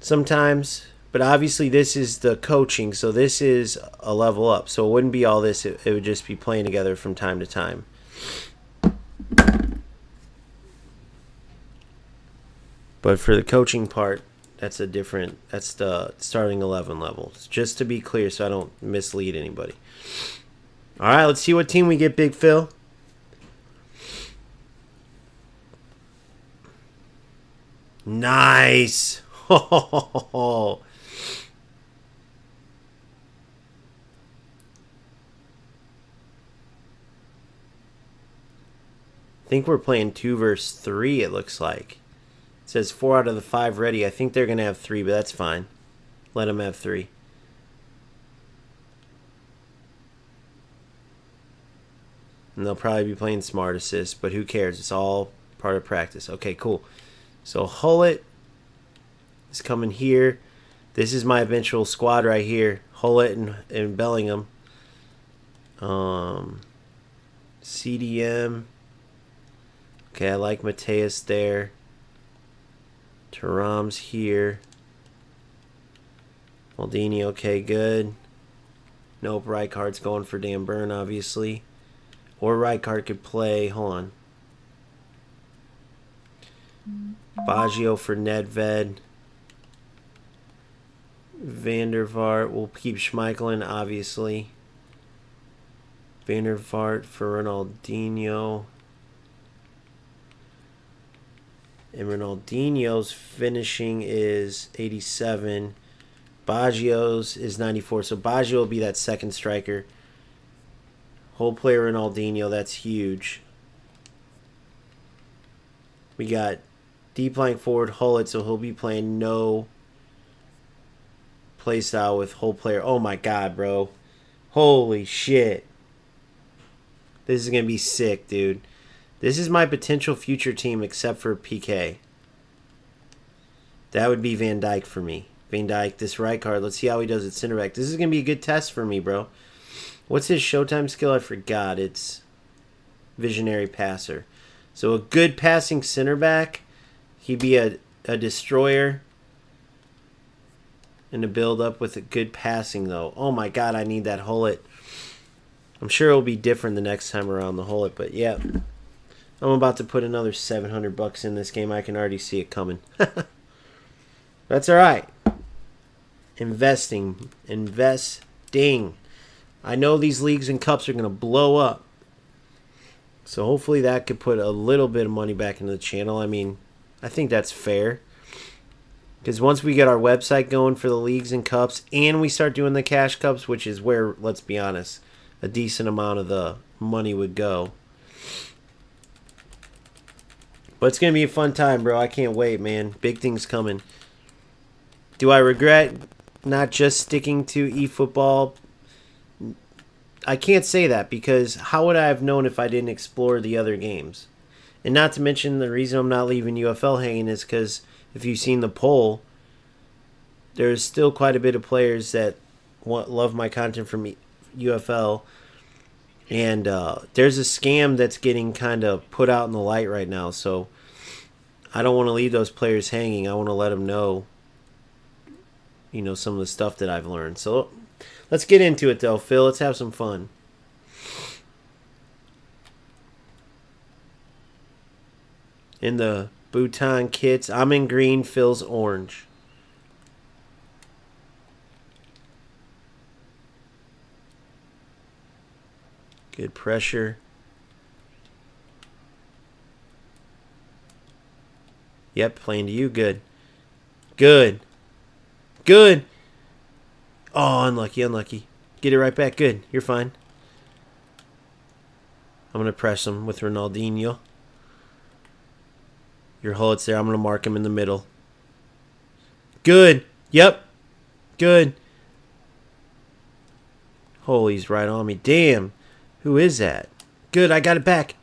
Speaker 1: sometimes. But obviously this is the coaching. So this is a level up. So it wouldn't be all this. It would just be playing together from time to time. But for the coaching part, that's the starting 11 level. Just to be clear so I don't mislead anybody. All right, let's see what team we get, Big Phil. Nice. I think we're playing 2 versus 3, it looks like. It says 4 out of the 5 ready. I think they're going to have 3, but that's fine. Let them have 3. And they'll probably be playing smart assist, but who cares? It's all part of practice. Okay, cool. So Hullet is coming here. This is my eventual squad right here. Hullet and Bellingham. CDM. Okay, I like Mateus there. Thuram's here. Maldini, okay, good. Nope, Rijkaard's going for Dan Burn, obviously. Or Rijkaard could play. Hold on. Baggio for Nedved. Van der Vaart. We'll keep Schmeichel in, obviously. Van der Vaart for Ronaldinho. And Ronaldinho's finishing is 87. Baggio's is 94. So Baggio will be that second striker. Whole player Ronaldinho, that's huge. We got deep line forward Hullet, so he'll be playing no play style with whole player. Oh my god, bro. Holy shit. This is going to be sick, dude. This is my potential future team except for PK. That would be Van Dijk for me. Van Dijk, this right card. Let's see how he does at center back. This is going to be a good test for me, bro. What's his Showtime skill? I forgot. It's visionary passer. So a good passing center back. He'd be a destroyer. And to build up with a good passing, though. Oh, my God, I need that Hullet. I'm sure it'll be different the next time around the Hullet. But, yeah. I'm about to put another $700 in this game. I can already see it coming. That's all right. Investing. I know these leagues and cups are going to blow up. So hopefully that could put a little bit of money back into the channel. I mean, I think that's fair. Because once we get our website going for the leagues and cups and we start doing the cash cups, which is where, let's be honest, a decent amount of the money would go. But it's going to be a fun time, bro. I can't wait, man. Big things coming. Do I regret not just sticking to eFootball? I can't say that because how would I have known if I didn't explore the other games? And not to mention the reason I'm not leaving UFL hanging is because if you've seen the poll, there's still quite a bit of players that love my content from UFL. And there's a scam that's getting kind of put out in the light right now. So I don't want to leave those players hanging. I want to let them know, you know, some of the stuff that I've learned. So let's get into it, though, Phil. Let's have some fun. In the Bhutan kits, I'm in green, Phil's orange. Good pressure. Yep, playing to you. Good. Good. Good. Oh, unlucky. Get it right back. Good. You're fine. I'm going to press him with Ronaldinho. Your Hullet's there. I'm going to mark him in the middle. Good. Yep. Good. Oh, he's right on me. Damn. Who is that? Good. I got it back.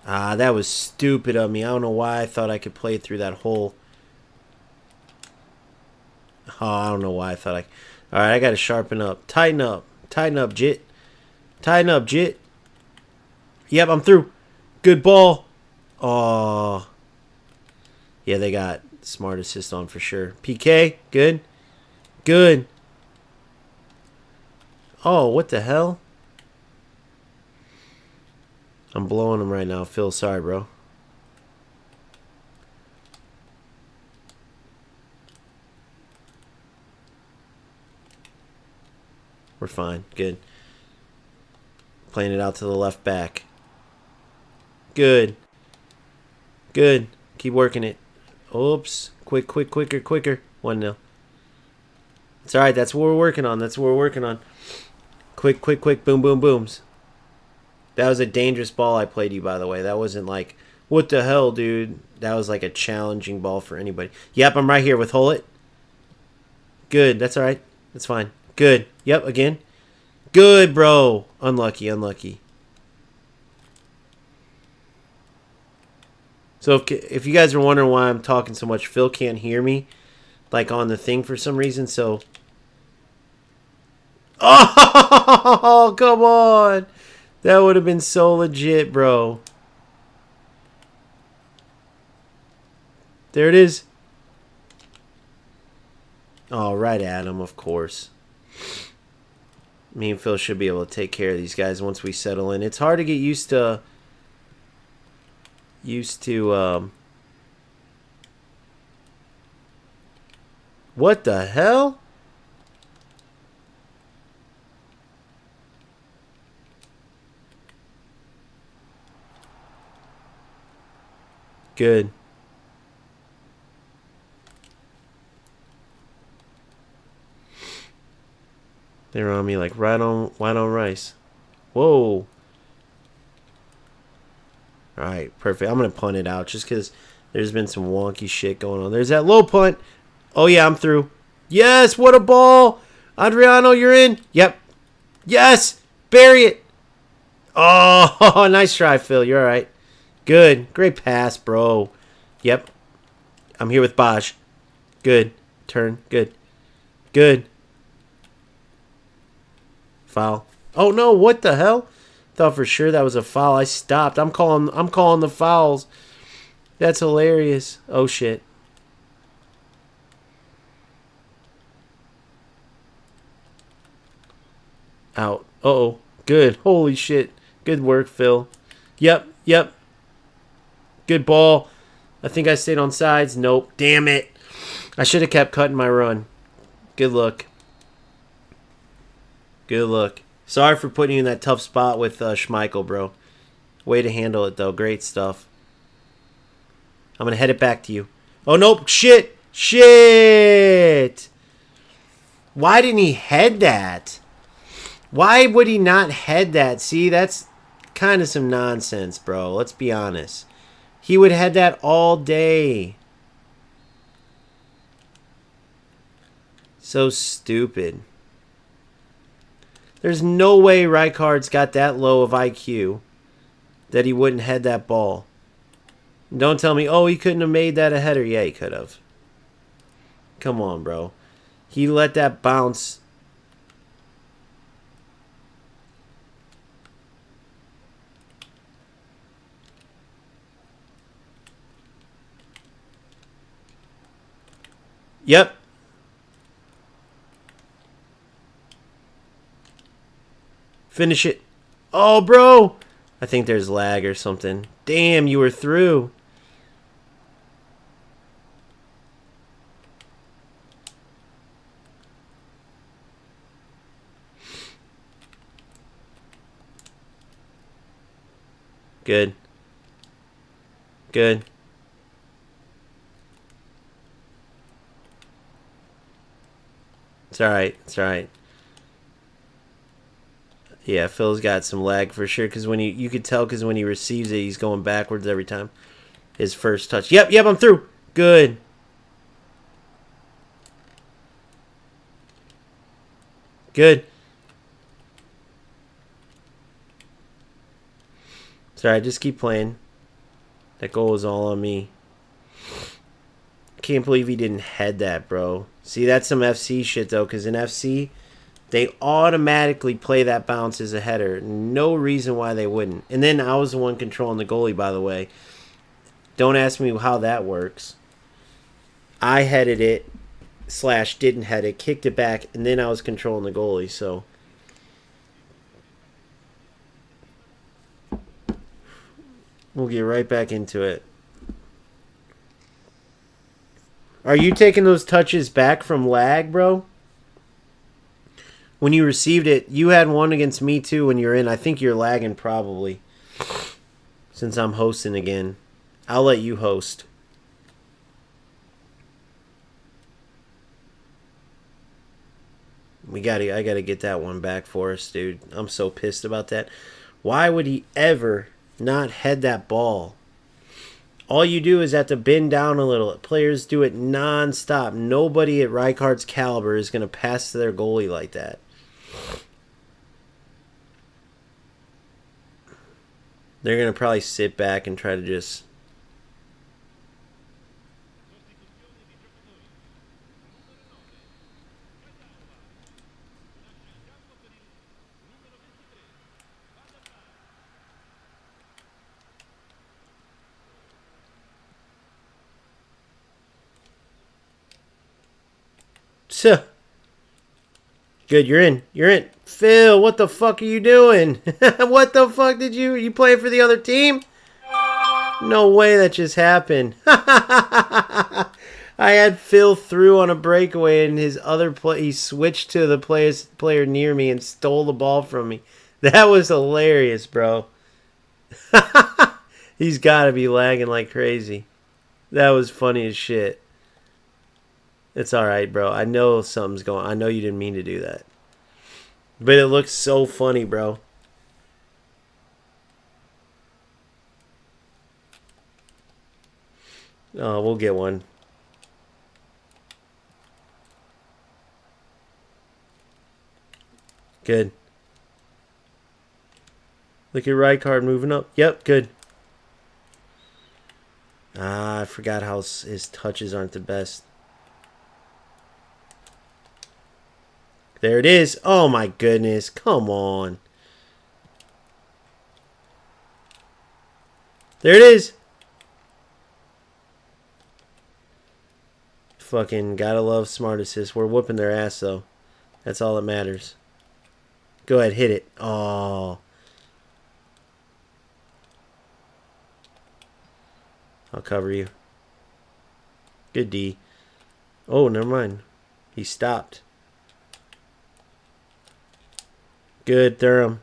Speaker 1: Ah, that was stupid of me. I don't know why I thought I could play through that hole. Oh, I don't know why I thought I... All right, I got to sharpen up. Tighten up. Tighten up, Jit. Tighten up, Jit. Yep, I'm through. Good ball. Oh. Yeah, they got smart assist on for sure. PK, good. Good. Oh, what the hell? I'm blowing him right now. Phil, sorry, bro. We're fine. Good. Playing it out to the left back. Good. Good. Keep working it. Oops. Quicker. 1-0. It's alright. That's what we're working on. Quick. Boom, booms. That was a dangerous ball I played you, by the way. That wasn't like, what the hell, dude? That was like a challenging ball for anybody. Yep, I'm right here with Hullet. Good. That's alright. That's fine. Good. Yep, again. Good, bro. Unlucky. So if you guys are wondering why I'm talking so much, Phil can't hear me, like on the thing for some reason, so... Oh, come on! That would have been so legit, bro. There it is. Oh, right at him, of course. Me and Phil should be able to take care of these guys once we settle in. It's hard to get used to... What the hell? Good. They're on me like right on rice. Whoa. Alright, perfect. I'm going to punt it out just because there's been some wonky shit going on. There's that low punt. Oh, yeah, I'm through. Yes, what a ball. Adriano, you're in. Yep. Yes. Bury it. Oh, nice try, Phil. You're all right. Good. Great pass, bro. Yep. I'm here with Bosch. Good. Turn. Good. Good. Foul. Oh no, what the hell? Thought for sure that was a foul. I stopped. I'm calling the fouls. That's hilarious. Oh shit. Out. Uh-oh. Good. Holy shit. Good work, Phil. Yep. Yep. Good ball. I think I stayed on sides. Nope. Damn it. I should have kept cutting my run. Good look. Good look. Sorry for putting you in that tough spot with Schmeichel, bro. Way to handle it, though. Great stuff. I'm going to head it back to you. Oh, nope. Shit. Shit. Why didn't he head that? Why would he not head that? See, that's kind of some nonsense, bro. Let's be honest. He would head that all day. So stupid. There's no way Rijkaard's got that low of IQ that he wouldn't head that ball. Don't tell me, oh, he couldn't have made that a header. Yeah, he could have. Come on, bro. He let that bounce. Yep. Finish it. Oh, bro. I think there's lag or something. Damn, you were through. Good. Good. It's alright. It's alright. Yeah, Phil's got some lag for sure. Because when you could tell, because when he receives it, he's going backwards every time. His first touch. Yep, I'm through. Good. Good. It's alright, just keep playing. That goal was all on me. Can't believe he didn't head that, bro. See, that's some FC shit, though, because in FC, they automatically play that bounce as a header. No reason why they wouldn't. And then I was the one controlling the goalie, by the way. Don't ask me how that works. I headed it, / didn't head it, kicked it back, and then I was controlling the goalie, so... We'll get right back into it. Are you taking those touches back from lag, bro? When you received it, you had one against me too when you're in. I think you're lagging probably. Since I'm hosting again. I'll let you host. I gotta get that one back for us, dude. I'm so pissed about that. Why would he ever not head that ball? All you do is have to bend down a little. Players do it non-stop. Nobody at Rijkaard's caliber is going to pass to their goalie like that. They're going to probably sit back and try to just... Good, you're in. You're in. Phil, what the fuck are you doing? What the fuck did you play for the other team? No way that just happened. I had Phil through on a breakaway and his other play, he switched to the player near me and stole the ball from me. That was hilarious, bro. He's got to be lagging like crazy. That was funny as shit. It's alright, bro. I know something's going on. I know you didn't mean to do that. But it looks so funny, bro. Oh, we'll get one. Good. Look at Rijkaard moving up. Yep, good. Ah, I forgot how his touches aren't the best. There it is. Oh my goodness. Come on. There it is. Fucking gotta love smart assist. We're whooping their ass though. That's all that matters. Go ahead, hit it. Oh. I'll cover you. Good D. Oh, never mind. He stopped. Good, Durham.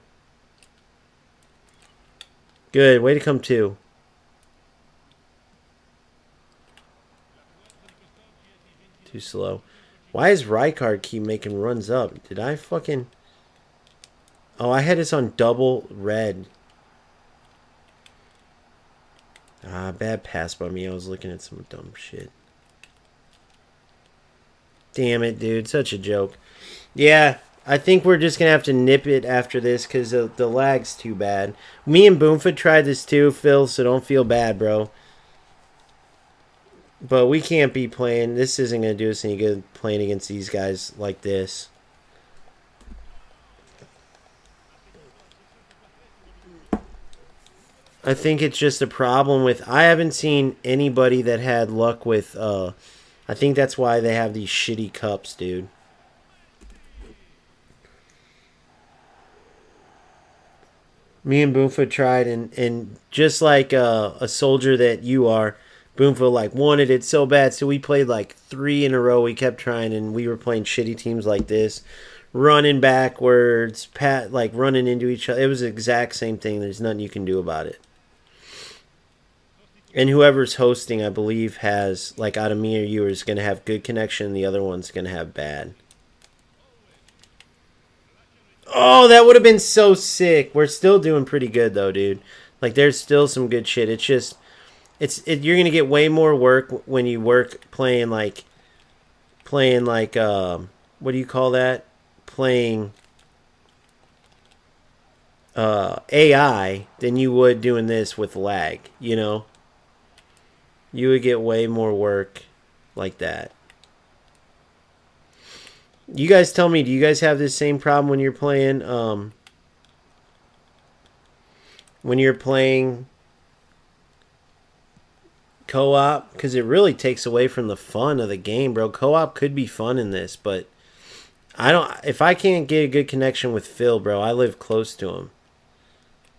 Speaker 1: Good. Way to come to. Too slow. Why is Rijkaard keep making runs up? Did I fucking... Oh, I had this on double red. Ah, bad pass by me. I was looking at some dumb shit. Damn it, dude. Such a joke. Yeah, I think we're just going to have to nip it after this because the lag's too bad. Me and Boomfoot tried this too, Phil, so don't feel bad, bro. But we can't be playing. This isn't going to do us any good playing against these guys like this. I think it's just a problem with... I haven't seen anybody that had luck with... I think that's why they have these shitty cups, dude. Me and Boomfoot tried, and just like a soldier that you are, Boomfoot like wanted it so bad, so we played like 3 in a row. We kept trying, and we were playing shitty teams like this, running backwards, like running into each other. It was the exact same thing. There's nothing you can do about it. And whoever's hosting, I believe, has, like, out of me or you, is going to have good connection, and the other one's going to have bad. Oh, that would have been so sick. We're still doing pretty good, though, dude. Like, there's still some good shit. It's just, you're going to get way more work when you work playing, like, what do you call that? Playing AI than you would doing this with lag, you know? You would get way more work like that. You guys tell me, do you guys have this same problem when you're playing co-op? Because it really takes away from the fun of the game, bro. Co-op could be fun in this, but if I can't get a good connection with Phil, bro, I live close to him.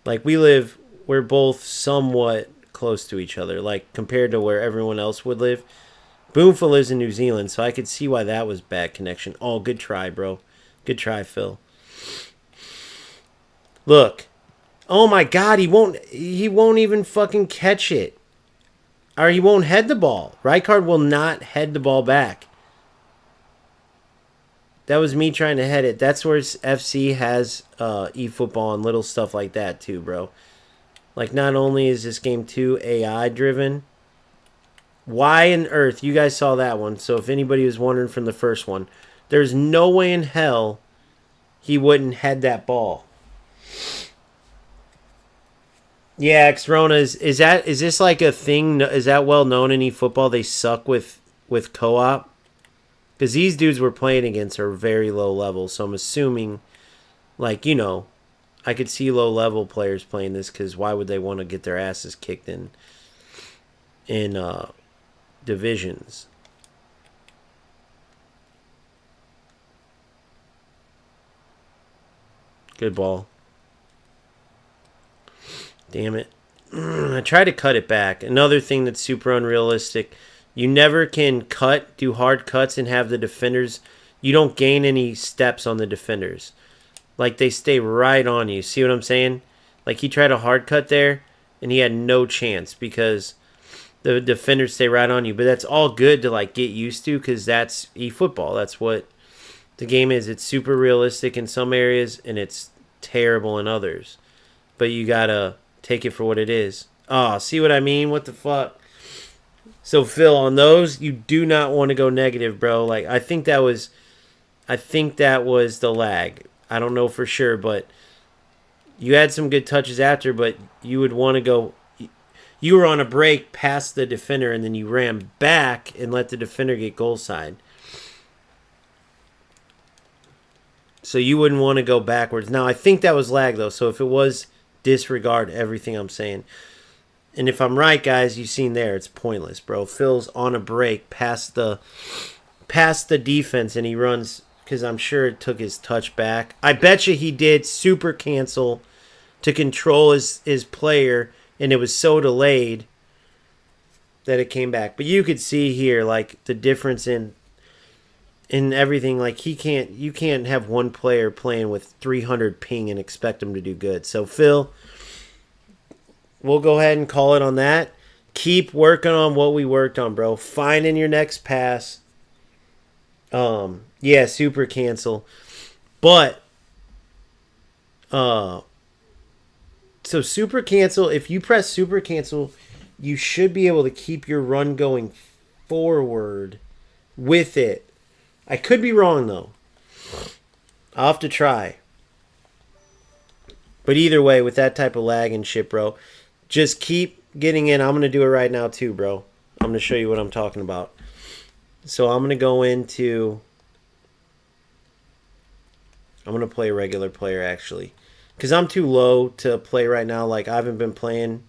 Speaker 1: Like, we're both somewhat close to each other, like compared to where everyone else would live. Boomful lives in New Zealand, so I could see why that was bad connection. Oh, good try, bro. Good try, Phil. Look. Oh my god, he won't even fucking catch it. Or he won't head the ball. Rijkaard will not head the ball back. That was me trying to head it. That's where FC has eFootball and little stuff like that too, bro. Like, not only is this game too AI driven, why on earth, you guys saw that one, so if anybody was wondering from the first one, there's no way in hell he wouldn't head that ball. Yeah, Xrona, is this like a thing? Is that well known in eFootball? They suck with co-op? Because these dudes we're playing against are very low level, so I'm assuming, like, you know, I could see low level players playing this because why would they want to get their asses kicked in divisions? Good ball. Damn it. I try to cut it back. Another thing that's super unrealistic. You never can do hard cuts and have the defenders. You don't gain any steps on the defenders. Like, they stay right on you. See what I'm saying? Like, he tried a hard cut there, and he had no chance because the defenders stay right on you. But that's all good to, like, get used to because that's eFootball. That's what the game is. It's super realistic in some areas, and it's terrible in others. But you gotta take it for what it is. Oh, see what I mean? What the fuck? So, Phil, on those, you do not want to go negative, bro. Like, I think that was the lag. I don't know for sure, but You had some good touches after, but you would want to go. You were on a break past the defender, and then you ran back and let the defender get goal side. So you wouldn't want to go backwards. Now, I think that was lag, though. So if it was, disregard everything I'm saying. And if I'm right, guys, you've seen there, it's pointless, bro. Phil's on a break past the defense, and he runs, because I'm sure it took his touch back. I bet you he did super cancel to control his player, and it was so delayed that it came back. But you could see here, like, the difference in everything. Like, you can't have one player playing with 300 ping and expect him to do good. So, Phil, we'll go ahead and call it on that. Keep working on what we worked on, bro. Finding your next pass. Yeah, super cancel. But so super cancel, if you press super cancel, you should be able to keep your run going forward with it. I could be wrong though. I'll have to try. But either way, with that type of lag and shit, bro, just keep getting in. I'm going to do it right now too, bro. I'm going to show you what I'm talking about. So I'm going to go into... I'm going to play a regular player, actually. Because I'm too low to play right now. Like, I haven't been playing.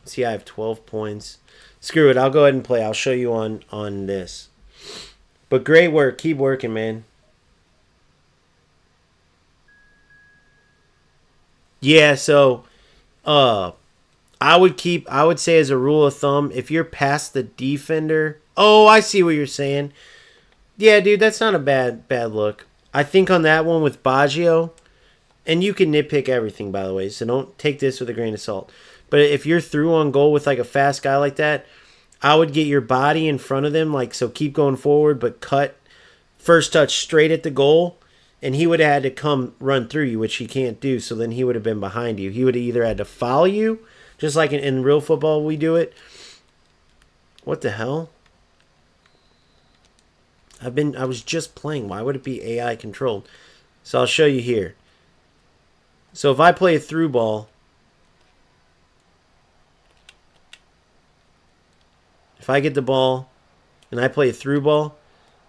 Speaker 1: See, I have 12 points. Screw it. I'll go ahead and play. I'll show you on this. But great work. Keep working, man. Yeah, so... I would say as a rule of thumb, if you're past the defender... Oh, I see what you're saying. Yeah, dude, that's not a bad look. I think on that one with Baggio, and you can nitpick everything, by the way, so don't take this with a grain of salt. But if you're through on goal with like a fast guy like that, I would get your body in front of them, like, so keep going forward, but cut first touch straight at the goal, and he would have had to come run through you, which he can't do, so then he would have been behind you. He would have either had to foul you, just like in real football we do it. What the hell? I was just playing. Why would it be AI controlled? So I'll show you here. So if I play a through ball, if I get the ball and I play a through ball,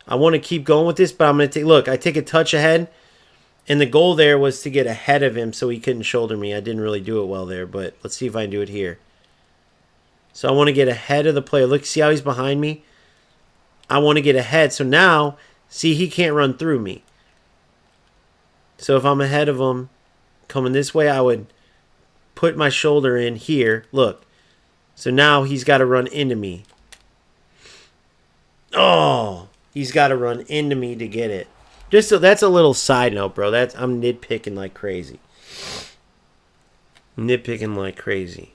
Speaker 1: I want to keep going with this, but I'm going to take, look, I take a touch ahead, and the goal there was to get ahead of him so he couldn't shoulder me. I didn't really do it well there, but let's see if I can do it here. So I want to get ahead of the player. Look, see how he's behind me? I want to get ahead. So now, see, he can't run through me. So if I'm ahead of him, coming this way, I would put my shoulder in here. Look. So now he's got to run into me. Oh, he's got to run into me to get it. Just so that's a little side note, bro. I'm nitpicking like crazy. Nitpicking like crazy.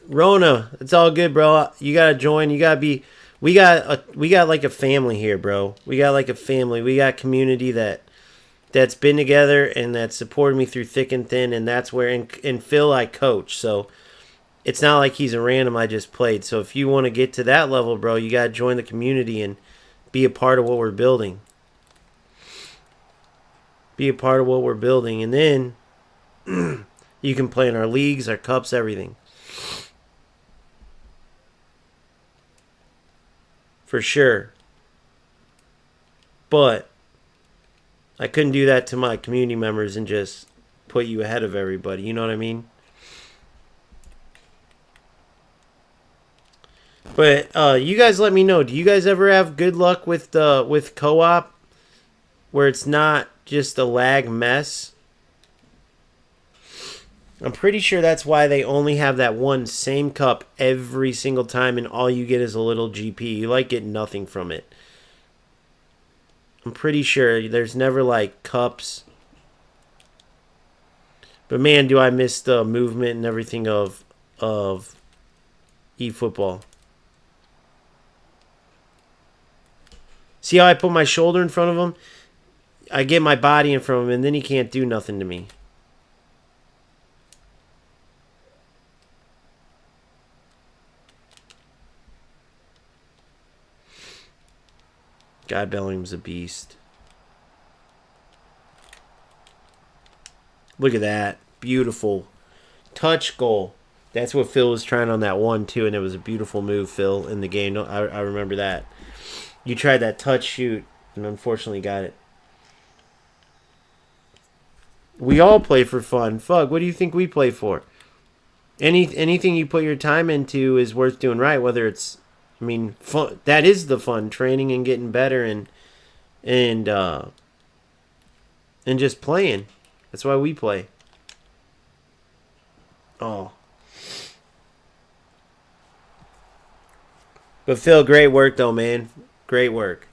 Speaker 1: Rona, it's all good, bro. You gotta join. You gotta be. We got like a family here, bro. We got like a family. We got community that's been together and that supported me through thick and thin. And that's where in Phil I coach. So it's not like he's a random I just played. So if you want to get to that level, bro, you gotta join the community and be a part of what we're building. Be a part of what we're building, and then you can play in our leagues, our cups, everything. For sure. But I couldn't do that to my community members and just put you ahead of everybody. You know what I mean? But you guys let me know. Do you guys ever have good luck with co-op where it's not just a lag mess? I'm pretty sure that's why they only have that one same cup every single time, and all you get is a little GP. You like get nothing from it. I'm pretty sure there's never like cups. But man, do I miss the movement and everything of eFootball. See how I put my shoulder in front of him? I get my body in front of him, and then he can't do nothing to me. God, Bellingham's a beast. Look at that. Beautiful. Touch goal. That's what Phil was trying on that one, too, and it was a beautiful move, Phil, in the game. I remember that. You tried that touch shoot and unfortunately got it. We all play for fun. Fuck, what do you think we play for? Anything you put your time into is worth doing right, whether it's, I mean, fun. That is the fun, training and getting better and just playing. That's why we play. Oh. But Phil, great work though, man. Great work.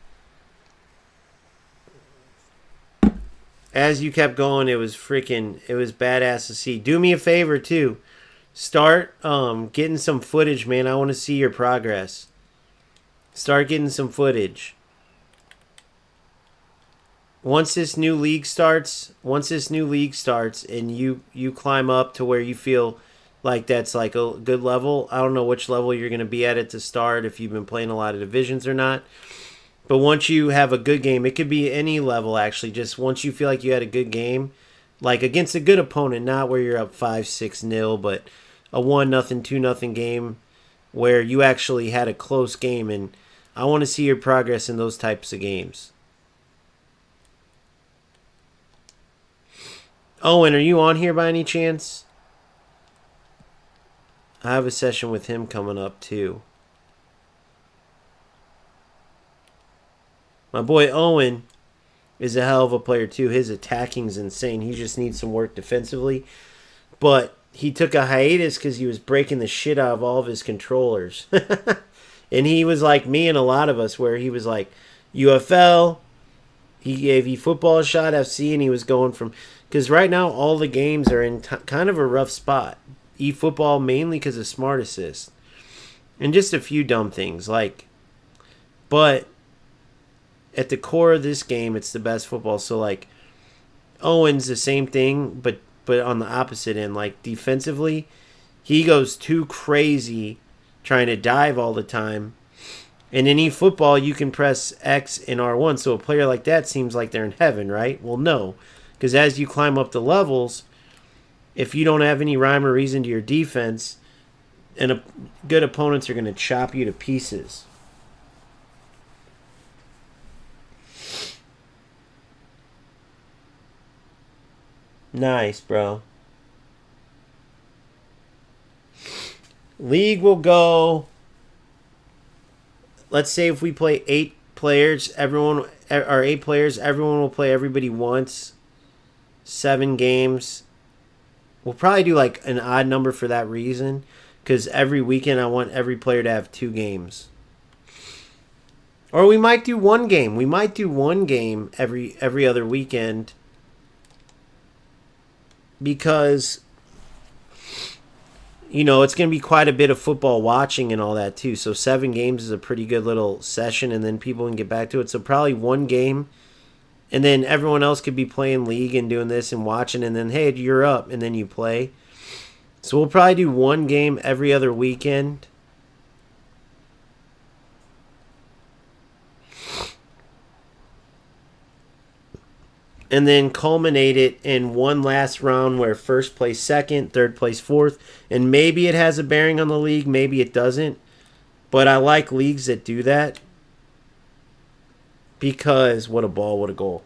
Speaker 1: As you kept going, it was badass to see. Do me a favor too. Start getting some footage, man. I want to see your progress. Start getting some footage. Once this new league starts, and you climb up to where you feel like that's like a good level. I don't know which level you're going to be at to start, if you've been playing a lot of divisions or not. But once you have a good game, it could be any level actually. Just once you feel like you had a good game, like against a good opponent, not where you're up 5-6-0, but a 1-0, 2-0 game where you actually had a close game. And I want to see your progress in those types of games. Owen, are you on here by any chance? I have a session with him coming up too. My boy Owen is a hell of a player too. His attacking's insane. He just needs some work defensively. But he took a hiatus because he was breaking the shit out of all of his controllers. And he was like me and a lot of us, where he was like UFL. He gave eFootball a shot, FC, and he was going from... Because right now all the games are in kind of a rough spot. eFootball mainly because of Smart Assist. And just a few dumb things. But at the core of this game, it's the best football. So, Owen's the same thing, but on the opposite end. Defensively, he goes too crazy trying to dive all the time. And in eFootball, you can press X and R1. So a player like that seems like they're in heaven, right? Well, no. Because as you climb up the levels, if you don't have any rhyme or reason to your defense, and good opponents are going to chop you to pieces. Nice, bro. League will go... Let's say if we play 8 players, everyone will play everybody once. 7 games. We'll probably do an odd number for that reason, because every weekend I want every player to have 2 games. Or we might do 1 game. We might do 1 game every other weekend, because it's going to be quite a bit of football watching and all that too. So 7 games is a pretty good little session, and then people can get back to it. So probably 1 game, and then everyone else could be playing league and doing this and watching, and then, hey, you're up, and then you play. So we'll probably do 1 game every other weekend. And then culminate it in one last round where first place second, third place fourth. And maybe it has a bearing on the league, maybe it doesn't. But I like leagues that do that. Because, what a ball, what a goal.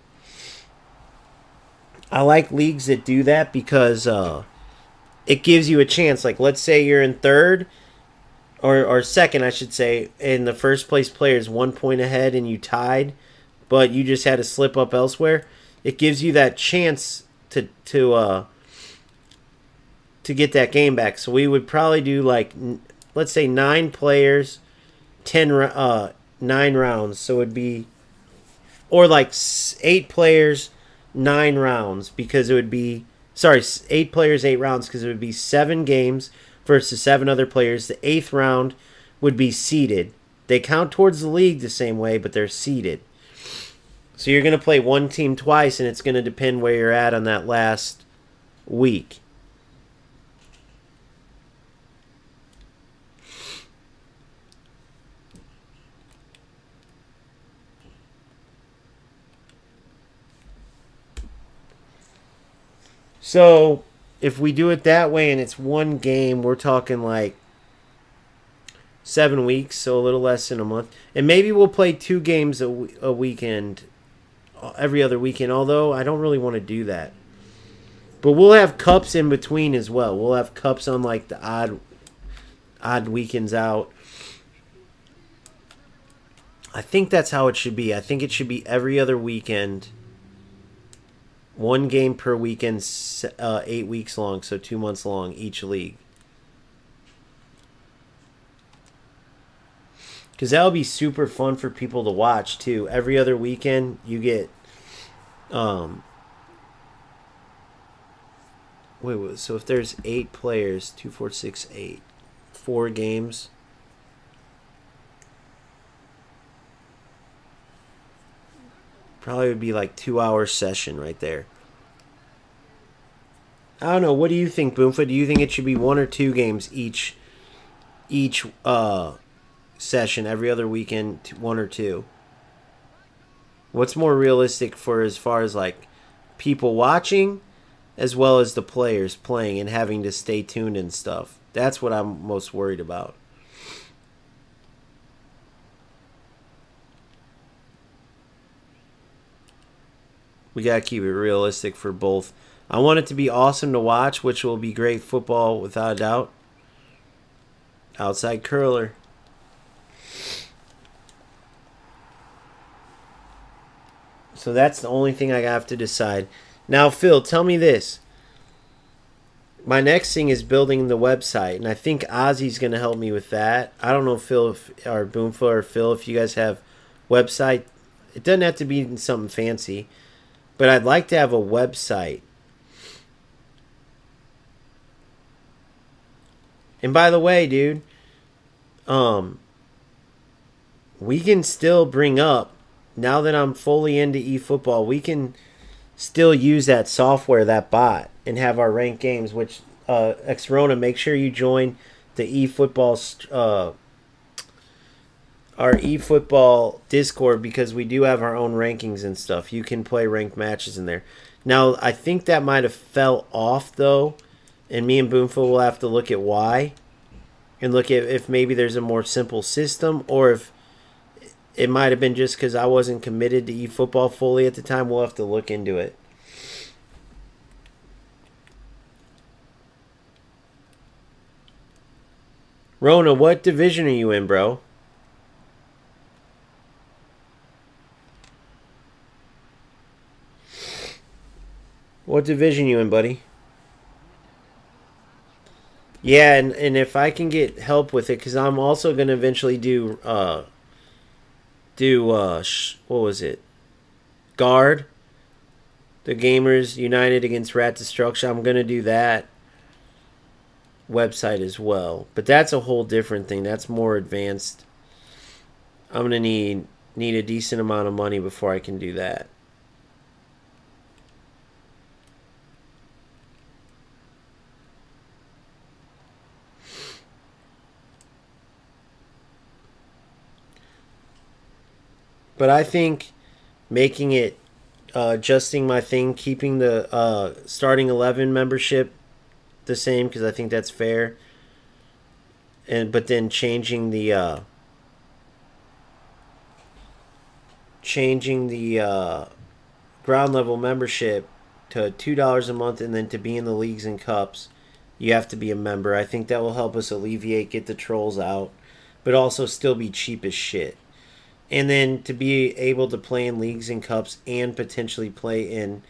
Speaker 1: I like leagues that do that because it gives you a chance. Let's say you're in third, or second, I should say, and the first place player is 1 point ahead and you tied, but you just had to slip up elsewhere. It gives you that chance to get that game back. So we would probably do let's say 9 players, 9 rounds. So it'd be, or 8 players, 9 rounds, because it would be 8 players, 8 rounds, because it would be 7 games versus 7 other players. The 8th round would be seeded. They count towards the league the same way, but they're seeded. So you're going to play one team twice, and it's going to depend where you're at on that last week. So if we do it that way and it's one game, we're talking like 7 weeks, so a little less than a month. And maybe we'll play 2 games a weekend, every other weekend, although I don't really want to do that. But we'll have cups in between as well. We'll have cups on like the odd weekends out. I think that's how it should be. I think it should be every other weekend. 1 game per weekend, 8 weeks long, so 2 months long each league. Because that'll be super fun for people to watch too. Every other weekend you get wait, so if there's 8 players, 2, 4, 6, 8, 4 games. Probably would be like 2-hour session right there. I don't know. What do you think, Boomfa? Do you think it should be 1 or 2 games each session every other weekend, 1 or 2? What's more realistic for as far as like people watching as well as the players playing and having to stay tuned and stuff? That's what I'm most worried about. We got to keep it realistic for both. I want it to be awesome to watch, which will be great football without a doubt. Outside curler. So that's the only thing I have to decide. Now, Phil, tell me this. My next thing is building the website, and I think Ozzy's going to help me with that. I don't know, Phil, or Boomfa or Phil, if you guys have website. It doesn't have to be something fancy, but I'd like to have a website. And by the way, dude, we can still bring up, now that I'm fully into eFootball, we can still use that software, that bot, and have our ranked games, which, Xrona, make sure you join the eFootball, our eFootball Discord, because we do have our own rankings and stuff. You can play ranked matches in there. Now, I think that might have fell off, though, and me and Boomfa will have to look at why and look at if maybe there's a more simple system, or if it might have been just because I wasn't committed to eFootball fully at the time. We'll have to look into it. Rona, what division are you in, bro? What division you in, buddy? Yeah, and if I can get help with it, because I'm also going to eventually do what was it? Guard. The Gamers United Against Rat Destruction. I'm going to do that website as well. But that's a whole different thing. That's more advanced. I'm going to need a decent amount of money before I can do that. But I think making it, adjusting my thing, keeping the starting 11 membership the same, because I think that's fair. But then changing the ground level membership to $2 a month, and then to be in the leagues and cups, you have to be a member. I think that will help us alleviate, get the trolls out, but also still be cheap as shit. And then to be able to play in leagues and cups and potentially play in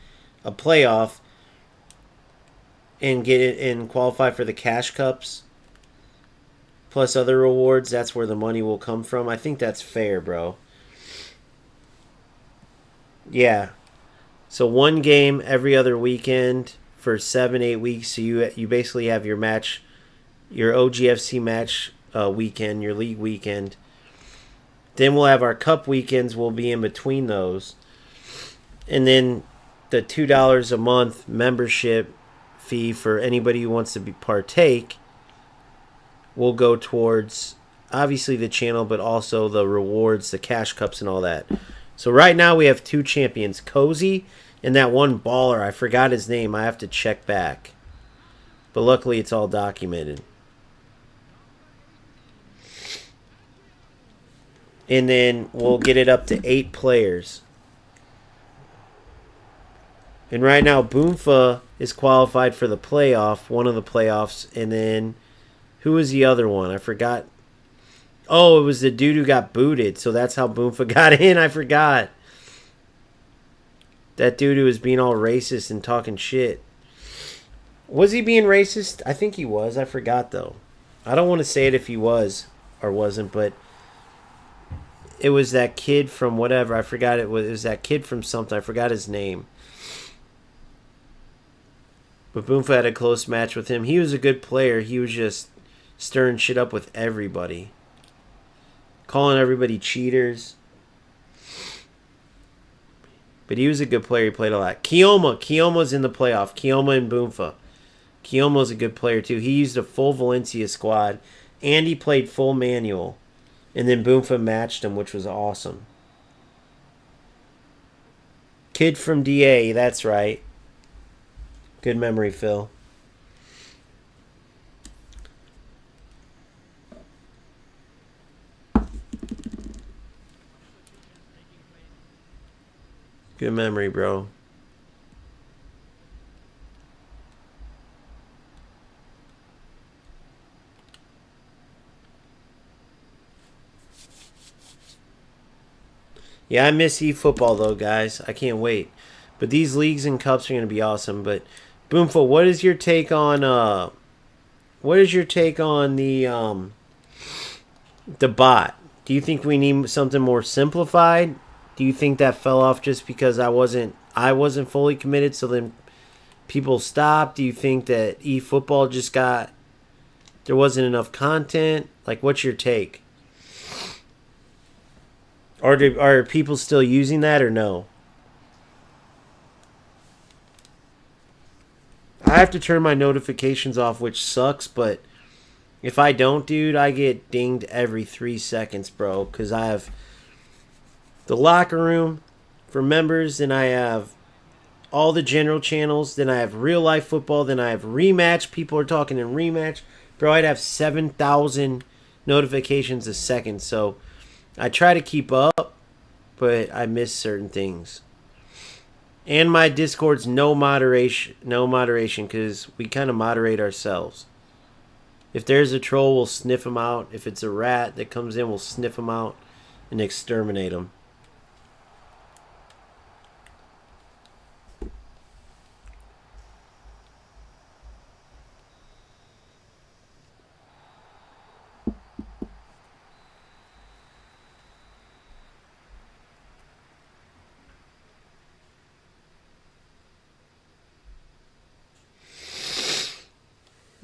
Speaker 1: a playoff and get it and qualify for the cash cups plus other rewards, that's where the money will come from. I think that's fair, bro. Yeah. So 1 game every other weekend for 7-8 weeks. So you basically have your match, your OGFC match weekend, your league weekend. Then we'll have our cup weekends. We'll be in between those. And then the $2 a month membership fee for anybody who wants to partake will go towards, obviously, the channel, but also the rewards, the cash cups, and all that. So right now we have 2 champions. Cozy And that one baller, I forgot his name. I have to check back. But luckily it's all documented. And then we'll get it up to 8 players. And right now, Boomfa is qualified for the playoff, one of the playoffs. And then, who was the other one? I forgot. Oh, it was the dude who got booted. So that's how Boomfa got in. I forgot. That dude who was being all racist and talking shit. Was he being racist? I think he was. I forgot, though. I don't want to say it if he was or wasn't, but it was that kid from whatever. I forgot it was that kid from something. I forgot his name. But Boomfa had a close match with him. He was a good player. He was just stirring shit up with everybody. Calling everybody cheaters. But he was a good player. He played a lot. Keoma's in the playoff. Keoma and Boomfa. Keoma's a good player too. He used a full Valencia squad. And he played full manual. And then Boomfa matched him, which was awesome. Kid from DA, that's right. Good memory, Phil. Good memory, bro. Yeah, I miss eFootball though, guys. I can't wait. But these leagues and cups are going to be awesome. But Boomful, what is your take on the bot? Do you think we need something more simplified? Do you think that fell off just because I wasn't fully committed, so then people stopped? Do you think that eFootball just there wasn't enough content? Like, what's your take? Are people still using that or no? I have to turn my notifications off, which sucks, but if I don't, dude, I get dinged every 3 seconds, bro, because I have the locker room for members, then I have all the general channels, then I have real life football, then I have rematch. People are talking in rematch. Bro, I'd have 7,000 notifications a second, so I try to keep up, but I miss certain things. And my Discord's no moderation, because we kind of moderate ourselves. If there's a troll, we'll sniff him out. If it's a rat that comes in, we'll sniff him out and exterminate him.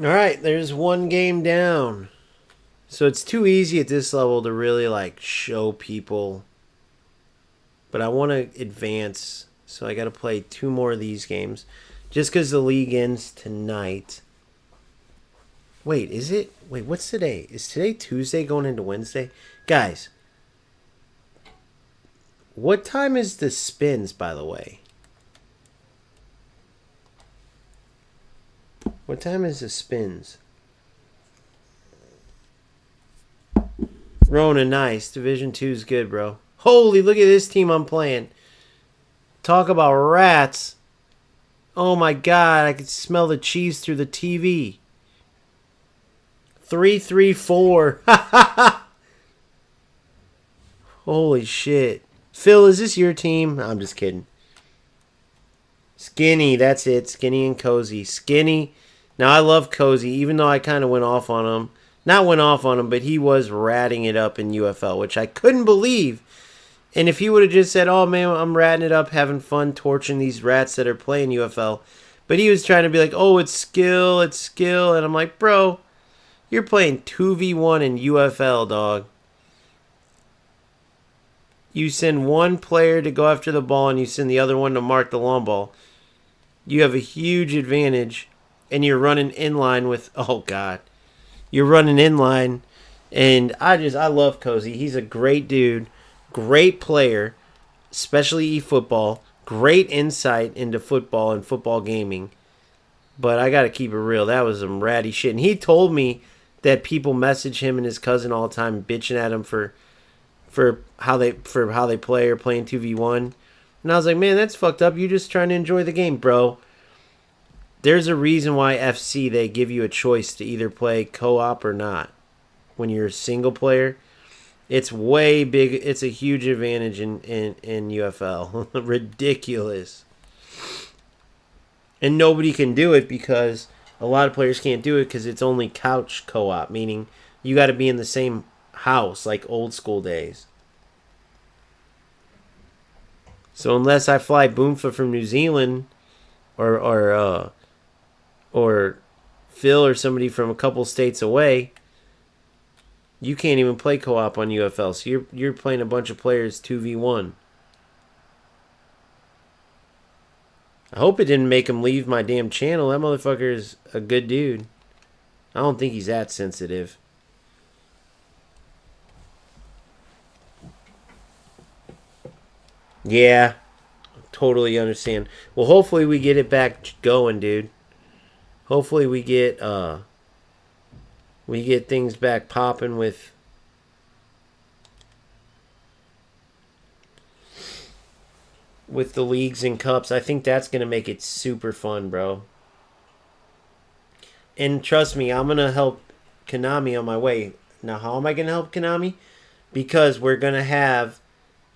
Speaker 1: All right, there's one game down. So it's too easy at this level to really like show people. But I want to advance, so I got to play 2 more of these games. Just because the league ends tonight. Wait, is it? Wait, what's today? Is today Tuesday going into Wednesday? Guys, what time is the spins, by the way? What time is the spins? Rona, nice. Division 2 is good, bro. Holy, look at this team I'm playing. Talk about rats. Oh my god, I could smell the cheese through the TV. 3-3-4. Holy shit. Phil, is this your team? No, I'm just kidding. Skinny, that's it. Skinny and Cozy. Skinny. Now, I love Cozy, even though I kind of went off on him. Not went off on him, but he was ratting it up in UFL, which I couldn't believe. And if he would have just said, oh, man, I'm ratting it up, having fun, torching these rats that are playing UFL. But he was trying to be like, oh, it's skill, it's skill. And I'm like, bro, you're playing 2v1 in UFL, dog. You send one player to go after the ball, and you send the other one to mark the long ball. You have a huge advantage. And you're running inline with, oh God, you're running inline, and I love Cozy. He's a great dude, great player, especially eFootball, Great insight into football and football gaming. But I got to keep it real. That was some ratty shit. And he told me that people message him and his cousin all the time, bitching at him for how they play or playing 2v1. And I was like, man, that's fucked up. You're just trying to enjoy the game, bro. There's a reason why FC, they give you a choice to either play co-op or not. When you're a single player, it's way big. It's a huge advantage in UFL. Ridiculous. And nobody can do it because a lot of players can't do it because it's only couch co-op, meaning you got to be in the same house like old school days. So unless I fly Boomfa from New Zealand or Phil or somebody from a couple states away, you can't even play co-op on UFL. So you're playing a bunch of players 2v1. I hope it didn't make him leave my damn channel. That motherfucker is a good dude. I don't think he's that sensitive. Yeah, totally understand. Well, hopefully we get it back going, dude. Hopefully we get things back popping with the leagues and cups. I think that's going to make it super fun, bro. And trust me, I'm going to help Konami on my way. Now, how am I going to help Konami? Because we're going to have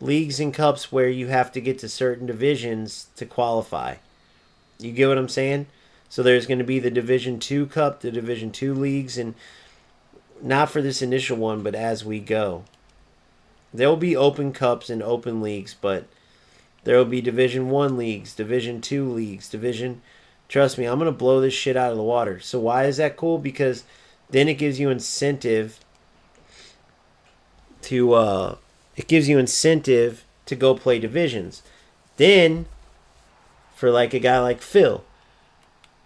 Speaker 1: leagues and cups where you have to get to certain divisions to qualify. You get what I'm saying? So there's going to be the Division 2 Cup, the Division 2 leagues, and not for this initial one, but as we go. There will be open cups and open leagues, but there will be Division 1 leagues, Division 2 leagues, Trust me, I'm going to blow this shit out of the water. So why is that cool? Because then it gives you incentive to go play divisions. Then, for like a guy like Phil,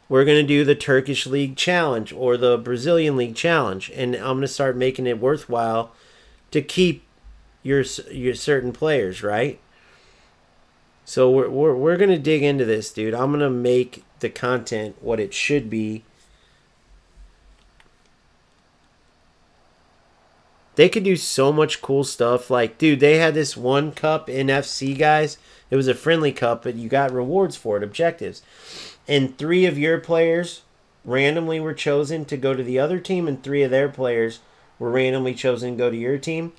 Speaker 1: we're going to do the Turkish League Challenge or the Brazilian League Challenge. And I'm going to start making it worthwhile to keep your certain players, right? So we're going to dig into this, dude. I'm going to make the content what it should be. They could do so much cool stuff. Like, dude, they had this one cup in FC, guys. It was a friendly cup, but you got rewards for it, objectives. And 3 of your players randomly were chosen to go to the other team, and 3 of their players were randomly chosen to go to your team.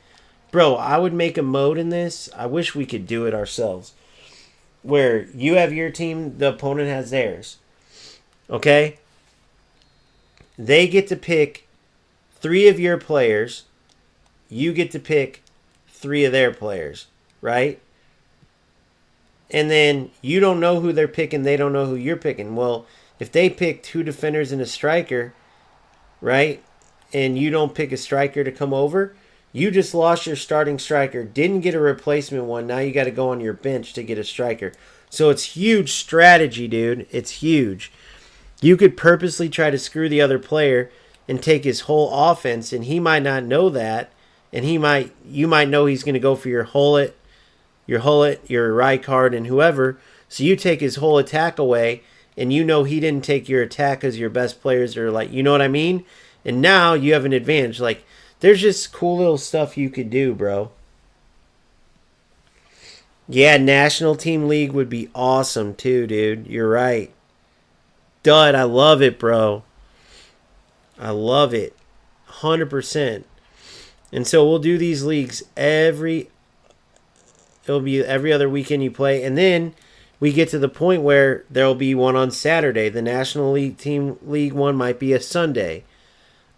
Speaker 1: Bro, I would make a mode in this. I wish we could do it ourselves. Where you have your team, the opponent has theirs. Okay? They get to pick 3 of your players. You get to pick 3 of their players, right? And then you don't know who they're picking. They don't know who you're picking. Well, if they pick 2 defenders and a striker, right? And you don't pick a striker to come over, you just lost your starting striker. Didn't get a replacement one. Now you got to go on your bench to get a striker. So it's huge strategy, dude. It's huge. You could purposely try to screw the other player and take his whole offense, and he might not know that. And you might know he's going to go for your Hullet, your Rijkaard, and whoever. So you take his whole attack away, and you know he didn't take your attack as your best players, or like, you know what I mean? And now you have an advantage. Like, there's just cool little stuff you could do, bro. Yeah, National Team League would be awesome too, dude. You're right. Dud, I love it, bro. I love it. 100%. And so we'll do these leagues it'll be every other weekend you play. And then we get to the point where there'll be one on Saturday. The National League Team League one might be a Sunday.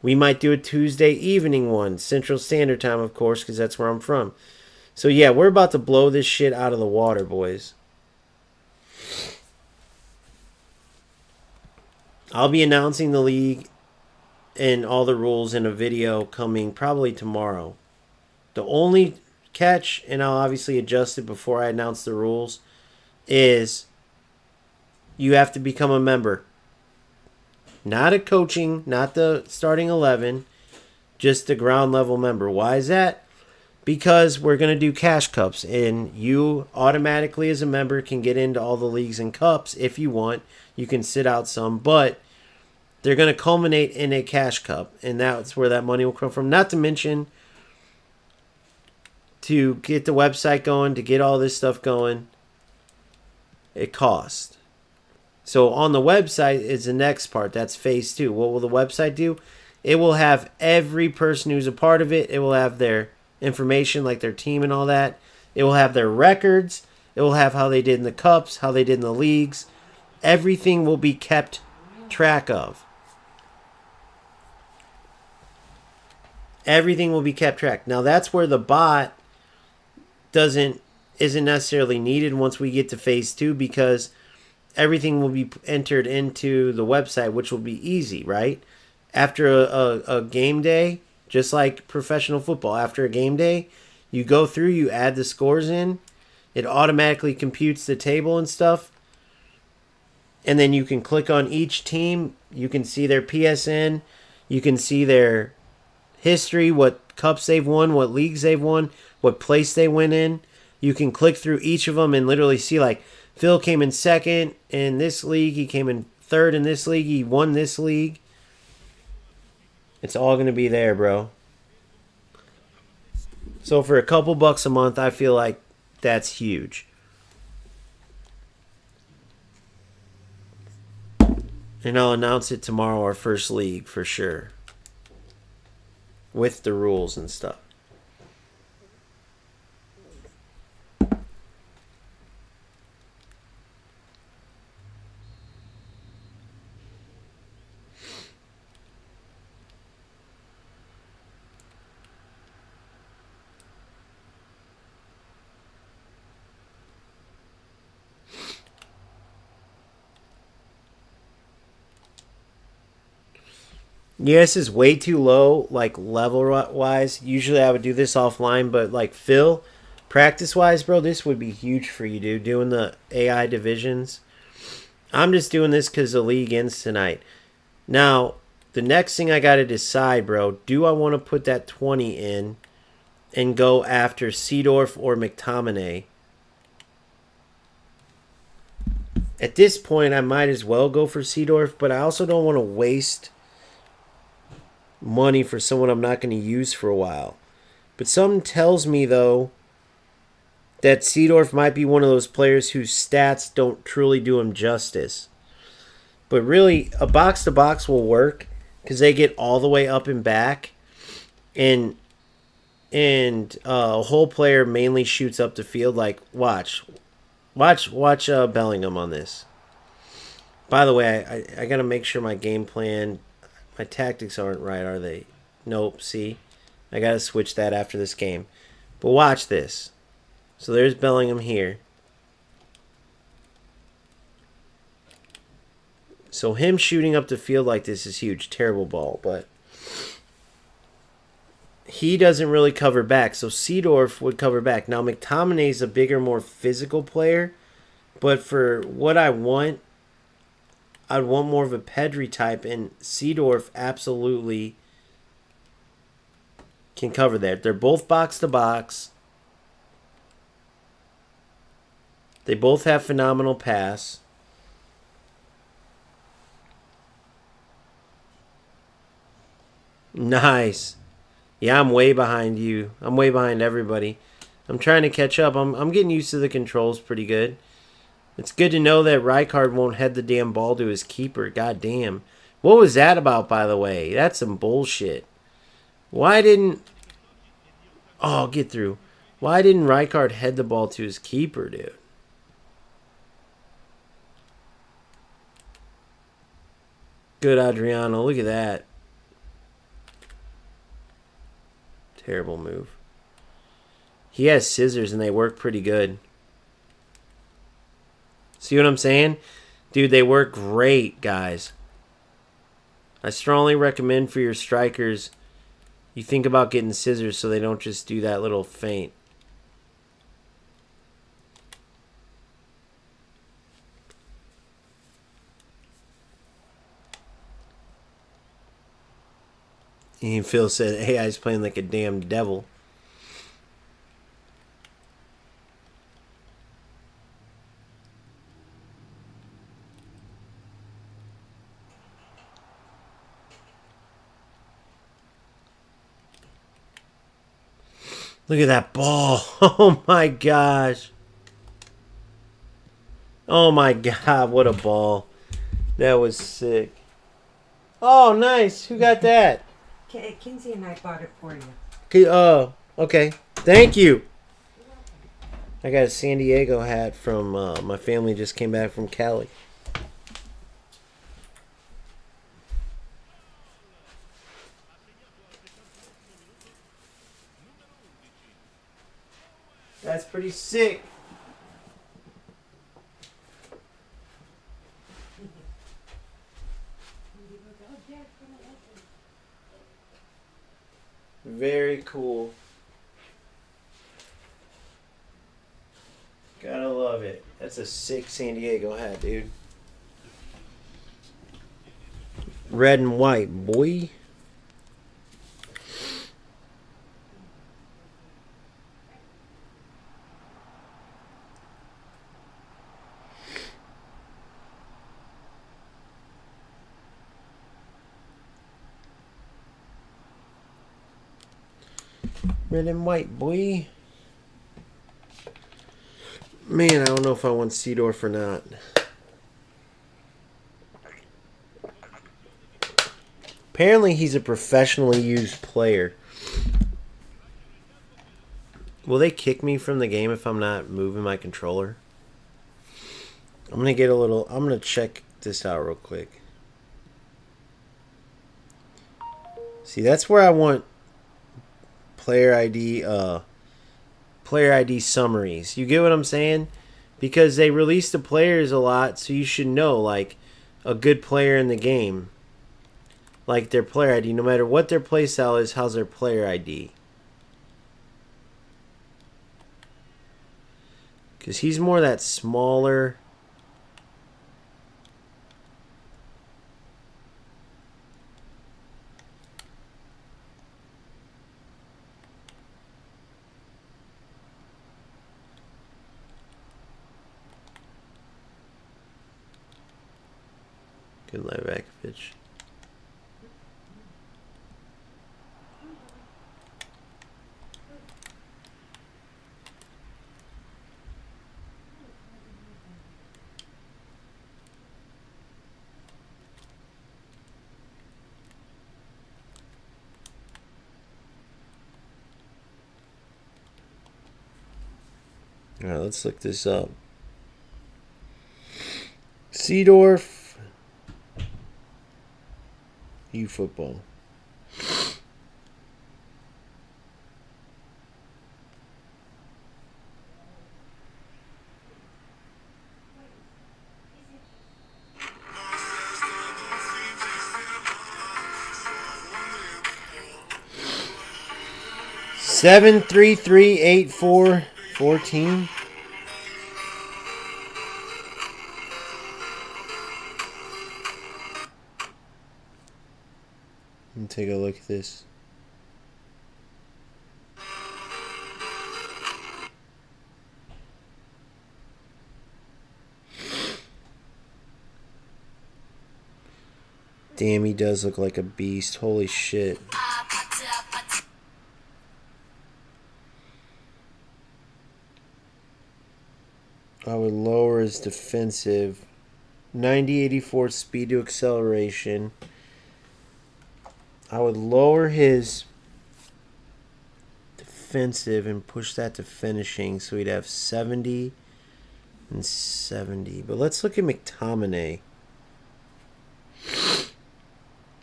Speaker 1: We might do a Tuesday evening one, Central Standard Time, of course, because that's where I'm from. So yeah, we're about to blow this shit out of the water, boys. I'll be announcing the league and all the rules in a video coming probably tomorrow. The only catch, and I'll obviously adjust it before I announce the rules, is you have to become a member. Not a coaching, not the starting 11, just the ground level member. Why is that? because we're going to do cash cups, and you automatically as a member can get into all the leagues and cups if you want. You can sit out some, but they're going to culminate in a cash cup, and that's where that money will come from. Not to mention, to get the website going, to get all this stuff going, it costs. So on the website is the next part. That's phase 2. What will the website do? It will have every person who's a part of it. It will have their information, like their team and all that. It will have their records. It will have how they did in the cups, how they did in the leagues. Everything will be kept track of. Everything will be kept track. Now that's where the bot isn't necessarily needed once we get to phase 2, because everything will be entered into the website, which will be easy, right? After a game day, just like professional football, after a game day, you go through, you add the scores in, it automatically computes the table and stuff, and then you can click on each team, you can see their PSN, you can see their history, what cups they've won, what leagues they've won, what place they went in. You can click through each of them and literally see, like, Phil came in second in this league, he came in third in this league, he won this league. It's all going to be there, bro. So for a couple bucks a month, I feel like that's huge. And I'll announce it tomorrow, our first league, for sure. With the rules and stuff. Yeah, this is way too low, like level wise. Usually I would do this offline, but like Phil, practice wise, bro, this would be huge for you, dude. Doing the AI divisions. I'm just doing this because the league ends tonight. Now, the next thing I got to decide, bro, do I want to put that 20 in and go after Seedorf or McTominay? At this point, I might as well go for Seedorf, but I also don't want to waste money for someone I'm not going to use for a while. But something tells me, though, that Seedorf might be one of those players whose stats don't truly do him justice. But really, a box-to-box will work because they get all the way up and back. And a whole player mainly shoots up the field. Like, watch Bellingham on this. By the way, I got to make sure my game plan... My tactics aren't right, are they? Nope, see? I got to switch that after this game. But watch this. So there's Bellingham here. So him shooting up the field like this is huge. Terrible ball, but he doesn't really cover back. So Seedorf would cover back. Now McTominay's a bigger, more physical player. But for what I want, I'd want more of a Pedri type, and Seedorf absolutely can cover that. They're both box-to-box. They both have phenomenal pass. Nice. Yeah, I'm way behind you. I'm way behind everybody. I'm trying to catch up. I'm getting used to the controls pretty good. It's good to know that Rijkaard won't head the damn ball to his keeper. God damn. What was that about, by the way? That's some bullshit. Why didn't... Oh, get through. Why didn't Rijkaard head the ball to his keeper, dude? Good Adriano. Look at that. Terrible move. He has scissors and they work pretty good. See what I'm saying? Dude, they work great, guys. I strongly recommend for your strikers, you think about getting scissors so they don't just do that little feint. And Phil said, AI's playing like a damn devil. Look at that ball. Oh my gosh. Oh my god, what a ball. That was sick. Oh, nice. Who got that?
Speaker 3: Kinsey and I bought it for you.
Speaker 1: Okay. Thank you. I got a San Diego hat from my family just came back from Cali. That's pretty sick. Very cool. Gotta love it. That's a sick San Diego hat, dude. Red and white, boy. Red and white, boy. Man, I don't know if I want Seedorf or not. Apparently, he's a professionally used player. Will they kick me from the game if I'm not moving my controller? I'm gonna check this out real quick. See, that's where I want player ID summaries. You get what I'm saying? Because they release the players a lot, so you should know like a good player in the game. Like their player ID, no matter what their playstyle is, how's their player ID? Because he's more that smaller. Good Levakovic. Alright, let's look this up. Seedorf. eFootball. Seven 3-3-8-4-14. Let me take a look at this. Damn, he does look like a beast. Holy shit. I would lower his defensive. 90-84 speed to acceleration. I would lower his defensive and push that to finishing so he'd have 70 and 70. But let's look at McTominay.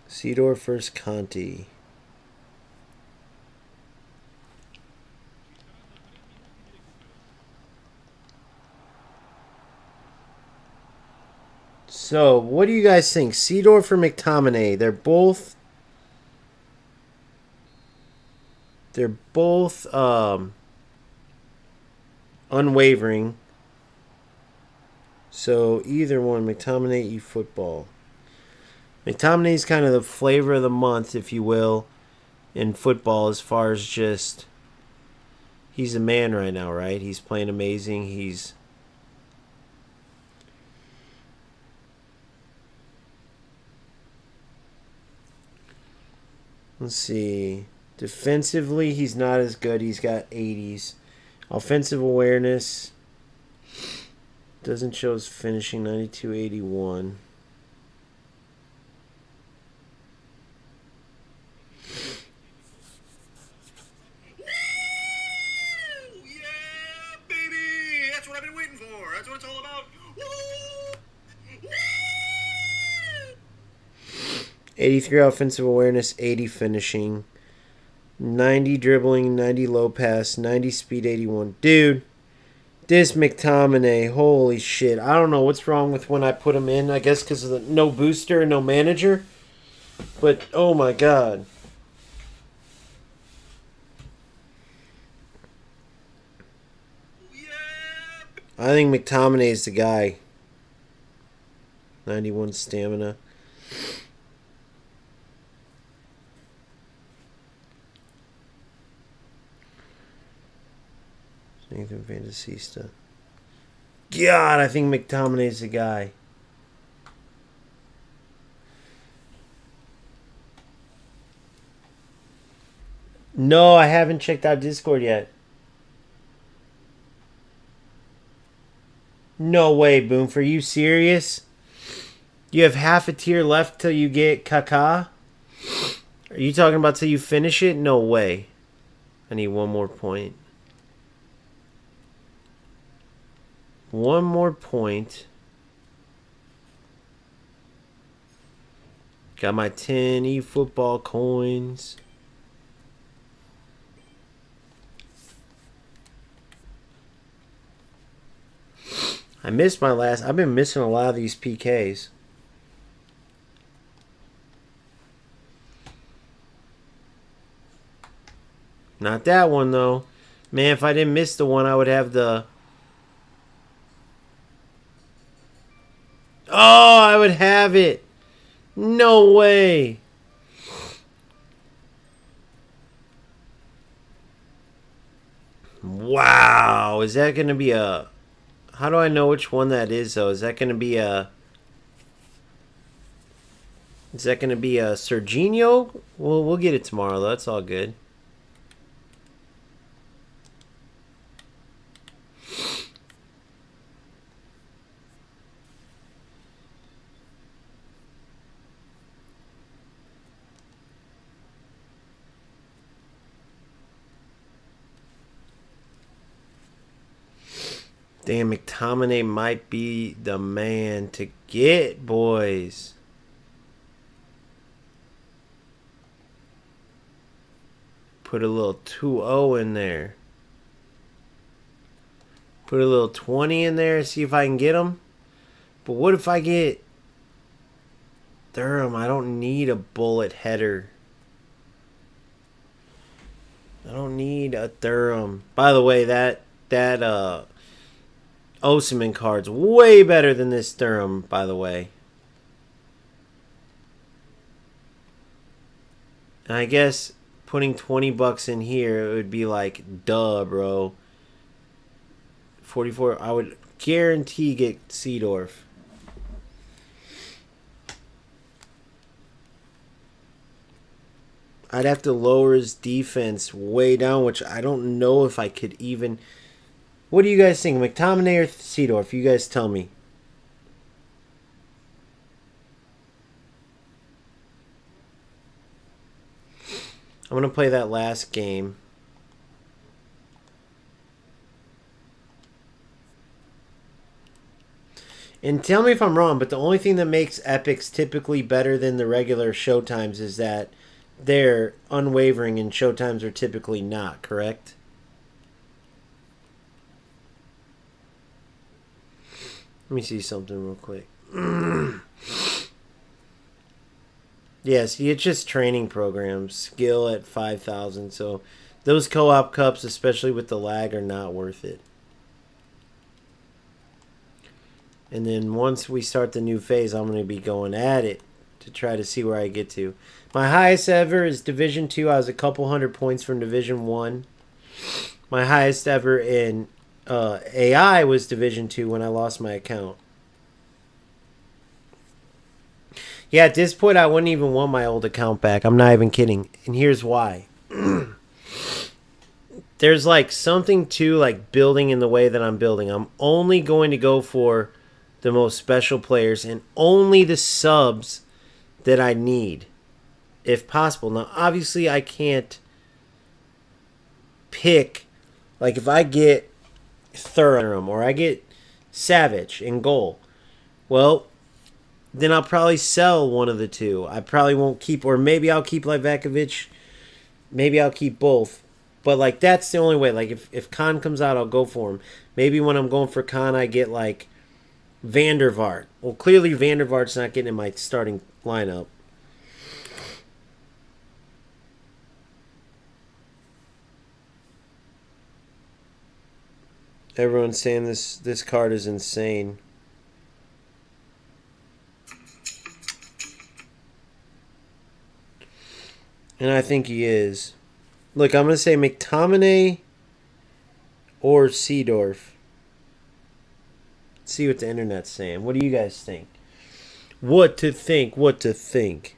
Speaker 1: Seedorf versus Conti. So, what do you guys think? Seedorf or McTominay? They're both unwavering. So, either one, McTominay, eFootball. McTominay's kind of the flavor of the month, if you will, in football as far as just he's a man right now, right? He's playing amazing. Let's see. Defensively, he's not as good. He's got 80s. Offensive awareness doesn't show his finishing, 92-81.
Speaker 2: Yeah, baby! That's what I've been waiting for. That's what it's all about. Woo!
Speaker 1: 83 offensive awareness, 80 finishing, 90 dribbling, 90 low pass, 90 speed, 81. Dude, this McTominay, holy shit. I don't know what's wrong with when I put him in. I guess because of the no booster and no manager. But, oh my god. I think McTominay is the guy. 91 stamina. Nathan Fantasista. God, I think McTominay's the guy. No, I haven't checked out Discord yet. No way, Boom. For you serious? You have half a tier left till you get Kaká? Are you talking about till you finish it? No way. I need one more point. One more point. Got my 10 eFootball coins. I missed my last. I've been missing a lot of these PKs. Not that one, though. Man, if I didn't miss the one, I would have the... Oh, I would have it. No way. Wow. Is that going to be a... How do I know which one that is, though? Is that going to be a... Is that going to be a Serginho? Well, we'll get it tomorrow, though. That's all good. Damn, McTominay might be the man to get, boys. Put a little 2-0 in there. Put a little 20 in there, see if I can get him. But what if I get Thuram? I don't need a bullet header. I don't need a Thuram. By the way, that Osimhen card's way better than this Thuram, by the way. And I guess putting 20 bucks in here, it would be like, duh, bro. 44, I would guarantee get Seedorf. I'd have to lower his defense way down, which I don't know if I could even... What do you guys think? McTominay or Seedorf? You guys tell me. I'm going to play that last game. And tell me if I'm wrong, but the only thing that makes Epics typically better than the regular showtimes is that they're unwavering and showtimes are typically not, correct? Let me see something real quick. Yeah, see, it's just training programs. Skill at 5,000. So those co-op cups, especially with the lag, are not worth it. And then once we start the new phase, I'm going to be going at it to try to see where I get to. My highest ever is Division 2. I was a couple hundred points from Division 1. My highest ever in AI was Division 2 when I lost my account. Yeah, at this point, I wouldn't even want my old account back. I'm not even kidding. And here's why. there's like something to like building in the way that I'm building. I'm only going to go for the most special players and only the subs that I need, if possible. Now, obviously, I can't pick, like if I get Thuram or I get Savage in goal, well, then I'll probably sell one of the two. I probably won't keep, or maybe I'll keep Livakovic. Maybe I'll keep both. But like that's the only way. Like if Khan comes out, I'll go for him. Maybe when I'm going for Khan, I get like Van der Vaart. Well, clearly Van der Vaart's not getting in my starting lineup. Everyone's saying this card is insane. And I think he is. Look, I'm going to say McTominay or Seedorf. Let's see what the internet's saying. What do you guys think? What to think? What to think?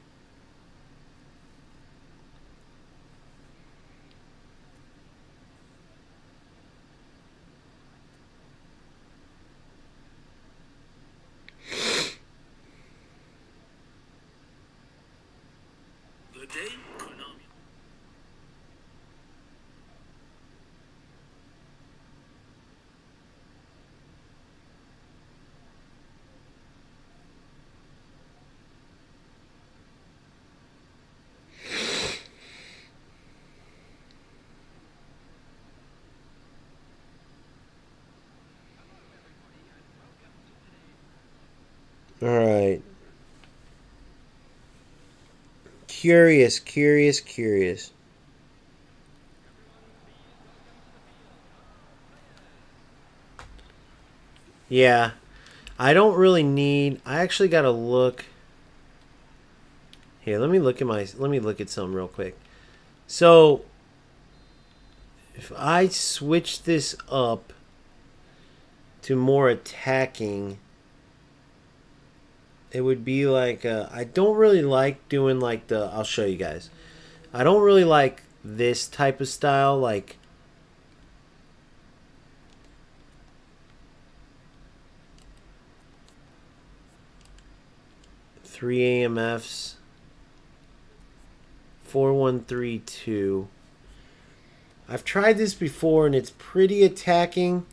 Speaker 2: The day Konami.
Speaker 1: All right. Curious. Yeah. I don't really need... I actually got to look... Here, let me look at something real quick. So, if I switch this up to more attacking... It would be like, I don't really like doing like the, I'll show you guys. I don't really like this type of style, like, three AMFs, 4132. I've tried this before and it's pretty attacking.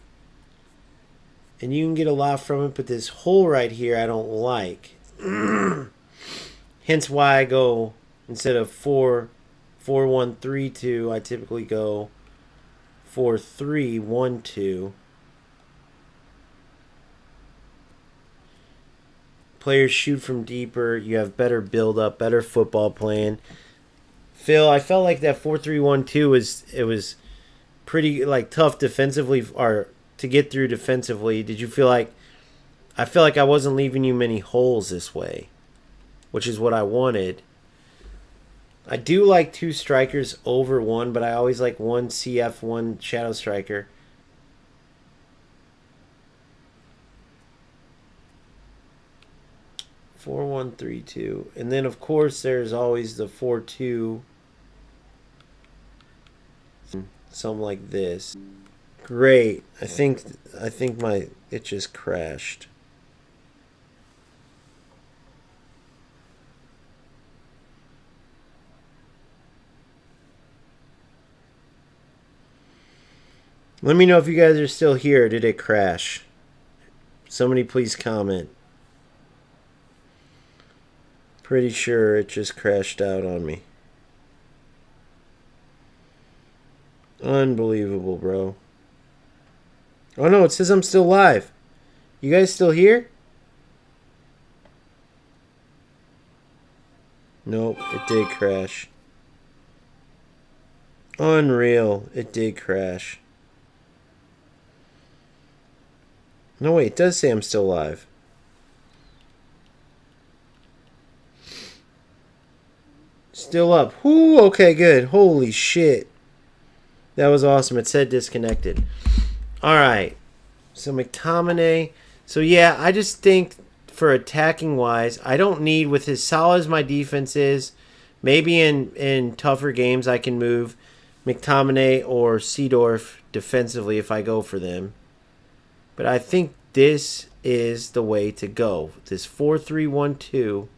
Speaker 1: And you can get a lot from it, but this hole right here I don't like. Hence why I go, instead of 4-1-3-2, I typically go 4-3-1-2. Players shoot from deeper. You have better build-up, better football playing. Phil, I felt like that 4-3-1-2 was pretty like tough defensively, or to get through defensively. Did you feel like... I feel like I wasn't leaving you many holes this way, which is what I wanted. I do like two strikers over one, but I always like one CF, one shadow striker. Four, 1-3-2. And then, of course, there's always the 4-2. Something like this. Great. I think it just crashed. Let me know if you guys are still here. Did it crash? Somebody please comment. Pretty sure it just crashed out on me. Unbelievable, bro. Oh no, it says I'm still live. You guys still here? Nope, it did crash. Unreal, it did crash. No, wait, it does say I'm still live. Still up. Whoo, okay, good. Holy shit. That was awesome. It said disconnected. Alright. So McTominay. So yeah, I just think for attacking wise, I don't need, with as solid as my defense is, Maybe in tougher games I can move McTominay or Seedorf defensively if I go for them. But I think this is the way to go. This 4-3-1-2.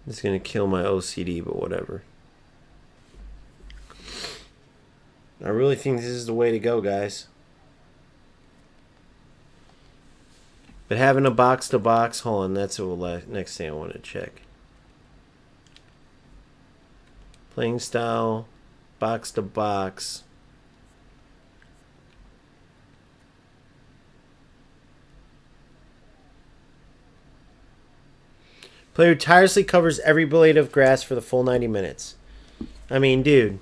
Speaker 1: It's going to kill my OCD, but whatever. I really think this is the way to go, guys. But having a box-to-box, hold on, that's the next thing I want to check. Playing style, box-to-box. Player tirelessly covers every blade of grass for the full 90 minutes. I mean, dude.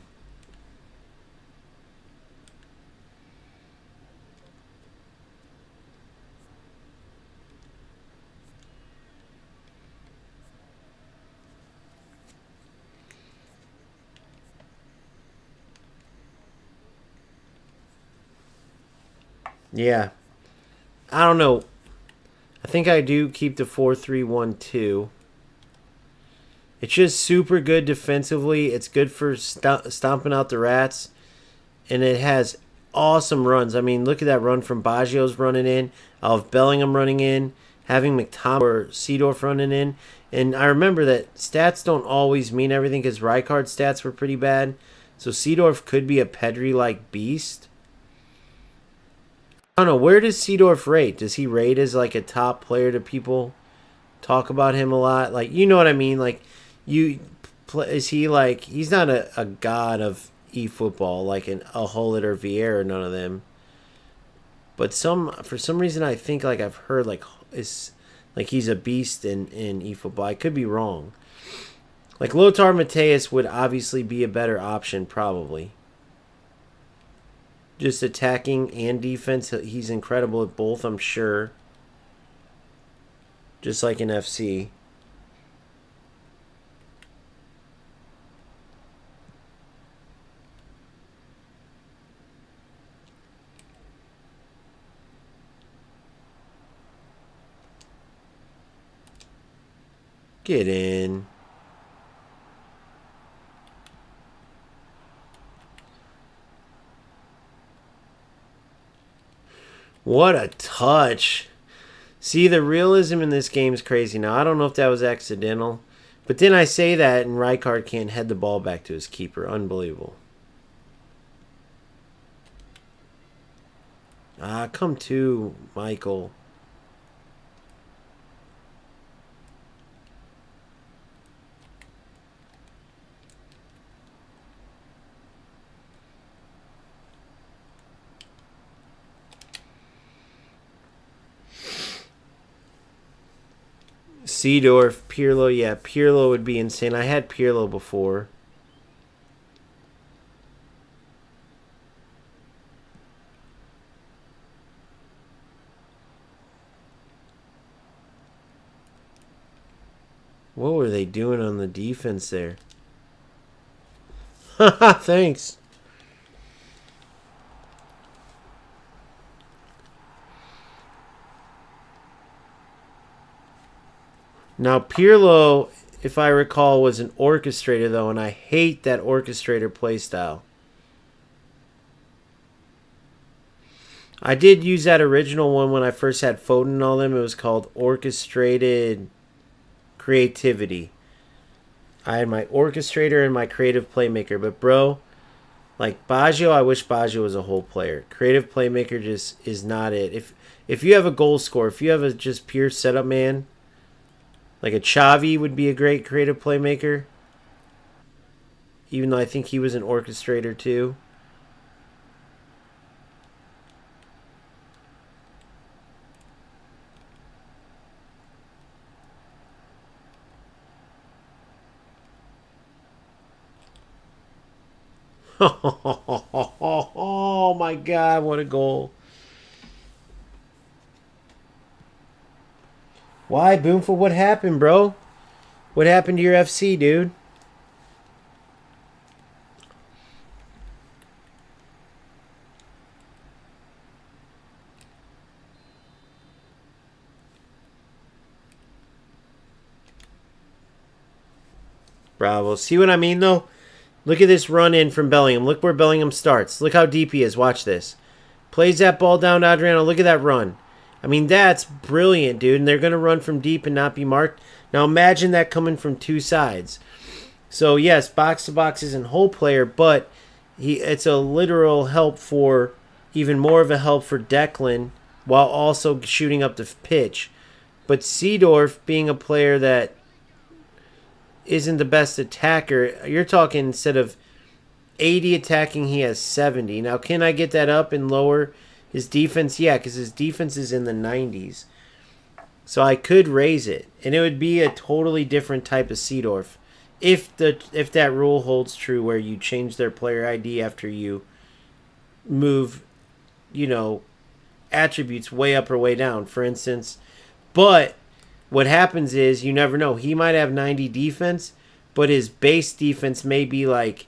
Speaker 1: Yeah. I don't know. I think I do keep the 4-3-1-2. It's just super good defensively. It's good for stomping out the rats. And it has awesome runs. I mean, look at that run from Baggio's running in. I'll have Bellingham running in. Having McTominay or Seedorf running in. And I remember that stats don't always mean everything because Rijkaard's stats were pretty bad. So Seedorf could be a Pedri-like beast. I don't know. Where does Seedorf rate? Does he rate as like a top player to people? Talk about him a lot. Like, you know what I mean? Like, is he like, he's not a god of eFootball like a Hullet or Vieira, none of them. But for some reason I think like I've heard like is like he's a beast in eFootball. I could be wrong. Like Lothar Matthäus would obviously be a better option probably. Just attacking and defense, he's incredible at both, I'm sure. Just like in FC. Get in. What a touch. See, the realism in this game is crazy. Now, I don't know if that was accidental. But then I say that and Rijkaard can't head the ball back to his keeper. Unbelievable. Ah, come to, Michael. Seedorf, Pirlo, yeah, Pirlo would be insane. I had Pirlo before. What were they doing on the defense there? Haha, thanks. Now, Pirlo, if I recall, was an orchestrator, though, and I hate that orchestrator playstyle. I did use that original one when I first had Foden and all them. It was called Orchestrated Creativity. I had my orchestrator and my creative playmaker. But, bro, like Baggio, I wish Baggio was a whole player. Creative playmaker just is not it. If you have a goal scorer, if you have a just pure setup man, like a Xavi would be a great creative playmaker. Even though I think he was an orchestrator too. Oh my God, what a goal. Why, Boomful? What happened, bro? What happened to your FC, dude? Bravo. See what I mean, though? Look at this run in from Bellingham. Look where Bellingham starts. Look how deep he is. Watch this. Plays that ball down to Adriano. Look at that run. I mean, that's brilliant, dude. And they're going to run from deep and not be marked. Now, imagine that coming from two sides. So, yes, box-to-box isn't whole player, but it's a literal help for, even more of a help for Declan, while also shooting up the pitch. But Seedorf, being a player that isn't the best attacker, you're talking instead of 80 attacking, he has 70. Now, can I get that up and lower his defense? Yeah, because his defense is in the 90s. So I could raise it, and it would be a totally different type of Seedorf if that rule holds true where you change their player ID after you move, attributes way up or way down, for instance. But what happens is, you never know. He might have 90 defense, but his base defense may be like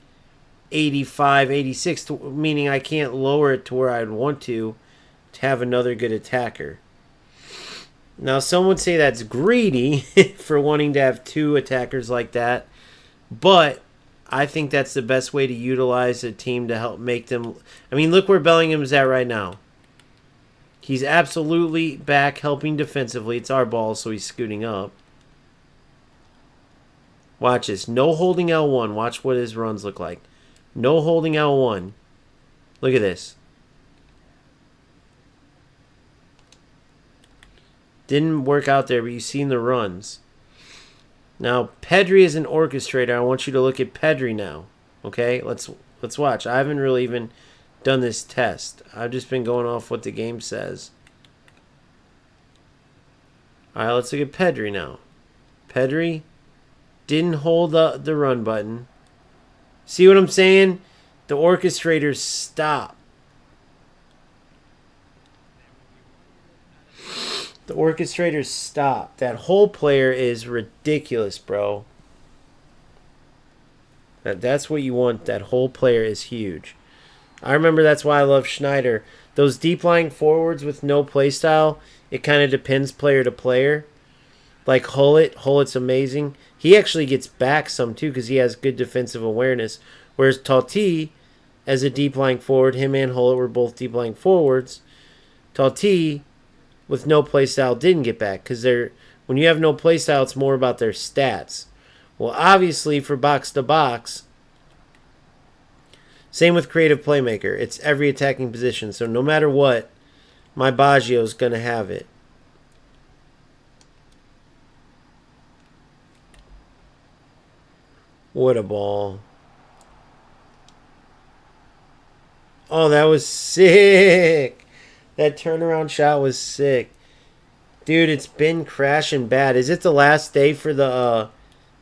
Speaker 1: 85, 86, meaning I can't lower it to where I'd want to have another good attacker. Now, some would say that's greedy for wanting to have two attackers like that, but I think that's the best way to utilize a team to help make them. I mean, look where Bellingham's at right now. He's absolutely back helping defensively. It's our ball, so he's scooting up. Watch this. No holding L1. Watch what his runs look like. No holding L1. Look at this. Didn't work out there, but you've seen the runs. Now, Pedri is an orchestrator. I want you to look at Pedri now. Okay? Let's watch. I haven't really even done this test. I've just been going off what the game says. Alright, let's look at Pedri now. Pedri didn't hold the run button. See what I'm saying? The orchestrators stop. The orchestrators stop. That whole player is ridiculous, bro. That's what you want. That whole player is huge. I remember that's why I love Schneider. Those deep lying forwards with no playstyle, it kind of depends player to player. Like Hullet. Hullet's amazing. He actually gets back some too because he has good defensive awareness. Whereas Totti, as a deep lying forward, him and Hullet were both deep lying forwards. Totti, with no playstyle, didn't get back because when you have no playstyle, it's more about their stats. Well, obviously for box to box, same with creative playmaker. It's every attacking position. So no matter what, my Baggio's going to have it. What a ball. Oh, that was sick. That turnaround shot was sick. Dude, it's been crashing bad. Is it the last day for the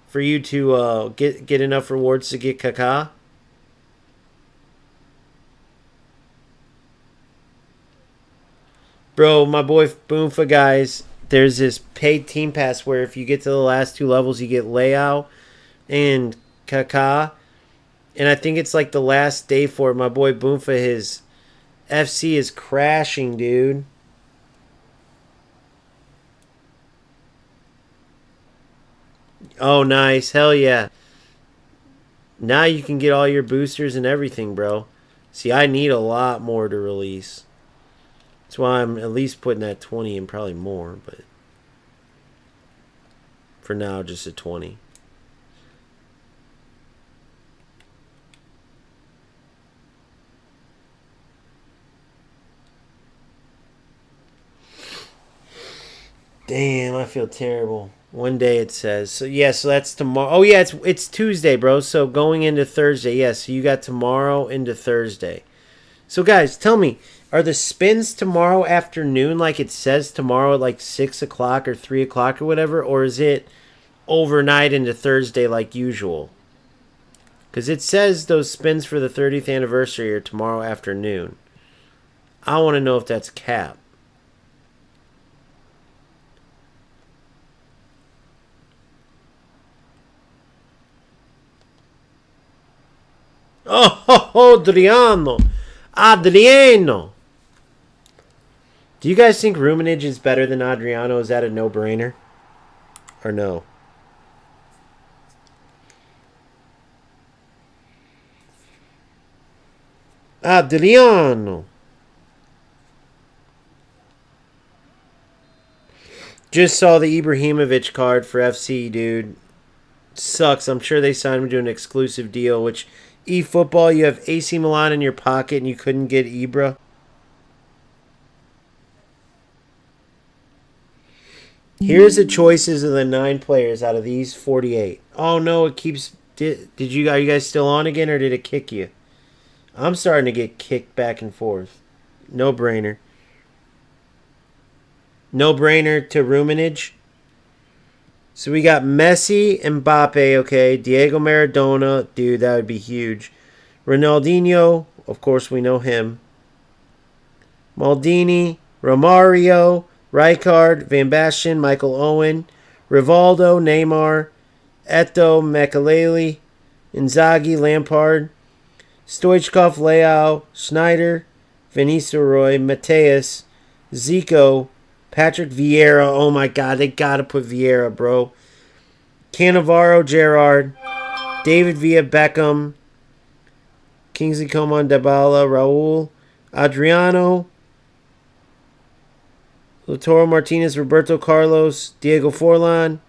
Speaker 1: for you to get enough rewards to get Kaká? Bro, my boy Boomfa, guys, there's this paid team pass where if you get to the last two levels, you get Leao and Kaká. And I think it's like the last day for it. My boy Boomfa, his FC is crashing, dude. Oh, nice. Hell yeah. Now you can get all your boosters and everything, bro. See, I need a lot more to release. That's why I'm at least putting that 20 and probably more, but for now, just a 20. Damn, I feel terrible. One day it says. So yeah, so that's tomorrow. Oh yeah, it's Tuesday, bro. So going into Thursday. Yeah, so you got tomorrow into Thursday. So guys, tell me, are the spins tomorrow afternoon like it says tomorrow at like 6 o'clock or 3 o'clock or whatever? Or is it overnight into Thursday like usual? Because it says those spins for the 30th anniversary are tomorrow afternoon. I want to know if that's cap. Oh, Adriano. Adriano. Do you guys think Ruminage is better than Adriano? Is that a no-brainer? Or no? Adriano. Just saw the Ibrahimovic card for FC, dude. Sucks. I'm sure they signed him to an exclusive deal, which eFootball, you have AC Milan in your pocket and you couldn't get Ibra. Here's the choices of the 9 players out of these 48. Oh no, it keeps... Are you guys still on again, or did it kick you? I'm starting to get kicked back and forth. No brainer. No brainer to Ruminage. So we got Messi, Mbappe, okay. Diego Maradona, dude, that would be huge. Ronaldinho, of course we know him. Maldini, Romario, Rijkaard, Van Basten, Michael Owen, Rivaldo, Neymar, Eto'o, Makelele, Inzaghi, Lampard, Stoichkov, Leao, Snyder, Van Nistelrooy, Mateus, Zico, Patrick Vieira. Oh my God, they gotta put Vieira, bro. Cannavaro, Gerrard, David Villa, Beckham, Kingsley Coman, Dybala, Raul, Adriano, Lautaro Martinez, Roberto Carlos, Diego Forlan,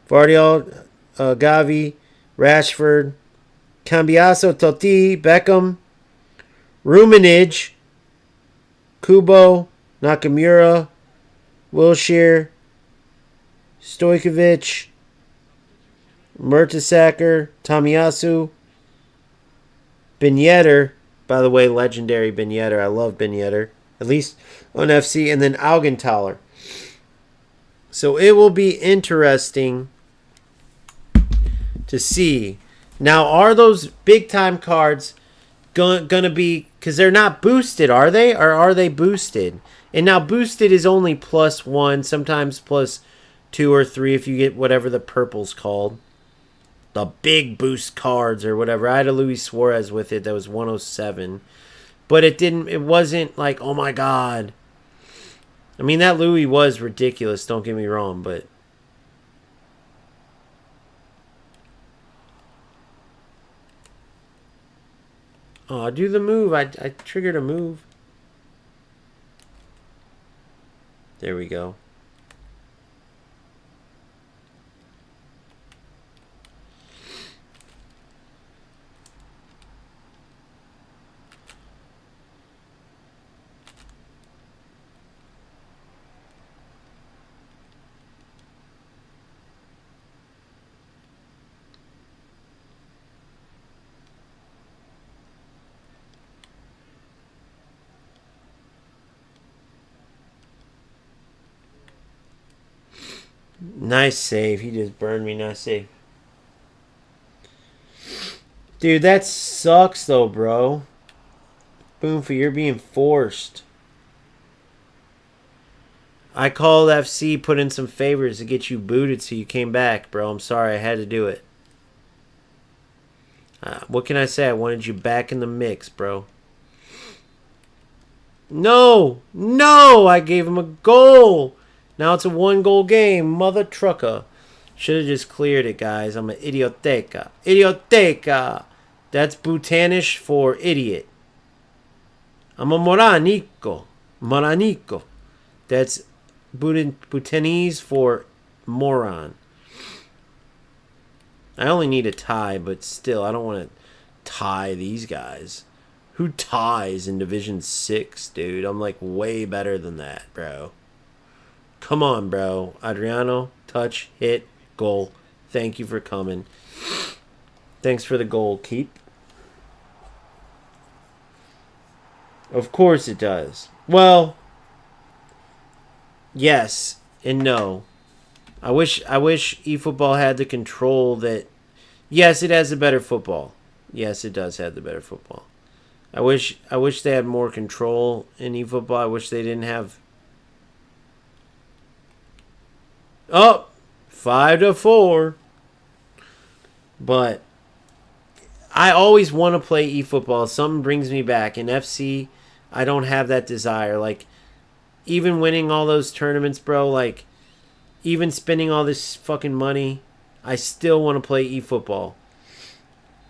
Speaker 1: Vardiol, Gavi, Rashford, Cambiaso, Totti, Beckham, Ruminage, Kubo, Nakamura, Wilshere, Stojkovic, Mertesacker, Tomiyasu, Ben Yedder. By the way, legendary Ben Yedder. I love Ben Yedder. At least on FC. And then Augenthaler. So it will be interesting to see. Now, are those big-time cards going to be... Because they're not boosted, are they? Or are they boosted? And now boosted is only +1, sometimes +2 or 3 if you get whatever the purple's called. The big boost cards or whatever. I had a Luis Suarez with it that was 107. But it wasn't like, oh my God. I mean, that Louis was ridiculous, don't get me wrong, but... Oh, do the move. I triggered a move. There we go. Nice save. He just burned me. Nice save. Dude, that sucks though, bro. Boomfy, you're being forced. I called FC, put in some favors to get you booted so you came back, bro. I'm sorry. I had to do it. What can I say? I wanted you back in the mix, bro. No! No! I gave him a goal! Now it's a 1-goal game. Mother trucker. Should have just cleared it, guys. I'm an idioteca. Idioteca! That's Bhutanish for idiot. I'm a moranico. Moranico. That's Bhutanese for moron. I only need a tie, but still, I don't want to tie these guys. Who ties in Division 6, dude? I'm like way better than that, bro. Come on, bro. Adriano, touch, hit, goal. Thank you for coming. Thanks for the goal. Keep. Of course it does. Well, yes and no. I wish eFootball had the control that... Yes, it has a better football. Yes, it does have the better football. I wish they had more control in eFootball. I wish they didn't have. Oh, 5-4. But I always want to play eFootball. Something brings me back. In FC, I don't have that desire. Like, even winning all those tournaments, bro, like, even spending all this fucking money, I still want to play eFootball.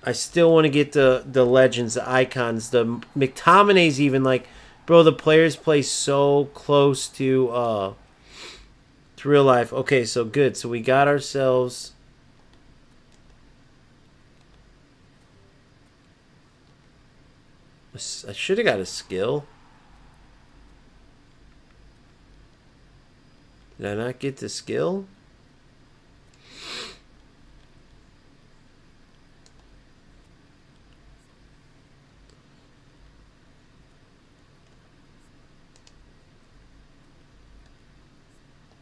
Speaker 1: I still want to get the legends, the icons, the McTominays even. Like, bro, the players play so close to real life. Okay, so good. So we got ourselves... I should have got a skill. Did I not get the skill?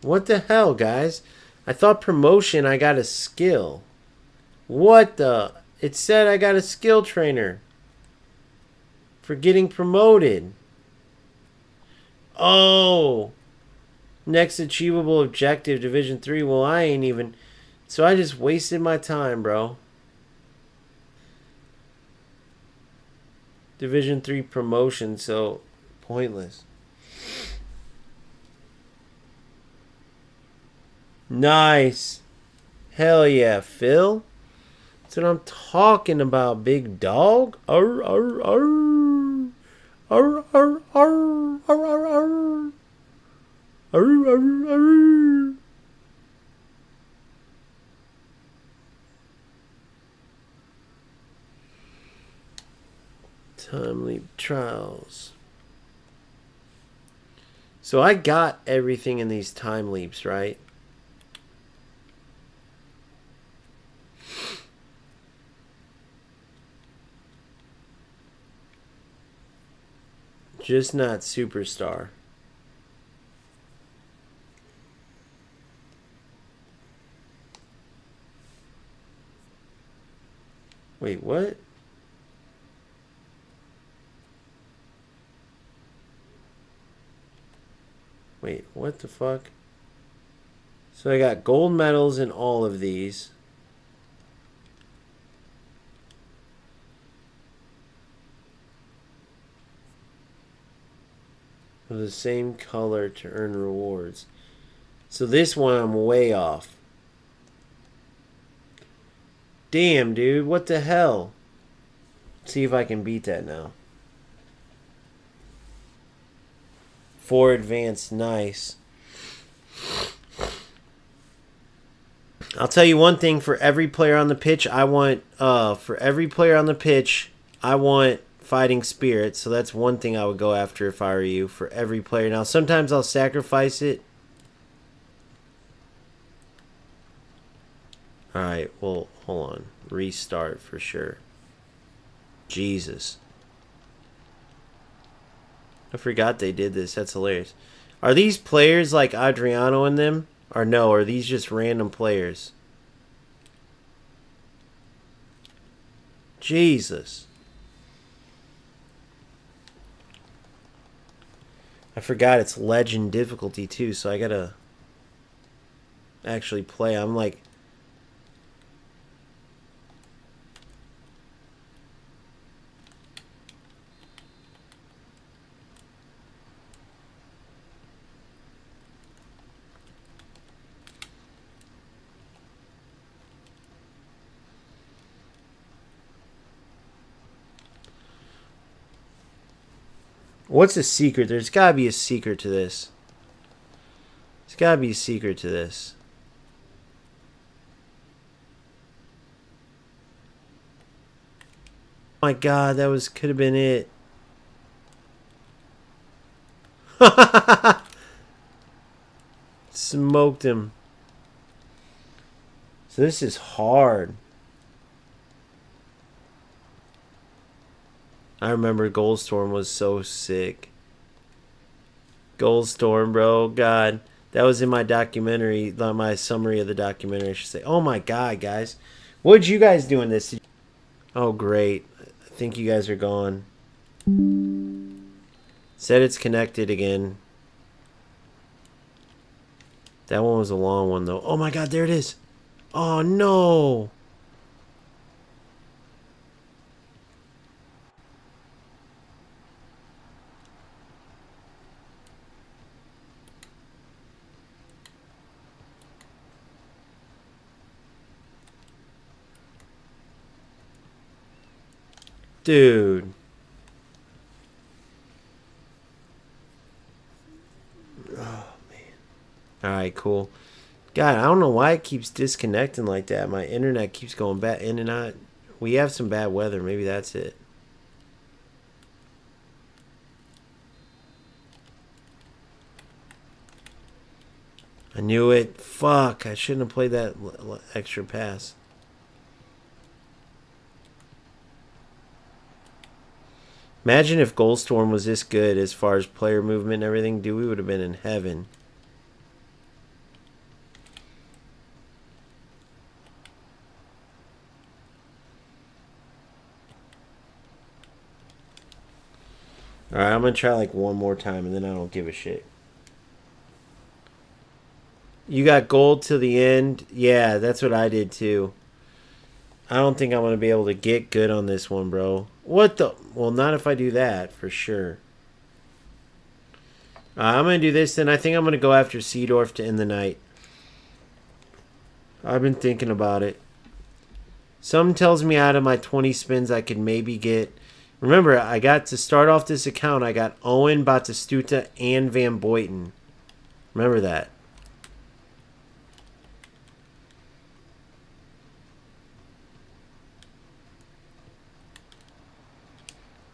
Speaker 1: What the hell, guys? I thought promotion I got a skill. What the? It said I got a skill trainer for getting promoted. Oh. Next achievable objective, Division 3. Well, I ain't even... So I just wasted my time, bro. Division 3 promotion, so pointless. Nice. Hell yeah, Phil. That's what I'm talking about, big dog. Arr, arr, arr. Arr, arr, arr. Arr, arr, arr. Arr, arr, arr. Time leap trials. So I got everything in these time leaps, right? Just not superstar. Wait, what? Wait, what the fuck? So I got gold medals in all of these. Of the same color to earn rewards. So this one I'm way off. Damn, dude, what the hell? Let's see if I can beat that now. 4 advanced, nice. I'll tell you one thing, for every player on the pitch, I want fighting spirit. So that's one thing I would go after if I were you, for every player. Now sometimes I'll sacrifice it. Alright, well, hold on. Restart for sure. Jesus. I forgot they did this. That's hilarious. Are these players like Adriano in them? Or no, are these just random players? Jesus. I forgot it's legend difficulty too, so I gotta actually play. I'm like... What's the secret? There's gotta be a secret to this. There's gotta be a secret to this. Oh my god, that could have been it. Smoked him. So this is hard. I remember Goldstorm was so sick. Goldstorm, bro. God. That was in my documentary, my summary of the documentary, I should say. Oh my god, guys. What did you guys do in this? Oh, great. I think you guys are gone. Said it's connected again. That one was a long one, though. Oh, my God. There it is. Oh, no. Dude. Oh, man. Alright, cool. God, I don't know why it keeps disconnecting like that. My internet keeps going back in and out. We have some bad weather. Maybe that's it. I knew it. Fuck. I shouldn't have played that extra pass. Imagine if Goldstorm was this good as far as player movement and everything. Dude, we would have been in heaven. Alright, I'm going to try like one more time and then I don't give a shit. You got gold till the end? Yeah, that's what I did too. I don't think I'm going to be able to get good on this one, bro. What the? Well, not if I do that, for sure. I'm going to do this, then I think I'm going to go after Seedorf to end the night. I've been thinking about it. Something tells me out of my 20 spins I could maybe get... Remember, I got to start off this account, I got Owen, Batistuta, and Van Boyten. Remember that.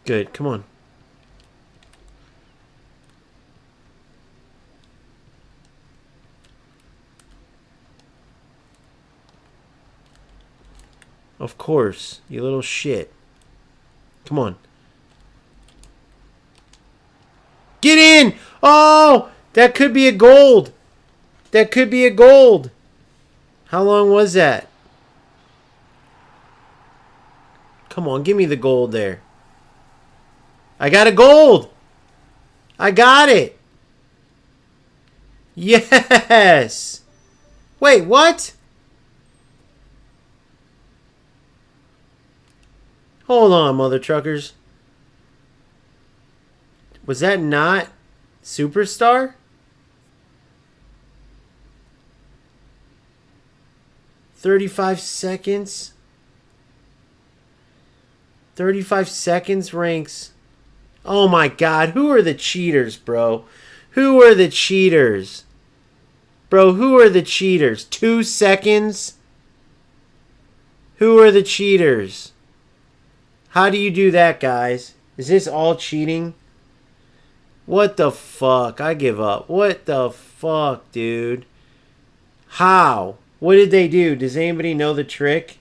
Speaker 1: Good, come on. Of course, you little shit. Come on. Get in! Oh! That could be a gold! That could be a gold! How long was that? Come on, give me the gold there. I got a gold! I got it! Yes! Wait, what? Hold on, mother truckers. Was that not Superstar? 35 seconds? 35 seconds ranks. Oh my god, who are the cheaters, bro? Who are the cheaters? Bro, who are the cheaters? 2 seconds? Who are the cheaters? How do you do that, guys? Is this all cheating? What the fuck? I give up. What the fuck, dude? How? What did they do? Does anybody know the trick?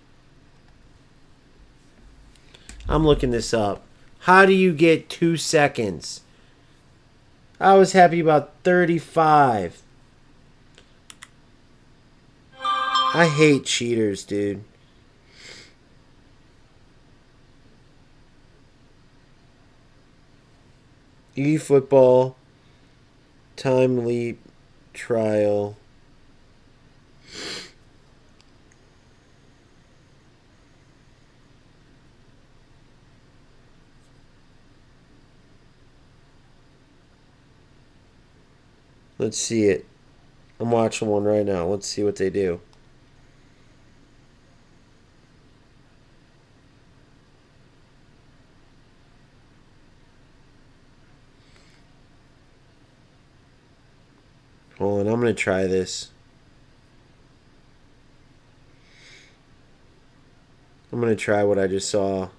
Speaker 1: I'm looking this up. How do you get 2 seconds? I was happy about 35. I hate cheaters, dude. eFootball, Time Leap, Trial. Let's see it. I'm watching one right now. Let's see what they do. Hold on, I'm going to try this. I'm going to try what I just saw.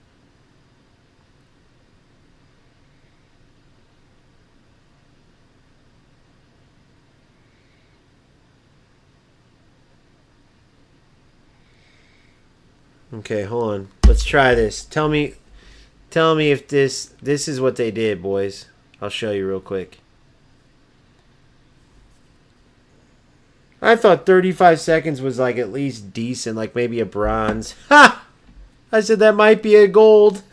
Speaker 1: Okay, hold on. Let's try this. Tell me if this is what they did, boys. I'll show you real quick. I thought 35 seconds was like at least decent, like maybe a bronze. Ha! I said that might be a gold.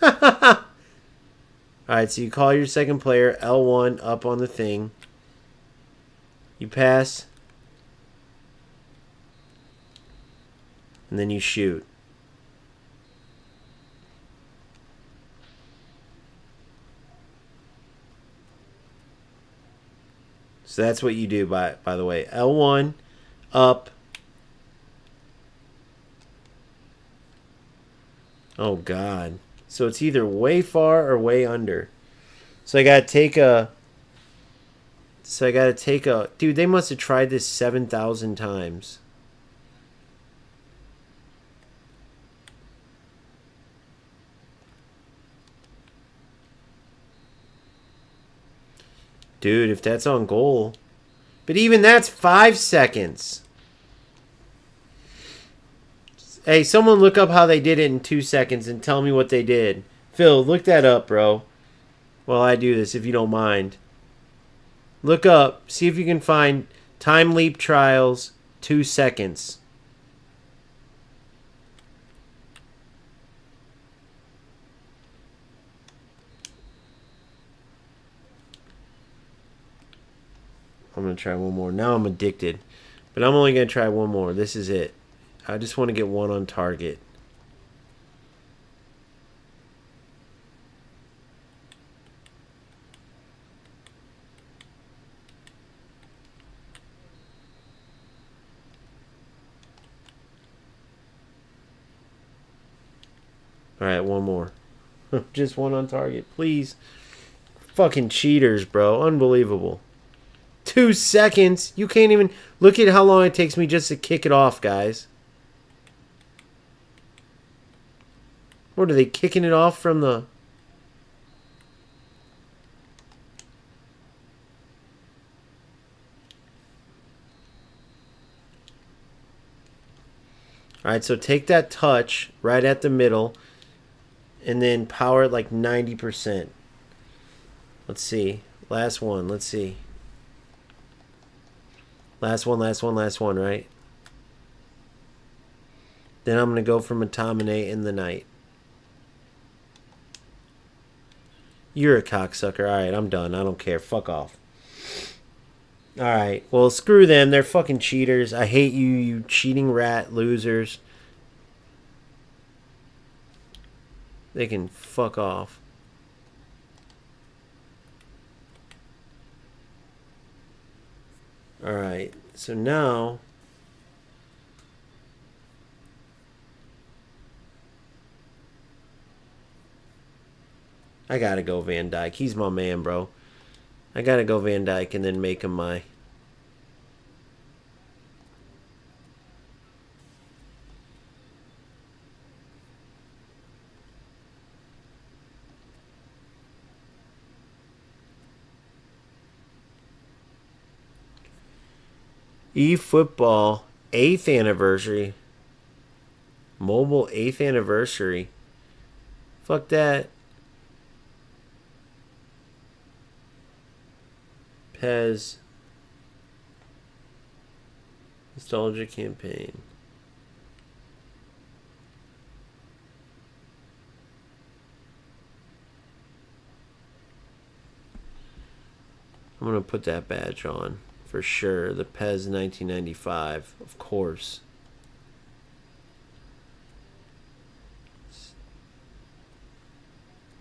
Speaker 1: Alright, so you call your second player, L1, up on the thing. You pass. And then you shoot. So that's what you do, by the way. L1, up. Oh, God. So it's either way far or way under. So I gotta take a... Dude, they must have tried this 7,000 times. Dude, if that's on goal. But even that's 5 seconds. Hey, someone look up how they did it in 2 seconds and tell me what they did. Phil, look that up, bro. While I do this, if you don't mind. Look up. See if you can find Time Leap Trials 2 seconds. I'm going to try one more. Now I'm addicted. But I'm only going to try one more. This is it. I just want to get one on target. Alright, one more. Just one on target, please. Fucking cheaters, bro. Unbelievable. 2 seconds? You can't even... Look at how long it takes me just to kick it off, guys. What, are they kicking it off from the... Alright, so take that touch right at the middle and then power it like 90%. Let's see. Last one. Let's see. Last one, right? Then I'm going to go for Matamane in the night. You're a cocksucker. Alright, I'm done. I don't care. Fuck off. Alright, well, screw them. They're fucking cheaters. I hate you, you cheating rat losers. They can fuck off. Alright, so now... I gotta go Van Dijk. He's my man, bro. I gotta go Van Dijk and then make him my... eFootball 8th anniversary. Mobile 8th anniversary. Fuck that. Pez nostalgia campaign. I'm gonna put that badge on for sure. The Pez 1995, of course.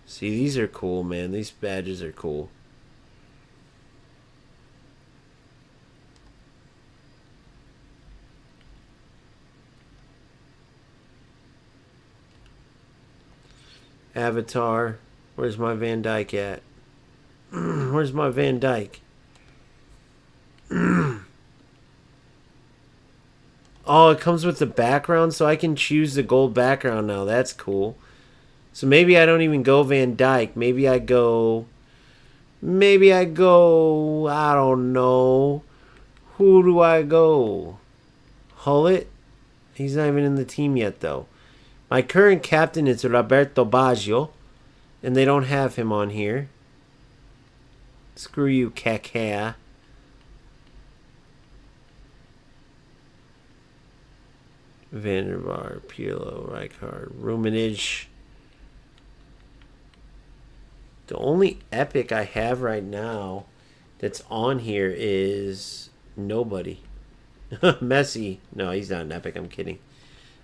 Speaker 1: See, these are cool, man. These badges are cool. Avatar. Where's my Van Dijk at? Where's my Van Dijk? Oh, it comes with the background, so I can choose the gold background now. That's cool. So maybe I don't even go Van Dijk. Maybe I go... I don't know. Who do I go? Hullet? He's not even in the team yet, though. My current captain is Roberto Baggio, and they don't have him on here. Screw you, Kaká. Vandervaart, Pirlo, Rijkaard, Rumenige. The only epic I have right now that's on here is nobody. Messi. No, he's not an epic. I'm kidding.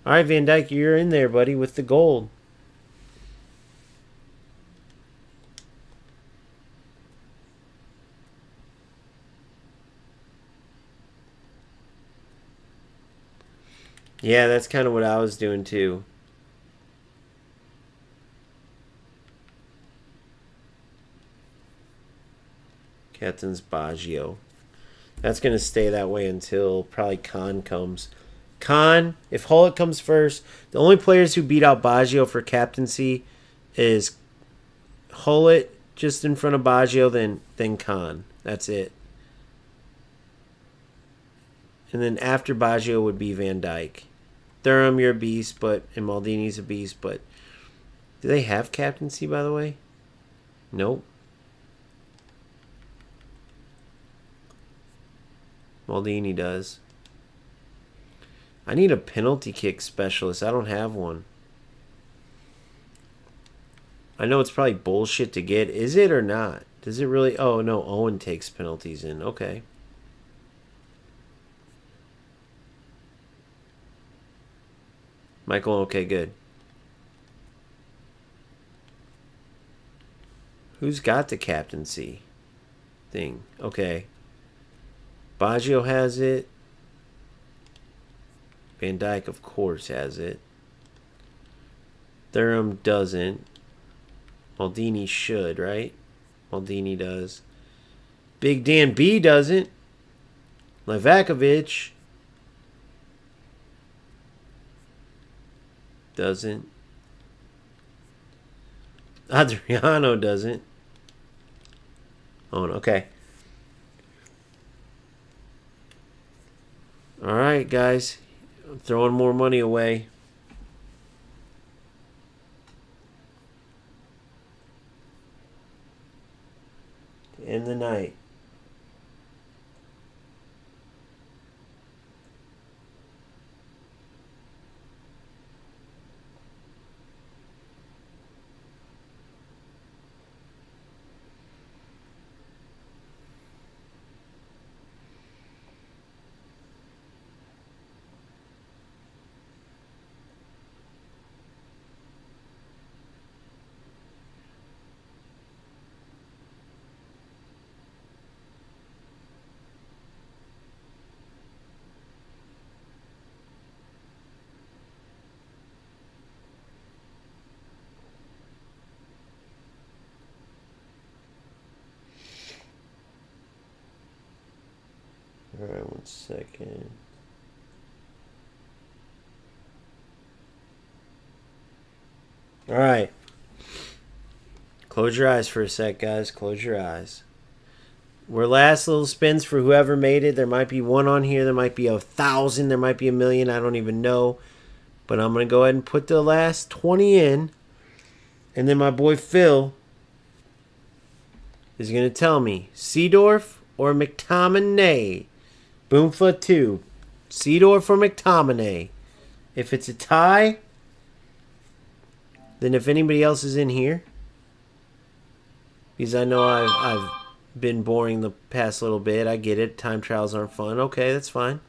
Speaker 1: All right, Van Dijk, you're in there, buddy, with the gold. Yeah, that's kind of what I was doing too. Captain's Baggio. That's going to stay that way until probably Khan comes. Khan, if Hullet comes first, the only players who beat out Baggio for captaincy is Hullet just in front of Baggio, then Khan. That's it. And then after Baggio would be Van Dijk. Thuram, you're a beast, and Maldini's a beast, but do they have captaincy, by the way? Nope. Maldini does. I need a penalty kick specialist. I don't have one. I know it's probably bullshit to get. Is it or not? Does it really? Oh, no. Owen takes penalties in. Okay. Michael, okay, good. Who's got the captaincy thing? Okay. Baggio has it. Van Dijk, of course, has it. Thuram doesn't. Maldini should, right? Maldini does. Big Dan B doesn't. Livakovic doesn't. Adriano doesn't. Oh, okay. All right, guys. I'm throwing more money away. To end the night. All right, 1 second. All right. Close your eyes for a sec, guys. Close your eyes. We're last little spins for whoever made it. There might be one on here. There might be 1,000. There might be 1,000,000. I don't even know. But I'm going to go ahead and put the last 20 in. And then my boy Phil is going to tell me Seedorf or McTominay. Boomfa 2. Seedorf or McTominay. If it's a tie, then if anybody else is in here, because I know I've been boring the past little bit. I get it. Time trials aren't fun. Okay, that's fine.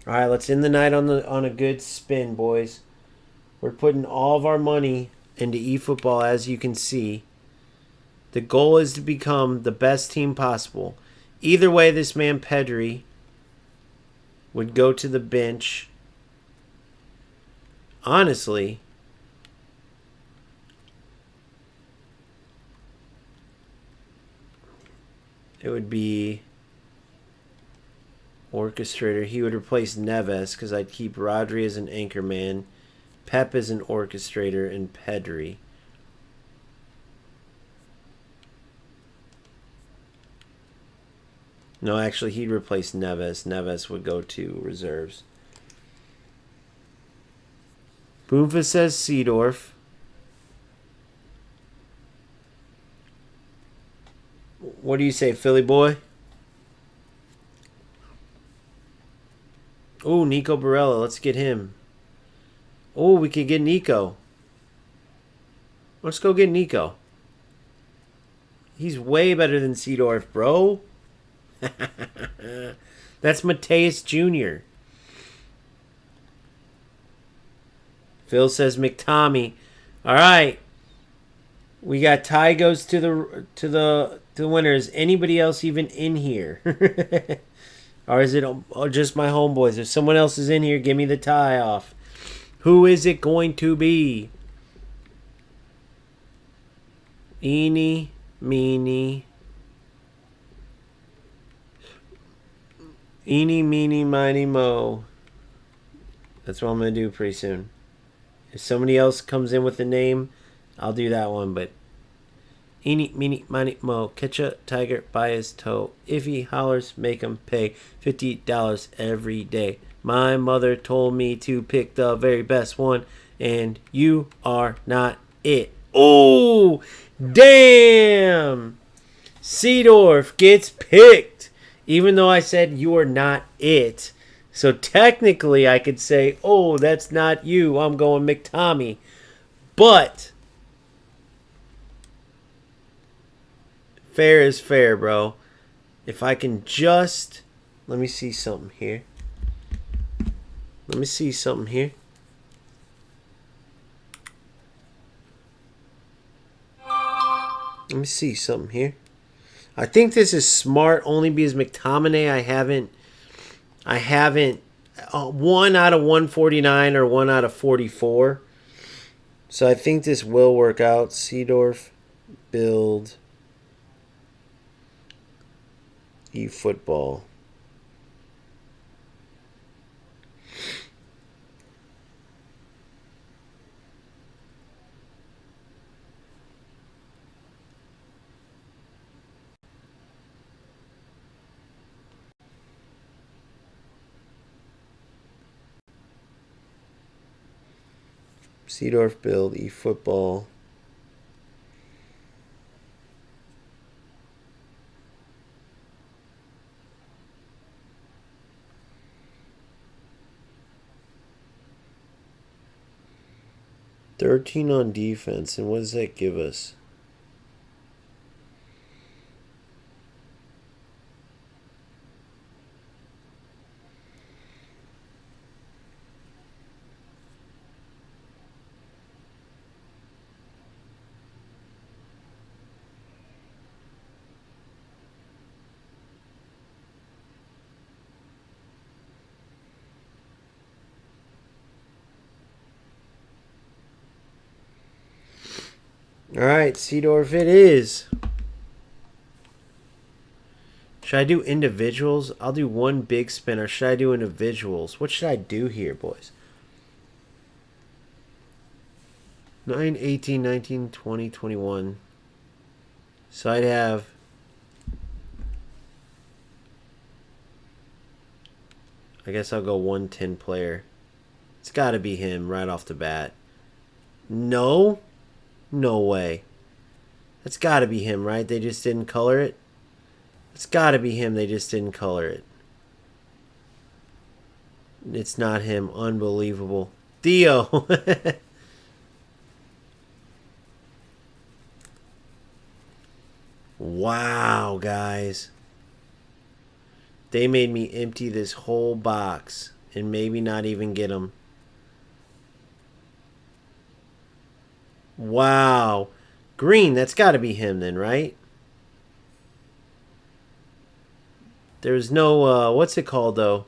Speaker 1: All right, let's end the night on a good spin, boys. We're putting all of our money into eFootball, as you can see. The goal is to become the best team possible. Either way, this man Pedri would go to the bench. Honestly, it would be orchestrator. He would replace Neves because I'd keep Rodri as an anchor man, Pep as an orchestrator, and Pedri. No, actually, he'd replace Neves. Neves would go to reserves. Boomfa says Seedorf. What do you say, Philly boy? Oh, Nico Barella. Let's get him. Oh, we could get Nico. Let's go get Nico. He's way better than Seedorf, bro. That's Mateus Jr. Phil says McTommy. All right. We got Ty goes to the winners. Anybody else even in here? Or is it just my homeboys? If someone else is in here, give me the tie off. Who is it going to be? Eeny, meeny. Eeny, meeny, miny, mo. That's what I'm going to do pretty soon. If somebody else comes in with a name, I'll do that one. But eeny, meeny, miny, mo. Catch a tiger by his toe. If he hollers, make him pay $50 every day. My mother told me to pick the very best one, and you are not it. Oh, damn! Seedorf gets picked, even though I said you are not it. So technically, I could say, oh, that's not you. I'm going McTommy. But fair is fair, bro. If I can just... Let me see something here. Let me see something here. Let me see something here. I think this is smart only because McTominay I haven't 1 out of 149 or 1 out of 44. So I think this will work out. Seedorf, build, eFootball. Seedorf, build, eFootball. $13 on defense, and what does that give us? All right, Seedorf it is. Should I do individuals? I'll do one big spin, or should I do individuals? What should I do here, boys? 9, 18, 19, 20, 21. So I'd have... I guess I'll go 110 player. It's got to be him right off the bat. No? No way. That's got to be him, right? They just didn't color it? It's got to be him. They just didn't color it. It's not him. Unbelievable. Theo. Wow, guys. They made me empty this whole box and maybe not even get them. Wow. Green, that's got to be him then, right? There's no, what's it called, though?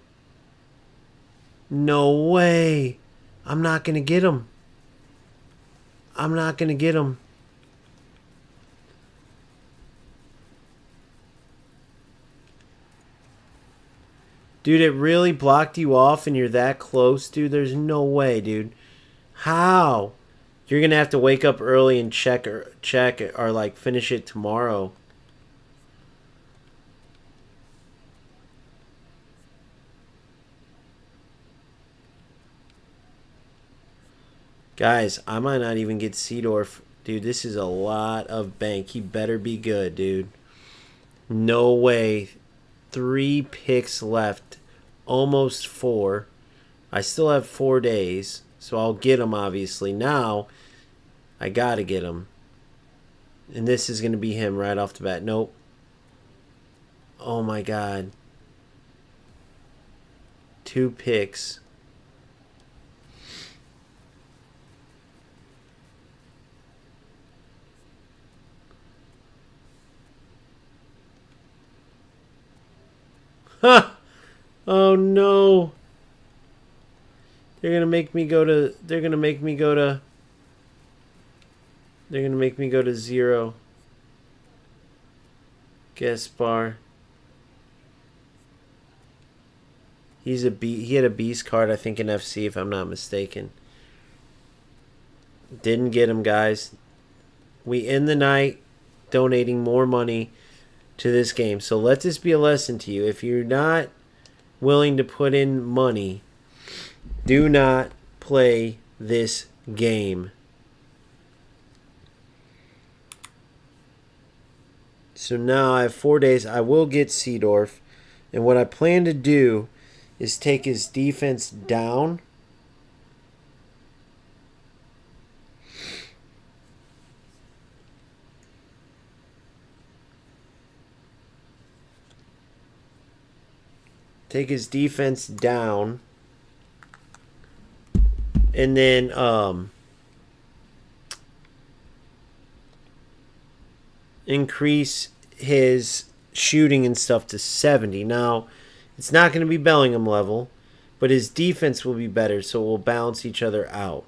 Speaker 1: No way. I'm not going to get him. I'm not going to get him. Dude, it really blocked you off and you're that close, dude? There's no way, dude. How? You're going to have to wake up early and check or like finish it tomorrow. Guys, I might not even get Seedorf. Dude, this is a lot of bank. He better be good, dude. No way. 3 picks left. almost 4. I still have 4 days, so I'll get him, obviously. Now, I gotta get him. And this is going to be him right off the bat. Nope. Oh, my God. 2 picks. Huh. Oh no. They're gonna make me go to 0. Gaspar. He had a beast card, I think, in FC, if I'm not mistaken. Didn't get him, guys. We end the night donating more money to this game. So let this be a lesson to you. If you're not willing to put in money, do not play this game. So now I have 4 days. I will get Seedorf. And what I plan to do is take his defense down. Take his defense down. And then increase his shooting and stuff to 70. Now, it's not going to be Bellingham level, but his defense will be better, so it will balance each other out.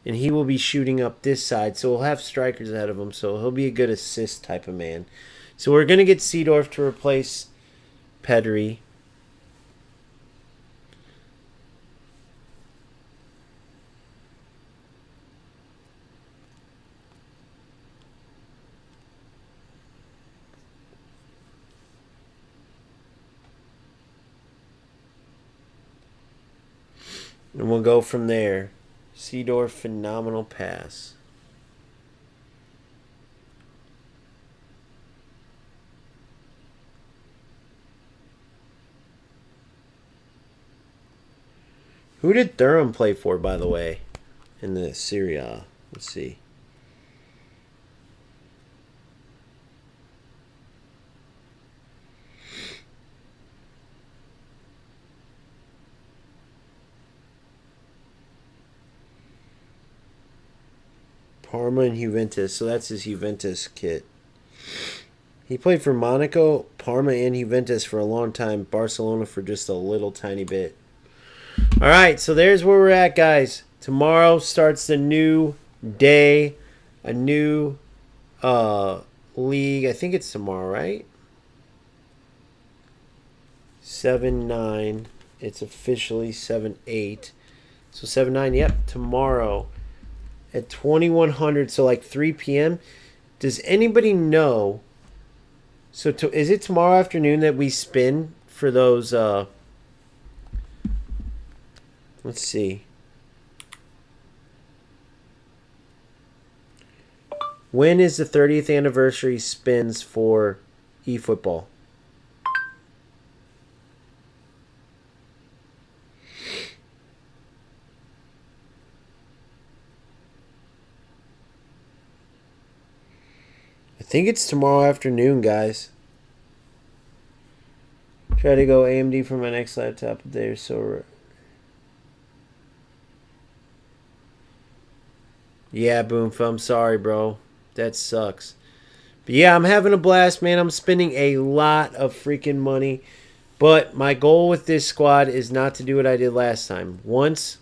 Speaker 1: And he will be shooting up this side, so we'll have strikers ahead of him, so he'll be a good assist type of man. So we're going to get Seedorf to replace Pedri. And we'll go from there. Seedorf, phenomenal pass. Who did Thuram play for, by the way, in the Serie A? Let's see. Parma and Juventus. So that's his Juventus kit. He played for Monaco, Parma, and Juventus for a long time. Barcelona for just a little tiny bit. All right, so there's where we're at, guys. Tomorrow starts the new day, a new league. I think it's tomorrow, right? 7-9. It's officially 7-8. So 7-9, yep, tomorrow at 2100, so like 3 p.m. Does anybody know? So is it tomorrow afternoon that we spin for those? Let's see. When is the 30th anniversary spins for eFootball? I think it's tomorrow afternoon, guys. Try to go AMD for my next laptop there, so... Yeah, Boomfa, I'm sorry, bro. That sucks. But yeah, I'm having a blast, man. I'm spending a lot of freaking money. But my goal with this squad is not to do what I did last time. Once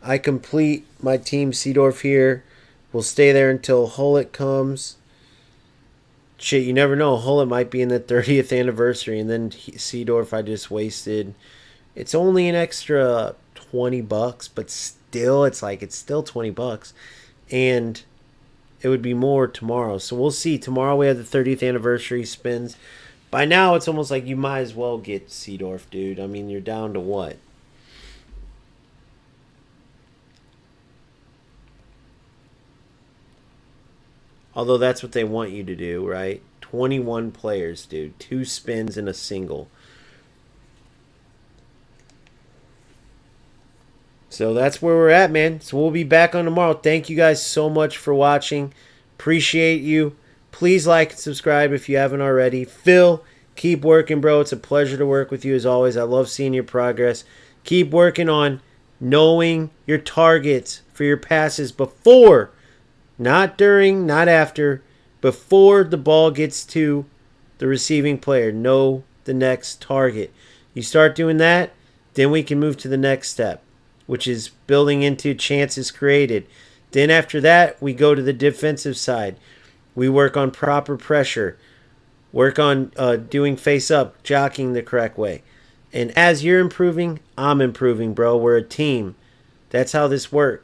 Speaker 1: I complete my team, Seedorf here, we'll stay there until Hullet comes. Shit, you never know. Hullet might be in the 30th anniversary, and then Seedorf I just wasted. It's only an extra $20, but still, it's still $20, and it would be more tomorrow. So we'll see. Tomorrow we have the 30th anniversary spins. By now, it's almost like you might as well get Seedorf, dude. I mean, you're down to what? Although that's what they want you to do, right? 21 players, dude. 2 spins and a single. So that's where we're at, man. So we'll be back on tomorrow. Thank you guys so much for watching. Appreciate you. Please like and subscribe if you haven't already. Phil, keep working, bro. It's a pleasure to work with you as always. I love seeing your progress. Keep working on knowing your targets for your passes before, not during, not after, before the ball gets to the receiving player. Know the next target. You start doing that, then we can move to the next step, which is building into chances created. Then after that, we go to the defensive side. We work on proper pressure, work on doing face up, jockeying the correct way. And as you're improving, I'm improving, bro. We're a team. That's how this works.